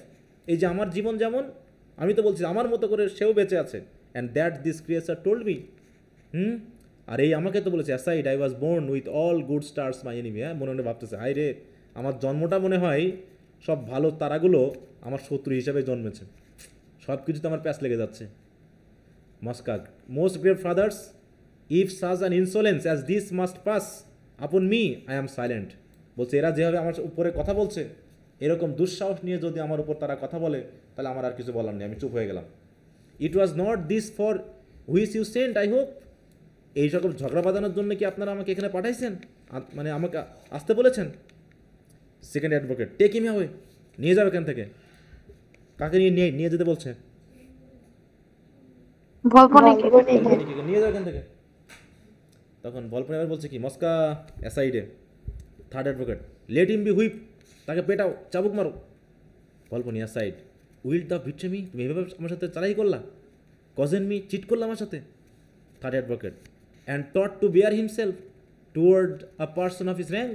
এই যে আমার জীবন যেমন আমি তো বলছি আমার মতো করে সেও বেঁচে আছে। And that this creature told me, আর এই আমাকে তো বলেছে aside I was born with all good stars my enemy. হ্যাঁ মনে মনে ভাবতেছে, হাই রে আমার জন্মটা মনে হয় সব ভালো তারাগুলো আমার শত্রু হিসাবে জন্মেছে, সব কিছুতে আমার প্যাচ লেগে যাচ্ছে। Mosca, most grave fathers, if such an insolence as this must pass upon me I am silent. বলছে এরা যেভাবে আমার উপরে কথা বলছে, এরকম দুঃসাহস নিয়ে যদি আমার উপর তারা কথা বলে, তাহলে আমার আর কিছু বলার নেই, আমি চুপ হয়ে গেলাম। It was not this for which you sent I hope, এই সকল ঝগড়া বাঁধানোর জন্য কি আপনারা আমাকে এখানে পাঠাইছেন, মানে আমাকে আসতে বলেছেন? Second advocate, take him away, নিয়ে যাও এখান থেকে। কাকে নিয়ে যেতে বলছে? ভলপনিকে ভলপনিকে নিয়ে যাও এখান থেকে। তখন ভলপনি আবার বলছে কি, মস্কা অ্যাসাইডে third advocate, let him be whip, তাকে পেটাও, চাবুক মারো। Volpone aside, will the betray me, তুমি এভাবে আমার সাথে চালাই করলা, কজেন মি, চিট করলা আমার সাথে। Third advocate, and taught to bear himself toward a person of his rank,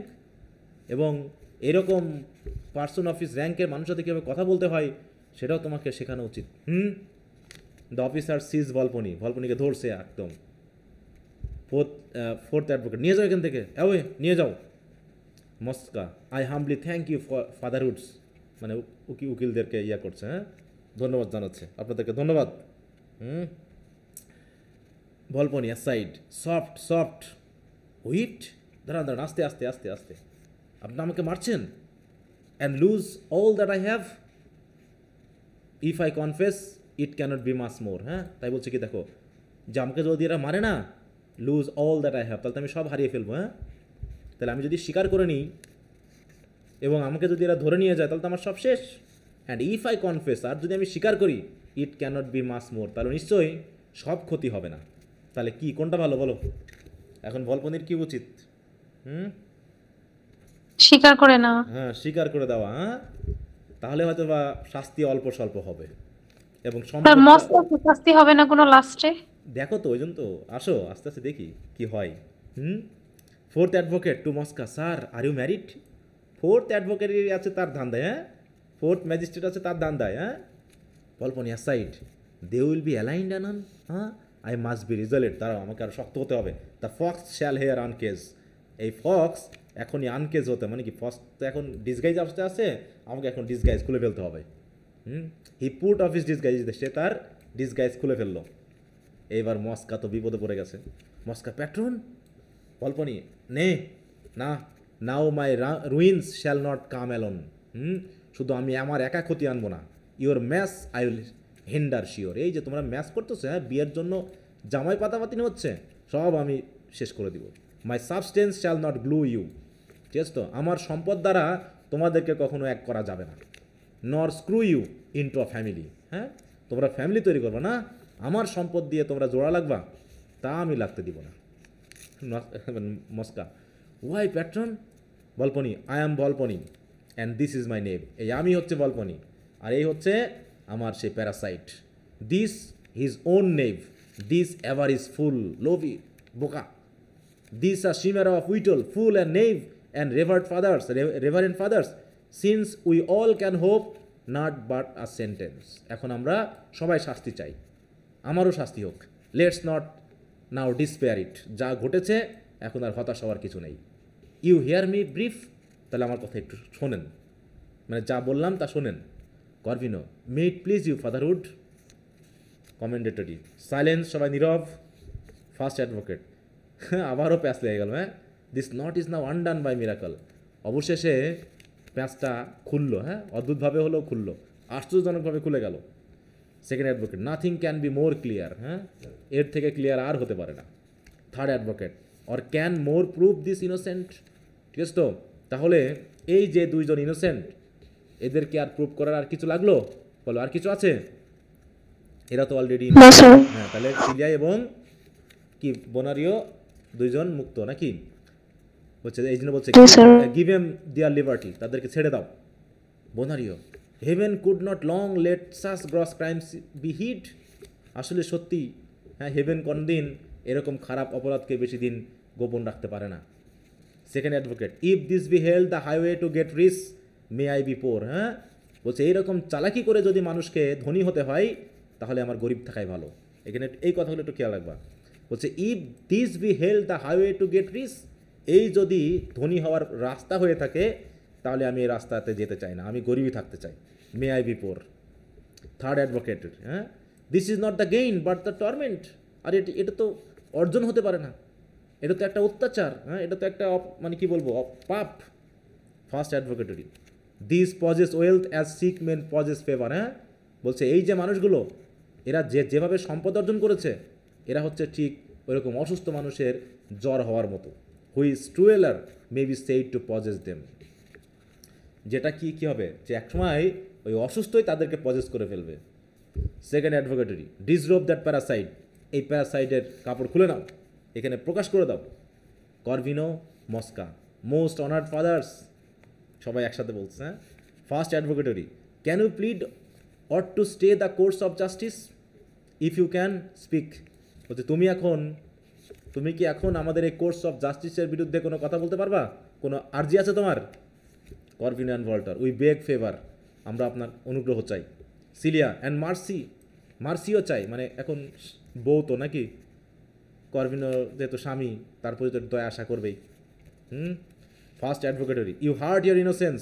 এবং এরকম পার্সন অফ হিস র্যাঙ্কের মানুষের সাথে কীভাবে কথা বলতে হয় সেটাও তোমাকে শেখানো উচিত। দ্য অফিসার সিজ ভলপনি, ভলপনিকে ধরছে একদম। ফোর্থ অ্যাডভোকেট, নিয়ে যাও এখান থেকে, অ্যাওয়ে নিয়ে যাও। Mosca, I humbly thank you for fatherhoods, মানে উকিলদেরকে ইয়া করছে, হ্যাঁ ধন্যবাদ জানাচ্ছে, আপনাদেরকে ধন্যবাদ। Volpone aside, soft soft, whit, দাঁড়ান দাঁড়ান, আস্তে আস্তে আস্তে আস্তে, আপনি আমাকে মারছেন। And lose all that I have if I confess it cannot be much more. হ্যাঁ তাই বলছে কি, দেখো যে আমাকে যদি এরা মারে না, loose all that I have, তাহলে তো আমি সব হারিয়ে ফেলবো। হ্যাঁ তাহলে আমি যদি স্বীকার করে নিই এবং আমাকে যদি এরা ধরে নিয়ে যায়, তাহলে তো আমার সব শেষ। অ্যান্ড ইফ আই কনফেস, আর যদি আমি স্বীকার করি, ইট ক্যানট বি মাস মোর, তাহলে নিশ্চয়ই সব ক্ষতি হবে না। তাহলে কি কোনটা ভালো বলো? এখন ভলপনির কি উচিত? স্বীকার করে না। হ্যাঁ স্বীকার করে দেওয়া, হ্যাঁ তাহলে হয়তো বা শাস্তি অল্প স্বল্প হবে এবং তার মস্ত শাস্তি হবে না কোনো লাস্টে? দেখো তো ওই জন্য তো, আসো আস্তে আস্তে দেখি কি হয়। Fourth advocate to Mosca, sir are you married? Fourth অ্যাডভোকেটের আছে তার ধান্দায়, হ্যাঁ ফোর্থ ম্যাজিস্ট্রেট আছে তার ধান্দায়। হ্যাঁ Volpone aside, they will be allied anon, হ্যাঁ আই মাস্ট বি রিজলেট, তারাও আমাকে আরও শক্ত হতে হবে। দ্য ফক্স শ্যাল হেয়ার আনকেজ, এই ফক্স এখনই আনকেজ হতে, মানে কি ফক্স তো এখন ডিসগাইজ আসতে আছে, আমাকে এখন ডিসগাইজ খুলে ফেলতে হবে। He put off his disguise, সে তার ডিসগাইজ খুলে ফেললো। এইবার মস্কা তো বিপদে পড়ে গেছে। মস্কা, প্যাট্রন কল্পনি নে না, now my ruins shall not come alone. শুধু আমি আমার একা ক্ষতি আনবো না, your match I will hinder sure. এই যে তোমরা ম্যাচ করতেছো, হ্যাঁ, বিয়ের জন্য জামাই পাতাপাতি হচ্ছে, সব আমি শেষ করে দিব। My substance shall not glue you, ঠিক আছে তো, আমার সম্পদ দ্বারা তোমাদেরকে কখনো এক করা যাবে না। Nor screw you into a family, হ্যাঁ, তোমরা ফ্যামিলি তৈরি করবে না, আমার সম্পদ দিয়ে তোমরা জোড়া লাগবা, তা আমি লাগতে দিব না। Mosca, why patron? Volpone, I am Volpone and this is my name. এই আমি হচ্ছে বল্পনি, আর এই হচ্ছে আমার সেই parasite. This his own knave, this ever is fool, লোভি বোকা। This are chimera of wittol, fool and knave and reverend fathers, since we all can hope not but a sentence. এখন আমরা সবাই শাস্তি চাই, আমারও শাস্তি হোক। Let's not now despair it, যা ঘটেছে এখন আর হতাশ হওয়ার কিছু নেই। ইউ হিয়ার মি ব্রিফ, তাহলে আমার কথা একটু শোনেন, মানে যা বললাম তা শোনেন। Corvino, may it please you fatherhood. Commendatori, silence, সবাই নীরব। ফার্স্ট অ্যাডভোকেট, আবারও প্যাঁচ লেগে গেল, হ্যাঁ, this not is now undone by miracle. অবশেষে প্যাঁচটা খুললো, হ্যাঁ, অদ্ভুতভাবে হলেও খুললো, আশ্চর্যজনকভাবে খুলে গেল। Second advocate, nothing can be more clear, হ্যাঁ, এর থেকে ক্লিয়ার আর হতে পারে না। Third advocate, or can more prove this innocent. ঠিক আছে তো, তাহলে এই যে দুইজন ইনোসেন্ট, এদেরকে আর প্রুভ করার আর কিছু লাগলো? বলো, আর কিছু আছে? এরা তো অলরেডি, না স্যার। হ্যাঁ, তাহলে সিলিয়া এবং কি বোনারিও দুইজন মুক্ত নাকি? বলছে এই জন্য বলছে জি, sir. Give em their liberty, তাদেরকে ছেড়ে দাও। Bonario, heaven could not long let such gross crimes be hid. আসলে সত্যি, হ্যাঁ, হেভেন কোনদিন এরকম খারাপ অপরাধকে বেশি দিন গোপন রাখতে পারে না। Second advocate, if this be held the highway to get rich May I be পোর। হ্যাঁ, বলছে এইরকম চালাকি করে যদি মানুষকে ধনী হতে হয়, তাহলে আমার গরিব থাকাই ভালো। এখানে এই কথাগুলো একটু খেয়াল রাখবা। বলছে if this be held the highway to get rich, এই যদি ধনী হওয়ার রাস্তা হয়ে থাকে, তাহলে আমি এই রাস্তাতে যেতে চাই না, আমি গরিবই থাকতে চাই। May I be poor. Third advocate, হ্যাঁ, this is not the gain but the torment. আর এটা তো অর্জন হতে পারে না, এটা তো একটা অত্যাচার, হ্যাঁ, এটা তো একটা মানে কি বলবো, পাপ। First advocatori, these possess wealth as sick men possess fever. হ্যাঁ, বলছে এই যে মানুষগুলো, এরা যেভাবে সম্পদ অর্জন করেছে, এরা হচ্ছে ঠিক ওইরকম অসুস্থ মানুষের জ্বর হওয়ার মতো। Which truelier may be said to possess them, যেটা কি হবে, যে একসময় ওই অসুস্থই তাদেরকে পজেস করে ফেলবে। Second advocatori, disrobe that parasite, এই প্যারাসাইটের কাপড় খুলে নাও, এখানে প্রকাশ করে দাও। Corvino, Mosca, most honoured fathers, সবাই একসাথে বলছে। হ্যাঁ, first advocatori, can you plead aught to stay the course of justice, if you can speak. বলছে তুমি কি এখন আমাদের এই কোর্স অফ জাস্টিসের বিরুদ্ধে কোনো কথা বলতে পারবা? কোনো আর্জি আছে তোমার? Corvino and Voltore, we beg favour, আমরা আপনার অনুগ্রহ চাই। সিলিয়া অ্যান্ড মার্সিও চাই, মানে এখন বউ তো নাকি, করভিনো যেহেতু স্বামী, তারপরে তো দয়া আশা করবেই। First advocatori, you hurt your innocence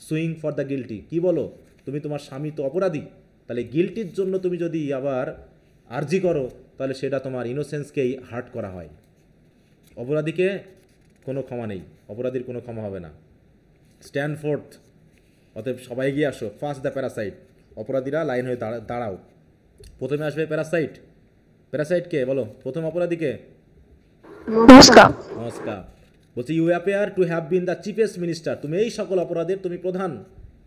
suing for the guilty. কি বলো, তুমি তোমার স্বামী তো অপরাধী, তাহলে গিল্টির জন্য তুমি যদি আবার আর্জি করো, তাহলে সেটা তোমার ইনোসেন্সকেই হার্ট করা হয়। অপরাধীকে কোনো ক্ষমা নেই, অপরাধীর কোনো ক্ষমা হবে না। স্ট্যান্ড ফোর্থ, অতএব সবাই এগিয়ে আসো। ফার্স্ট দ্য প্যারাসাইট, অপরাধীরা লাইন হয়ে দাঁড়াও। প্রথমে আসবে প্যারাসাইটকে বলো, প্রথম অপরাধীকে। নমস্কার। নমস্কার। বলছি you appear to have been the chiefest minister, তুমি এই সকল অপরাধের তুমি প্রধান।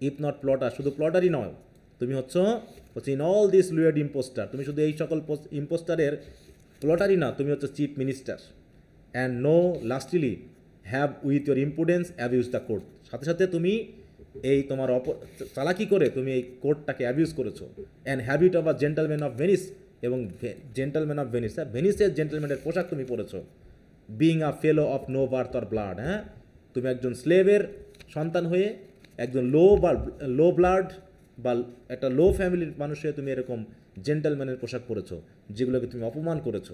ইফ নট প্লটার, শুধু প্লটারই নয়, তুমি হচ্ছে in all this lewd impostor, তুমি শুধু এই সকল ইম্পোস্টারের প্লটারই না, তুমি হচ্ছে chief minister. And no lastly have with your impudence abuse the court, সাথে সাথে তুমি এই তোমার চালাকি করে তুমি এই কোর্টটাকে অ্যাবিউজ করেছো। And habit of a gentleman of Venice, এবং জেন্টলম্যান অফ ভেনিস, হ্যাঁ, ভেনিসের জেন্টলম্যানের পোশাক তুমি পরেছো। Being a fellow of no birth or blood, হ্যাঁ, তুমি একজন স্লেভের সন্তান হয়ে, একজন লো ব্লাড বা একটা লো ফ্যামিলির মানুষ হয়ে তুমি এরকম জেন্টলম্যানের পোশাক পরেছো, যেগুলোকে তুমি অপমান করেছো।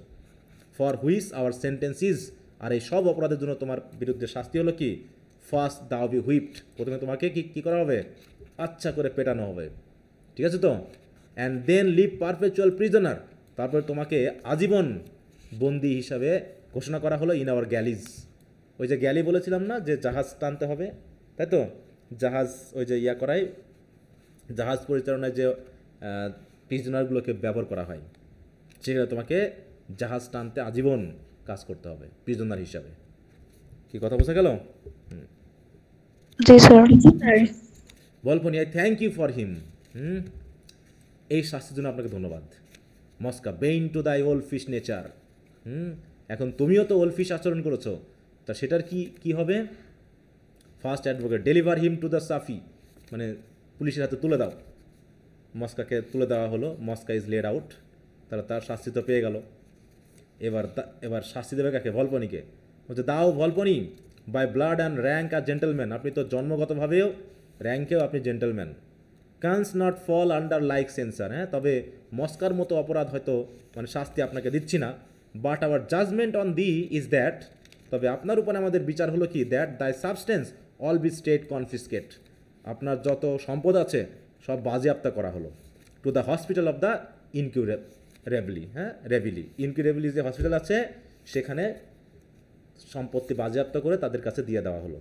For which our sentence is, আর এই সব অপরাধের জন্য তোমার বিরুদ্ধে শাস্তি হলো কি? ফার্স্ট দাও বি হুইপড, প্রথমে তোমাকে কি করা হবে? আচ্ছা করে পেটানো হবে। ঠিক আছে তো? And then live perpetual prisoner, তারপরে তোমাকে আজীবন বন্দি হিসাবে ঘোষণা করা হলো ইন আওয়ার গ্যালিজ। ওই যে গ্যালি বলেছিলাম না যে জাহাজ টানতে হবে, তাই তো? জাহাজ ওই যে করায়, জাহাজ পরিচালনায় যে প্রিজনারগুলোকে ব্যবহার করা হয়, সেখানে তোমাকে জাহাজ টানতে আজীবন কাজ করতে হবে প্রিজনার হিসাবে। কি কথা বোঝা গেল? জি sir. Volpone I thank you for him. এই শাস্তির জন্য আপনাকে ধন্যবাদ। Mosca bane to the old fish nature. এখন তুমিও তো ওল্ড ফিশ আচরণ করেছো, তা সেটার কি হবে? First advocate deliver him to the saffi, মানে পুলিশের হাতে তুলে দাও। মস্কাকে তুলে দেওয়া হলো, মস্কা ইজ লেড আউট, তাহলে তার শাস্তি তো পেয়ে গেল। এবার শাস্তি দেবে কাকে? ভলপনিকে। বলছে দাও Volpone, by blood and rank are gentleman, আপনি তো জন্মগতভাবেও র্যাঙ্কেও আপনি gentleman. Canst not fall under like censure, হ্যাঁ, তবে মস্কার মতো অপরাধ হয়তো মানে শাস্তি আপনাকে দিচ্ছি না, but our judgement on thee is that, তবে আপনার উপরে আমাদের বিচার হলো কি, that thy substance all be state confiscate, আপনার যত সম্পদ আছে সব বাজেয়াপ্ত করা হলো, to the hospital of the incurabili, হ্যাঁ, রেভিলি, ইনকিউরেবলি যে হসপিটাল আছে সেখানে সম্পত্তি বাজেয়াপ্ত করে তাদের কাছে দিয়ে দেওয়া হলো।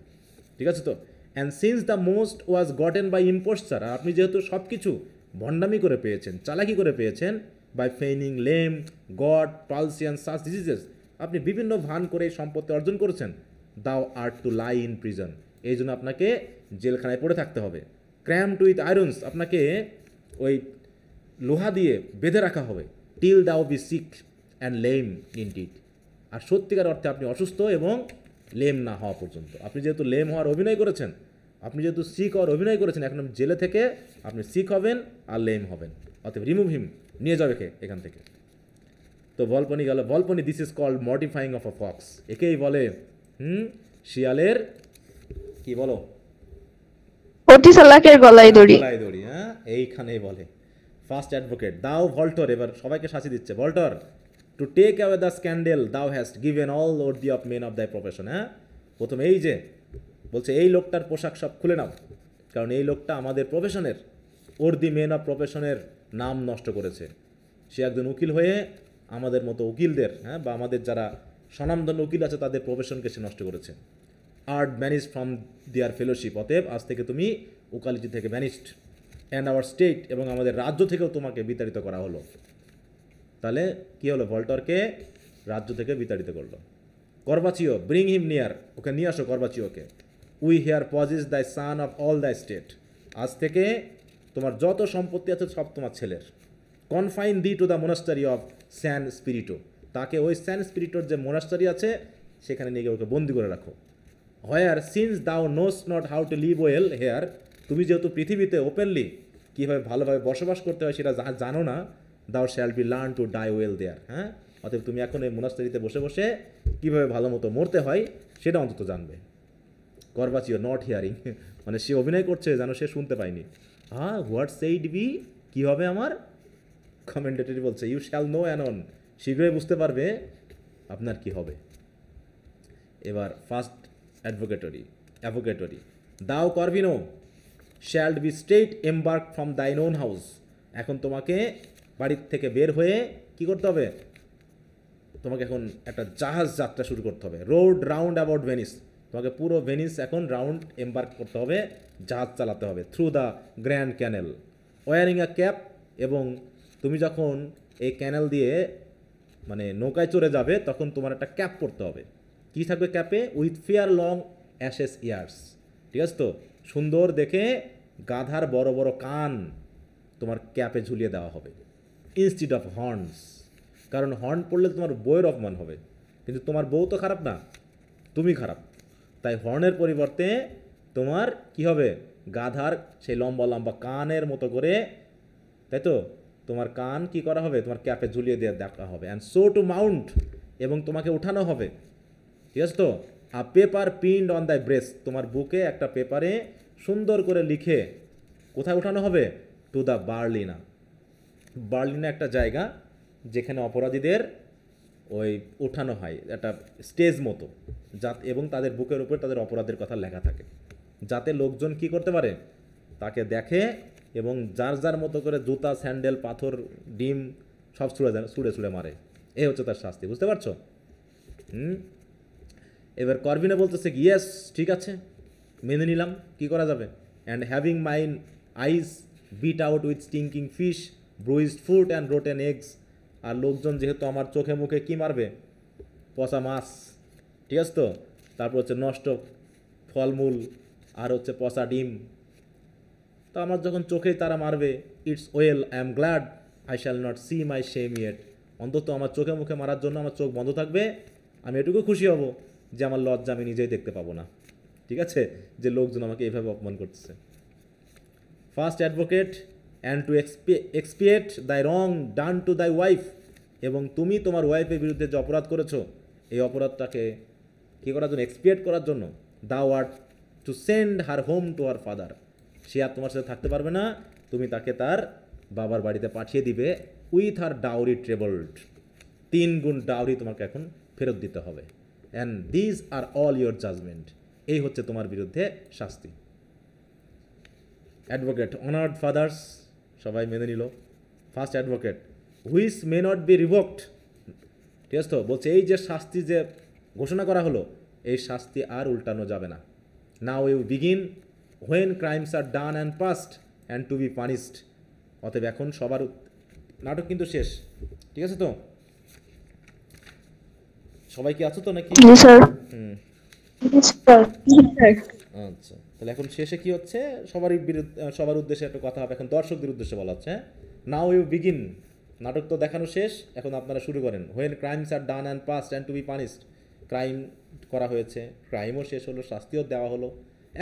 ঠিক আছে তো? And since the most was gotten by impostor, আপনি যেহেতু সব কিছু ভণ্ডামি করে পেয়েছেন, চালাকি করে পেয়েছেন, by feigning lame gout palsy and such diseases, আপনি বিভিন্ন ভান করে এই সম্পত্তি অর্জন করেছেন, thou art to lie in prison, এই জন্য আপনাকে জেলখানায় পড়ে থাকতে হবে। ক্র্যাম্পড উইথ আয়রনস, আপনাকে ওই লোহা দিয়ে বেঁধে রাখা হবে, till thou be sick and lame indeed, আর সত্যিকার অর্থে আপনি অসুস্থ এবং লেম না হওয়া পর্যন্ত। আপনি যেহেতু লেম হওয়ার অভিনয় করেছেন, আপনি যেহেতু সিক হওয়ার অভিনয় করেছেন, এখন আপনি জেলে থেকে আপনি সিক হবেন আর লেম হবেন, অতএব রিমুভ হিম, নিয়ে যাবে এখান থেকে। তো ভলপনি গেল, Volpone this is called modifying of a fox, একেই বলে শিয়ালের কি বলো, অতি চালাকের গলায় দড়ি। গলায় দড়ি, হ্যাঁ, এইখানেই বলে। ফার্স্ট অ্যাডভোকেট দাও ভল্টর, এবার সবাইকে শাস্তি দিচ্ছে, Voltore to take away the scandal thou hast given all worthy of men of the profession, হ্যাঁ, প্রথমে এই যে বলছে এই লোকটার পোশাক সব খুলে নাও, কারণ এই লোকটা আমাদের প্রফেশনের ওর্দি মেন অফ প্রফেশনের নাম নষ্ট করেছে। সে একজন উকিল হয়ে আমাদের মতো উকিলদের, হ্যাঁ, বা আমাদের যারা স্বনামধন্য উকিল আছে তাদের প্রফেশনকে সে নষ্ট করেছে। Art banish from their fellowship, অতএব আজ থেকে তুমি উকালতি থেকে ব্যানিশড, অ্যান্ড আওয়ার স্টেট, এবং আমাদের রাজ্য থেকেও তোমাকে বিতাড়িত করা হলো। তাহলে কি হলো, ভল্টরকে রাজ্য থেকে বিতাড়িত করলো। করবাচিও ব্রিং হিম নিয়ার, ওকে নিয়ে আসো করবাচিওকে। We here possess the son of all the state, আজ থেকে তোমার যত সম্পত্তি আছে সব তোমার ছেলের। Confine thee to the monastery of San Spirito, তাকে ওই স্যান স্পিরিটোর যে মোনাস্টারি আছে সেখানে নিয়ে গিয়ে ওকে বন্দি করে রাখো। Where since thou knows not how to live well here, তুমি যেহেতু পৃথিবীতে ওপেনলি কীভাবে ভালোভাবে বসবাস করতে হয় সেটা জানো না, thou shall be learn to die well there, হ্যাঁ, অতএব তুমি এখন এই মোনাস্টারিতে বসে বসে কীভাবে ভালো মতো মরতে হয় সেটা অন্তত জানবে। করবাচিও নট হিয়ারিং, মানে সে অভিনয় করছে যেন সে শুনতে পায়নি। হ্যাঁ, হোয়াট সেইড বি, কী হবে আমার? কমেন্টেটরি বলছে ইউ শ্যাল নো অ্যানন, শীঘ্রই বুঝতে পারবে আপনার কি হবে। এবার first avocatori thou Corvino shalt be straight embark from thine own house, এখন তোমাকে বাড়ির থেকে বের হয়ে কি করতে হবে, তোমাকে এখন একটা জাহাজ যাত্রা শুরু করতে হবে। রোড রাউন্ড অ্যাবাউট ভেনিস, তোমাকে পুরো ভেনিস এখন রাউন্ড এম্বার্ক করতে হবে, জাহাজ চালাতে হবে, through the grand canal, wearing a cap, এবং তুমি যখন এই ক্যানেল দিয়ে মানে নৌকায় চড়ে যাবে তখন তোমার একটা ক্যাপ পরতে হবে। কী থাকবে ক্যাপে? With fair long asses ears, ঠিক আছে তো? সুন্দর দেখে গাধার বড় বড় কান তোমার ক্যাপে ঝুলিয়ে দেওয়া হবে, ইনস্টিড অফ হর্নস, কারণ হর্ন পড়লে তোমার বউয়ের অপমান হবে, কিন্তু তোমার বউ তো খারাপ না, তুমি খারাপ, তাই হর্নের পরিবর্তে তোমার কি হবে, গাধার সেই লম্বা লম্বা কানের মতো করে, তাই তো, তোমার কান কি করা হবে, তোমার ক্যাপে ঝুলিয়ে দিয়ে দেখা হবে। অ্যান্ড সো টু মাউন্ট, এবং তোমাকে উঠানো হবে, ঠিক আছে তো? A paper pinned on the breast, তোমার বুকে একটা পেপারে সুন্দর করে লিখে কোথায় উঠানো হবে? টু দ্য বার্লিনা, বার্লিনা একটা জায়গা যেখানে অপরাধীদের ওই উঠানো হয়, একটা স্টেজ মতো, এবং তাদের বুকের উপর তাদের অপরাধের কথা লেখা থাকে, যাতে লোকজন কি করতে পারে, তাকে দেখে এবং যার যার মতো করে জুতা স্যান্ডেল পাথর ডিম সব ছুঁড়ে মারে। এই হচ্ছে তার শাস্তি, বুঝতে পারছো? এবার করবিনে বলতেছে কি, ইয়েস ঠিক আছে, মেনে নিলাম, কি করা যাবে? And having mine eyes beat out with stinking fish, bruised food and rotten eggs. আর লোকজন যেহেতু আমার চোখে মুখে কি মারবে, পচা মাছ, ঠিক আছে তো, তারপর হচ্ছে নষ্ট ফলমূল, আর হচ্ছে পচা ডিম, তো আমার যখন চোখেই তারা মারবে, it's well, I am glad I shall not see my shame yet. অন্তত আমার চোখে মুখে মারার জন্য আমার চোখ বন্ধ থাকবে, আমি এটুকু খুশি হব যে আমার লজ্জা আমি নিজেই দেখতে পাবো না, ঠিক আছে, যে লোকজন আমাকে এইভাবে অপমান করতেছে। ফার্স্ট অ্যাডভোকেট অ্যান্ড টু এক্সপিয়েট দাই রং ডান টু দাই ওয়াইফ। এবং তুমি তোমার ওয়াইফের বিরুদ্ধে যে অপরাধ করেছো, এই অপরাধটাকে কী করার জন্য, এক্সপিয়েট করার জন্য, thou art to send her home to her father. সে আর তোমার সাথে থাকতে পারবে না, তুমি তাকে তার বাবার বাড়িতে পাঠিয়ে দিবে, উইথ হার ডাউরি ট্রেবলড। 3 গুণ ডাউরি তোমাকে এখন ফেরত দিতে হবে। And this are all your judgement. এই হচ্ছে তোমার বিরুদ্ধে শাস্তি। অ্যাডভোকেট, অনার্ড ফাদার্স, সবাই মেনে নিল। First advocate, which may not be revoked. ঠিক আছে তো, বলছে এই যে শাস্তি যে ঘোষণা করা হলো, এই শাস্তি আর উল্টানো যাবে না। Now you begin when crimes are done and past and to be punished. অতএব এখন সবার নাটক কিন্তু শেষ, ঠিক আছে তো? সবাই কি আছো তো নাকি? জি স্যার। আচ্ছা, তাহলে এখন শেষে কি হচ্ছে, সবার উদ্দেশ্যে একটা কথা হবে, এখন দর্শকদের উদ্দেশ্যে বলা হচ্ছে। নাও ইউ বিগিন, নাটক তো দেখানো শেষ, এখন আপনারা শুরু করেন। When crimes are done and past and to be punished, crime করা হয়েছে, ক্রাইমও শেষ হলো, শাস্তিও দেওয়া হলো।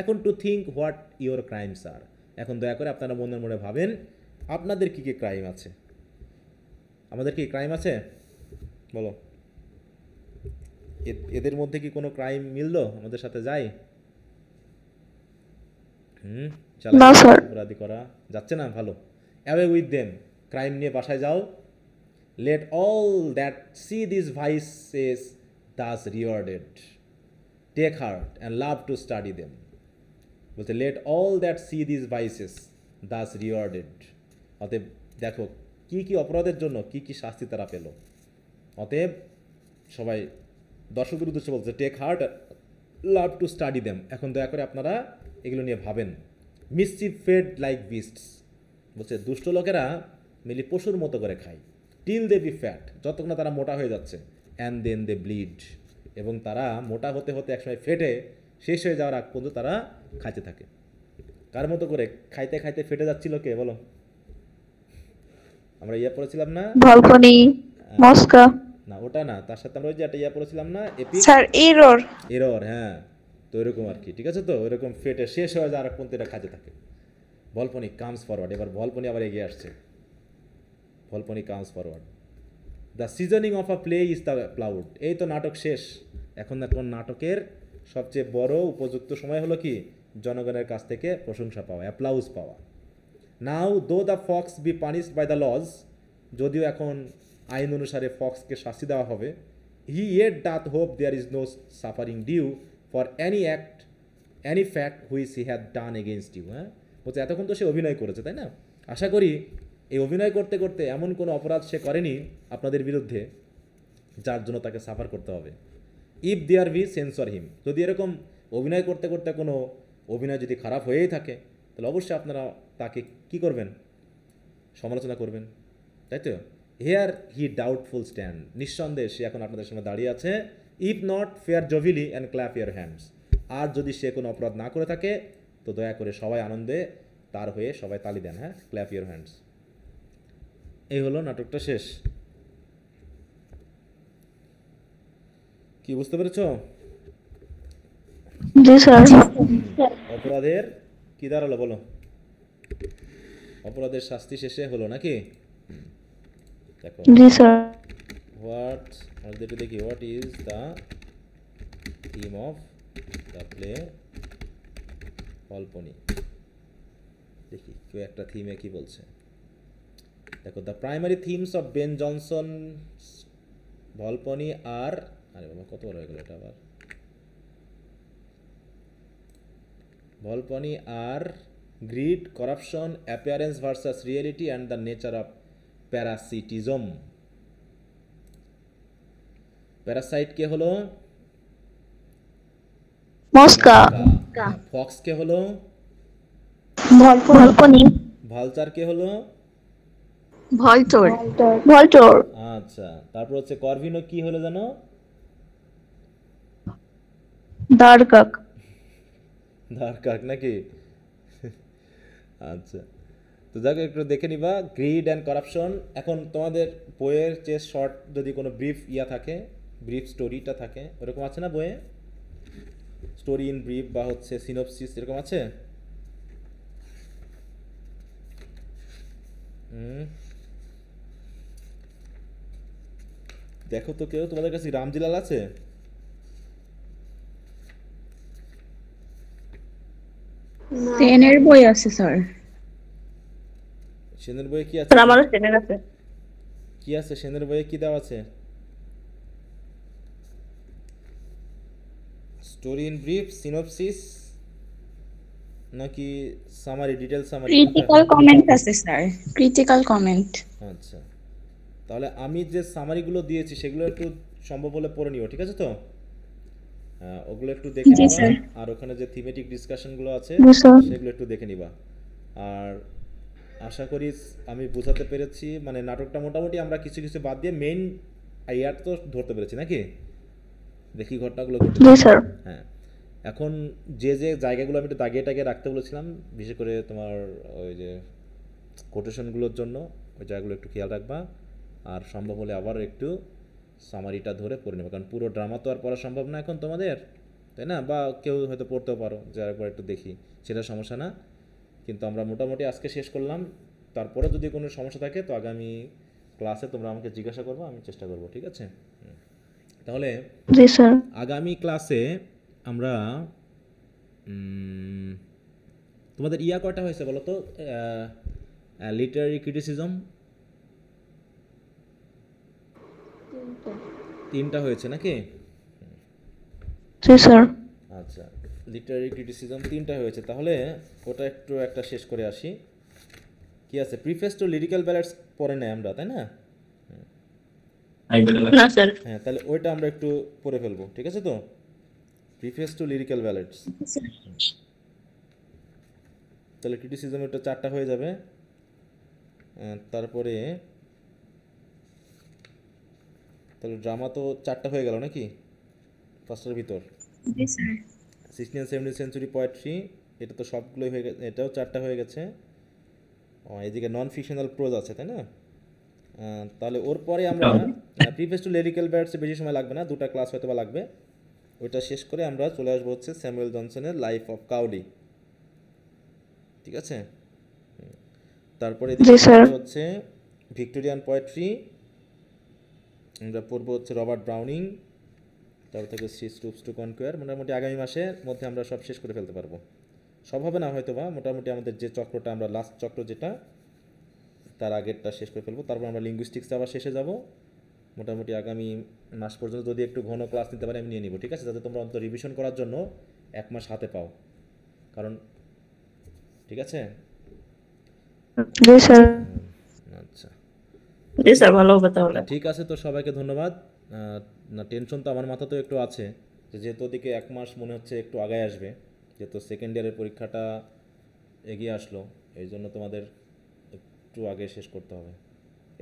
এখন to think what your crimes are, এখন দয়া করে আপনারা মনের মনে ভাবেন আপনাদের কী কী ক্রাইম আছে। আমাদের কি ক্রাইম আছে বলো? এদের মধ্যে কি কোনো ক্রাইম মিললো আমাদের সাথে? যায়? না স্যার। অপরাধী করা যাচ্ছে না, ভালো। অ্যাওয়ে উইথ দেম, ক্রাইম নিয়ে বাসায় যাও। Let all that see these vices thus rewarded, take heart and love to study them. বলতে let all that see these vices thus rewarded. অতএব দেখো কি কি অপরাধের জন্য কি কি শাস্তি তারা পেল। অতএব সবাই দর্শকদের উদ্দেশ্যে বলছে, take heart love to study them. এখন দয়া করে আপনারা এগুলো নিয়ে ভাবেন। মিসচিভ ফেড লাইক বিস্টস, বলছে দুষ্ট লোকেরা মিলি পশুর মতো করে খায়। টিল দে বি ফ্যাট, যতক্ষণ না তারা মোটা হয়ে যাচ্ছে। অ্যান্ড দেন দে ব্লিড, এবং তারা মোটা হতে হতে একসময় ফেটে শেষ হয়ে যাওয়ার আগ পর্যন্ত তারা খাইতে থাকে। কার মতো করে খাইতে খাইতে ফেটে যাচ্ছিল কে বলো? আমরা পড়েছিলাম না, ভলপনি, মস্কা। না ওটা না, তার সাথে আমরা ওই যে একটা পড়েছিলাম না, এপিক স্যার এরর। এরর। হ্যাঁ, তো এরকম আর কি, ঠিক আছে তো, এরকম ফেটে শেষ হয়ে যাওয়ার পর্যন্ত এটা খাইতে থাকে। ভলপনি কামস ফরওয়ার্ড, এবার ভলপনি আবার এগিয়ে আসছে। Volpone comes forward, the seasoning of a play is the plaud. এই তো নাটক শেষ, এখন নাটকের সবচেয়ে বড় উপযুক্ত সময় হলো কি, জনগণের কাছ থেকে প্রশংসা পাওয়া, অ্যাপ্লাউজ পাওয়া। Now though the fox be punished by the laws, যদিও এখন আইন অনুসারে ফক্সকে শাস্তি দেওয়া হবে। He yet doth hope there is no suffering due for any fact which he had done against you. হ্যাঁ, বলছে এতক্ষণ তো সে অভিনয় করেছে, তাই না? আশা করি এই অভিনয় করতে করতে এমন কোনো অপরাধ সে করেনি আপনাদের বিরুদ্ধে যার জন্য তাকে সাফার করতে হবে। ইফ দেয়ার বি সেন্সর হিম, যদি এরকম অভিনয় করতে করতে কোনো অভিনয় যদি খারাপ হয়েই থাকে, তাহলে অবশ্যই আপনারা তাকে কি করবেন, সমালোচনা করবেন, তাই তো? হেয়ার হি ডাউটফুল স্ট্যান্ড, নিঃসন্দেহে সে এখন আপনাদের সামনে দাঁড়িয়ে আছে। If not fare jovially and clap your hands, আর যদি সে কোনো অপরাধ না করে থাকে তো দয়া করে সবাই আনন্দে তার হয়ে সবাই তালি দেন। হ্যাঁ, ক্ল্যাপ ইয়ার হ্যান্ডস। এই হলো নাটকটা শেষ। কি বুঝতে পেরেছ? জি স্যার। অপরাধের কি দাঁড়ালো বলো? অপরাধের শাস্তি শেষে হলো নাকি? দেখো, জি স্যার। হোয়াট দেখি, what is the theme of the play Volpone. দেখি কেউ একটা থিমে কি বলছে। দেখো, the primary themes of Ben Jonson Volpone are, আরে বাবা কত বড় হয়ে গেল এটা আবার, Volpone are greed, corruption, appearance versus reality and the nature of parasitism. Parasite কে হলো? মস্কা, ফক্স কে হলো? ভলপনি, ভালচার কে হলো? ভলচর। ভলচর, আচ্ছা, তারপর হচ্ছে করভিনো কি হলো জানো? দারকাক, দারকাক নাকি? আচ্ছা, তো দেখো একটু দেখে নিবা গ্রিড অ্যান্ড করাপশন। এখন তোমাদের বইয়ের যে শর্ট যদি কোনো ব্রিফ থাকে, ব্রিফ স্টোরিটা থাকে, ওরকম আছে না বইয়ে? স্টোরি ইন ব্রিফ বা হচ্ছে সিনোপসিস এরকম আছে? দেখো তো কেউ, তোমাদের কাছে রামজিলাল আছে? সেনের বই আছে স্যার। সেনের বইয়ে কি আছে? স্যার আমারও চেনে আছে। কি আছে সেনের বইয়ে, কি দেওয়া আছে? স্টোরি ইন ব্রিফ, সিনোপসিস নাকি summary, detail summary? Critical comment আছে স্যার, ক্রিটিক্যাল কমেন্ট। আচ্ছা, তাহলে আমি যে সামারিগুলো দিয়েছি সেগুলো একটু সম্ভব হলে পড়ে নিও, ঠিক আছে তো? হ্যাঁ, ওগুলো একটু দেখে জি, নিবা। স্যার। আর ওখানে যে থিমেটিক ডিসকাশনগুলো আছে জি, স্যার। সেগুলো একটু দেখে নিবা। আর আশা করি আমি বোঝাতে পেরেছি, মানে নাটকটা মোটামুটি আমরা কিছু কিছু বাদ দিয়ে মেইন ইয়ার তো ধরতে পেরেছি নাকি? দেখি ঘটনাগুলো ঘটে। জি স্যার। হ্যাঁ, এখন যে যে জায়গাগুলো আমি একটু দাগিয়ে টাগিয়ে রাখতে বলেছিলাম, বিশেষ করে তোমার ওই যে কোটেশনগুলোর জন্য, ওই জায়গাগুলো একটু খেয়াল রাখবা। আর সম্ভব হলে আবার একটু সামারিটা ধরে পড়ে নেবে, কারণ পুরো ড্রামা তো আর পড়া সম্ভব না এখন তোমাদের, তাই না? বা কেউ হয়তো পড়তেও পারো, যার একবার একটু দেখি, সেটা সমস্যা না। কিন্তু আমরা মোটামুটি আজকে শেষ করলাম। তারপরে যদি কোনো সমস্যা থাকে তো আগামী ক্লাসে তোমরা আমাকে জিজ্ঞাসা করবো, আমি চেষ্টা করবো, ঠিক আছে? তাহলে জি স্যার। আগামী ক্লাসে আমরা তোমাদের কয়টা হয়েছে বলো তো? লিটারারি ক্রিটিসিজম 3টা হয়েছে নাকি? জি স্যার। আচ্ছা, লিটারারি ক্রিটিসিজম 3টা হয়েছে, তাহলে ওটা একটু একটা শেষ করে আসি। কি আছে? প্রিফেস টু লিরিক্যাল ব্যালেটস পড়ে নেই আমরা, তাই না? না স্যার। হ্যাঁ, তাহলে ওইটা আমরা একটু পড়ে ফেলবো, ঠিক আছে তো? প্রিফেস টু লিরিক্যাল ব্যালেটস, তাহলে ক্রিটিসিজম এটা 4টা হয়ে যাবে। তারপরে তাহলে ড্রামা তো 4টা হয়ে গেল নাকি 5টার ভিতর? জি sir. 16 and 17th century poetry, এটা তো সবগুলোই হয়ে গেছে, এটাও 4টা হয়ে গেছে। এদিকে নন ফিকশনাল প্রোজ আছে, তাই না? তাহলে ওর পরে আমরা প্রিফেস টু লিরিক্যাল ব্যালেটসে বেশি সময় লাগবে না, 2টা ক্লাস হয়তো বা লাগবে। ওইটা শেষ করে আমরা চলে আসবো হচ্ছে স্যামুয়েল জনসনের লাইফ অফ কাউডি, ঠিক আছে? তারপরে জি স্যার। হচ্ছে ভিক্টোরিয়ান পোয়েট্রি, আমরা পড়বো হচ্ছে রবার্ট ব্রাউনিং, তারপর থেকে সি স্টুপস টু কনকোয়ার। মোটামুটি আগামী মাসের মধ্যে আমরা সব শেষ করে ফেলতে পারবো। সব হবে না হয়তো বা, মোটামুটি আমাদের যে চক্রটা, আমরা লাস্ট চক্র যেটা, তার আগেরটা শেষ করে ফেলবো। তারপর আমরা লিঙ্গুইস্টিক্সে আবার শেষে যাব। মোটামুটি আগামী মাস পর্যন্ত যদি একটু ঘন ক্লাস নিতে পারি আমি নিয়ে নিব, ঠিক আছে? যাতে তোমরা অন্তত রিভিশন করার জন্য 1 মাস হাতে পাও, কারণ ঠিক আছে? জি স্যার। আচ্ছা, জি স্যার, ভালো হবে তাহলে। ঠিক আছে, তো সবাইকে ধন্যবাদ। না, টেনশন তো আমার মাথাতেও একটু আছে, যেহেতু ওদিকে 1 মাস মনে হচ্ছে একটু আগায় আসবে, যেহেতু সেকেন্ড ইয়ারের পরীক্ষাটা এগিয়ে আসলো, এই জন্য তোমাদের একটু আগে শেষ করতে হবে।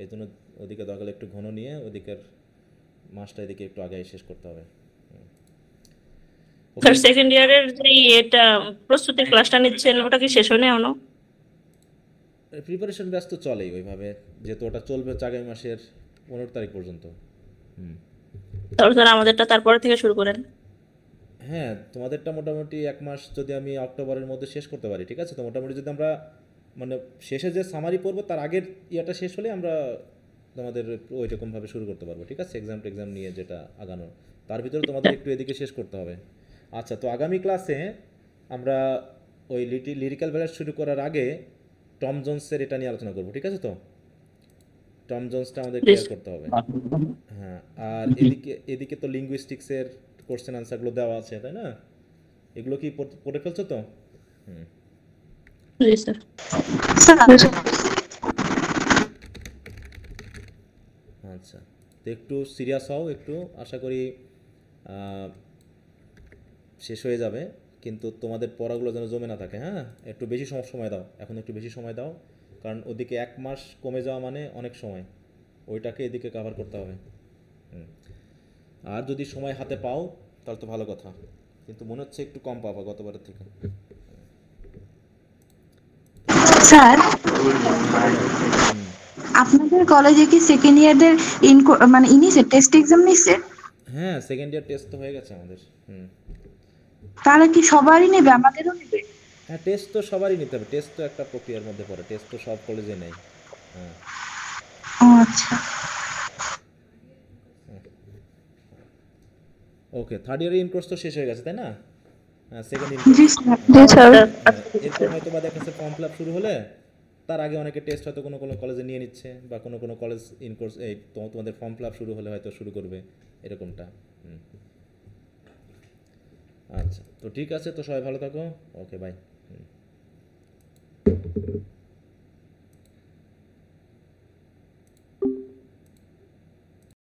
এই জন্য ওদিকে দরকার একটু ঘন নিয়ে ওদিকের মাসটা এদিকে একটু আগে শেষ করতে হবে। স্যার সেকেন্ড ইয়ারের যে এটা প্রস্তুতির ক্লাসটা নিচ্ছেন ওটা কি শেষ হয়নি এখনো? প্রিপারেশন ব্যাচ তো চলেই ওইভাবে, যেহেতু ওটা চলবে হচ্ছে আগামী মাসের 15 তারিখ পর্যন্ত। তাহলে স্যার আমাদেরটা তারপরে থেকে শুরু করেন। হ্যাঁ, তোমাদেরটা মোটামুটি 1 মাস যদি আমি অক্টোবরের মধ্যে শেষ করতে পারি, ঠিক আছে? তো মোটামুটি যদি আমরা মানে শেষে যে সামারি পড়বো তার আগের ইয়াটা শেষ হলে আমরা তোমাদের ওই রকমভাবে শুরু করতে পারবো, ঠিক আছে? এক্সাম নিয়ে যেটা আগানো, তার ভিতরে তোমাদের একটু এদিকে শেষ করতে হবে। আচ্ছা, তো আগামী ক্লাসে আমরা ওই লিরিক্যাল ব্যালেন্স শুরু করার আগে টম জোন্সের এটা নিয়ে আলোচনা করবো, ঠিক আছে তো? টম জোন্সটা আমাদের ক্লিয়ার করতে হবে। হ্যাঁ, আর এদিকে তো লিঙ্গুইস্টিক্সের কোশ্চেন আনসারগুলো দেওয়া আছে, তাই না? এগুলো কি পড়ে ফেলছো তো? জি স্যার। আচ্ছা, তো একটু সিরিয়াস হও, একটু আশা করি আহ, শেষ হয়ে যাবে, কিন্তু তোমাদের পড়াগুলো যেন জমে না থাকে। হ্যাঁ, একটু বেশি সময় দাও, এখন একটু বেশি সময় দাও, কারণ ওদিকে 1 মাস কমে যাওয়া মানে অনেক সময়, ওইটাকে এদিকে কভার করতে হবে। হুম। আর যদি সময় হাতে পাও তাহলে তো ভালো কথা, কিন্তু মনে হচ্ছে একটু কম পাবা গতবারের থেকে। স্যার, হ্যাঁ বলো। হুম। আপনাদের কলেজে কি সেকেন্ড ইয়ারদের মানে ইনিছে টেস্ট এক্সাম নিছে? হ্যাঁ, সেকেন্ড ইয়ার টেস্ট তো হয়ে গেছে আমাদের। হুম। তাহলে কি সবারই নেবে, আমাদেরও নেবে? হ্যাঁ, টেস্ট তো সবারই নিতে হবে, টেস্ট তো একটা প্রক্রিয়ার মধ্যে পড়ে, টেস্ট তো সব কলেজে নেই। হ্যাঁ। ও আচ্ছা। ওকে, থার্ড ইয়ারের ইন কোর্স তো শেষ হয়ে গেছে তাই না? হ্যাঁ, second in course. G sir. G sir. হ্যাঁ, এরপর হয়তো বা দেখা যাচ্ছে ফর্ম ফিল আপ শুরু হলে তার আগে অনেকে টেস্ট হয়তো কোনো কোনো কলেজে নিয়ে নিচ্ছে, বা কোনো কোনো কলেজ ইন কোর্স এই তোমাদের ফর্ম ফিল আপ শুরু হলে হয়তো শুরু করবে এরকমটা। হুম। আচ্ছা, তো ঠিক আছে, তো সবাই ভালো থাকো। ওকে, বাই।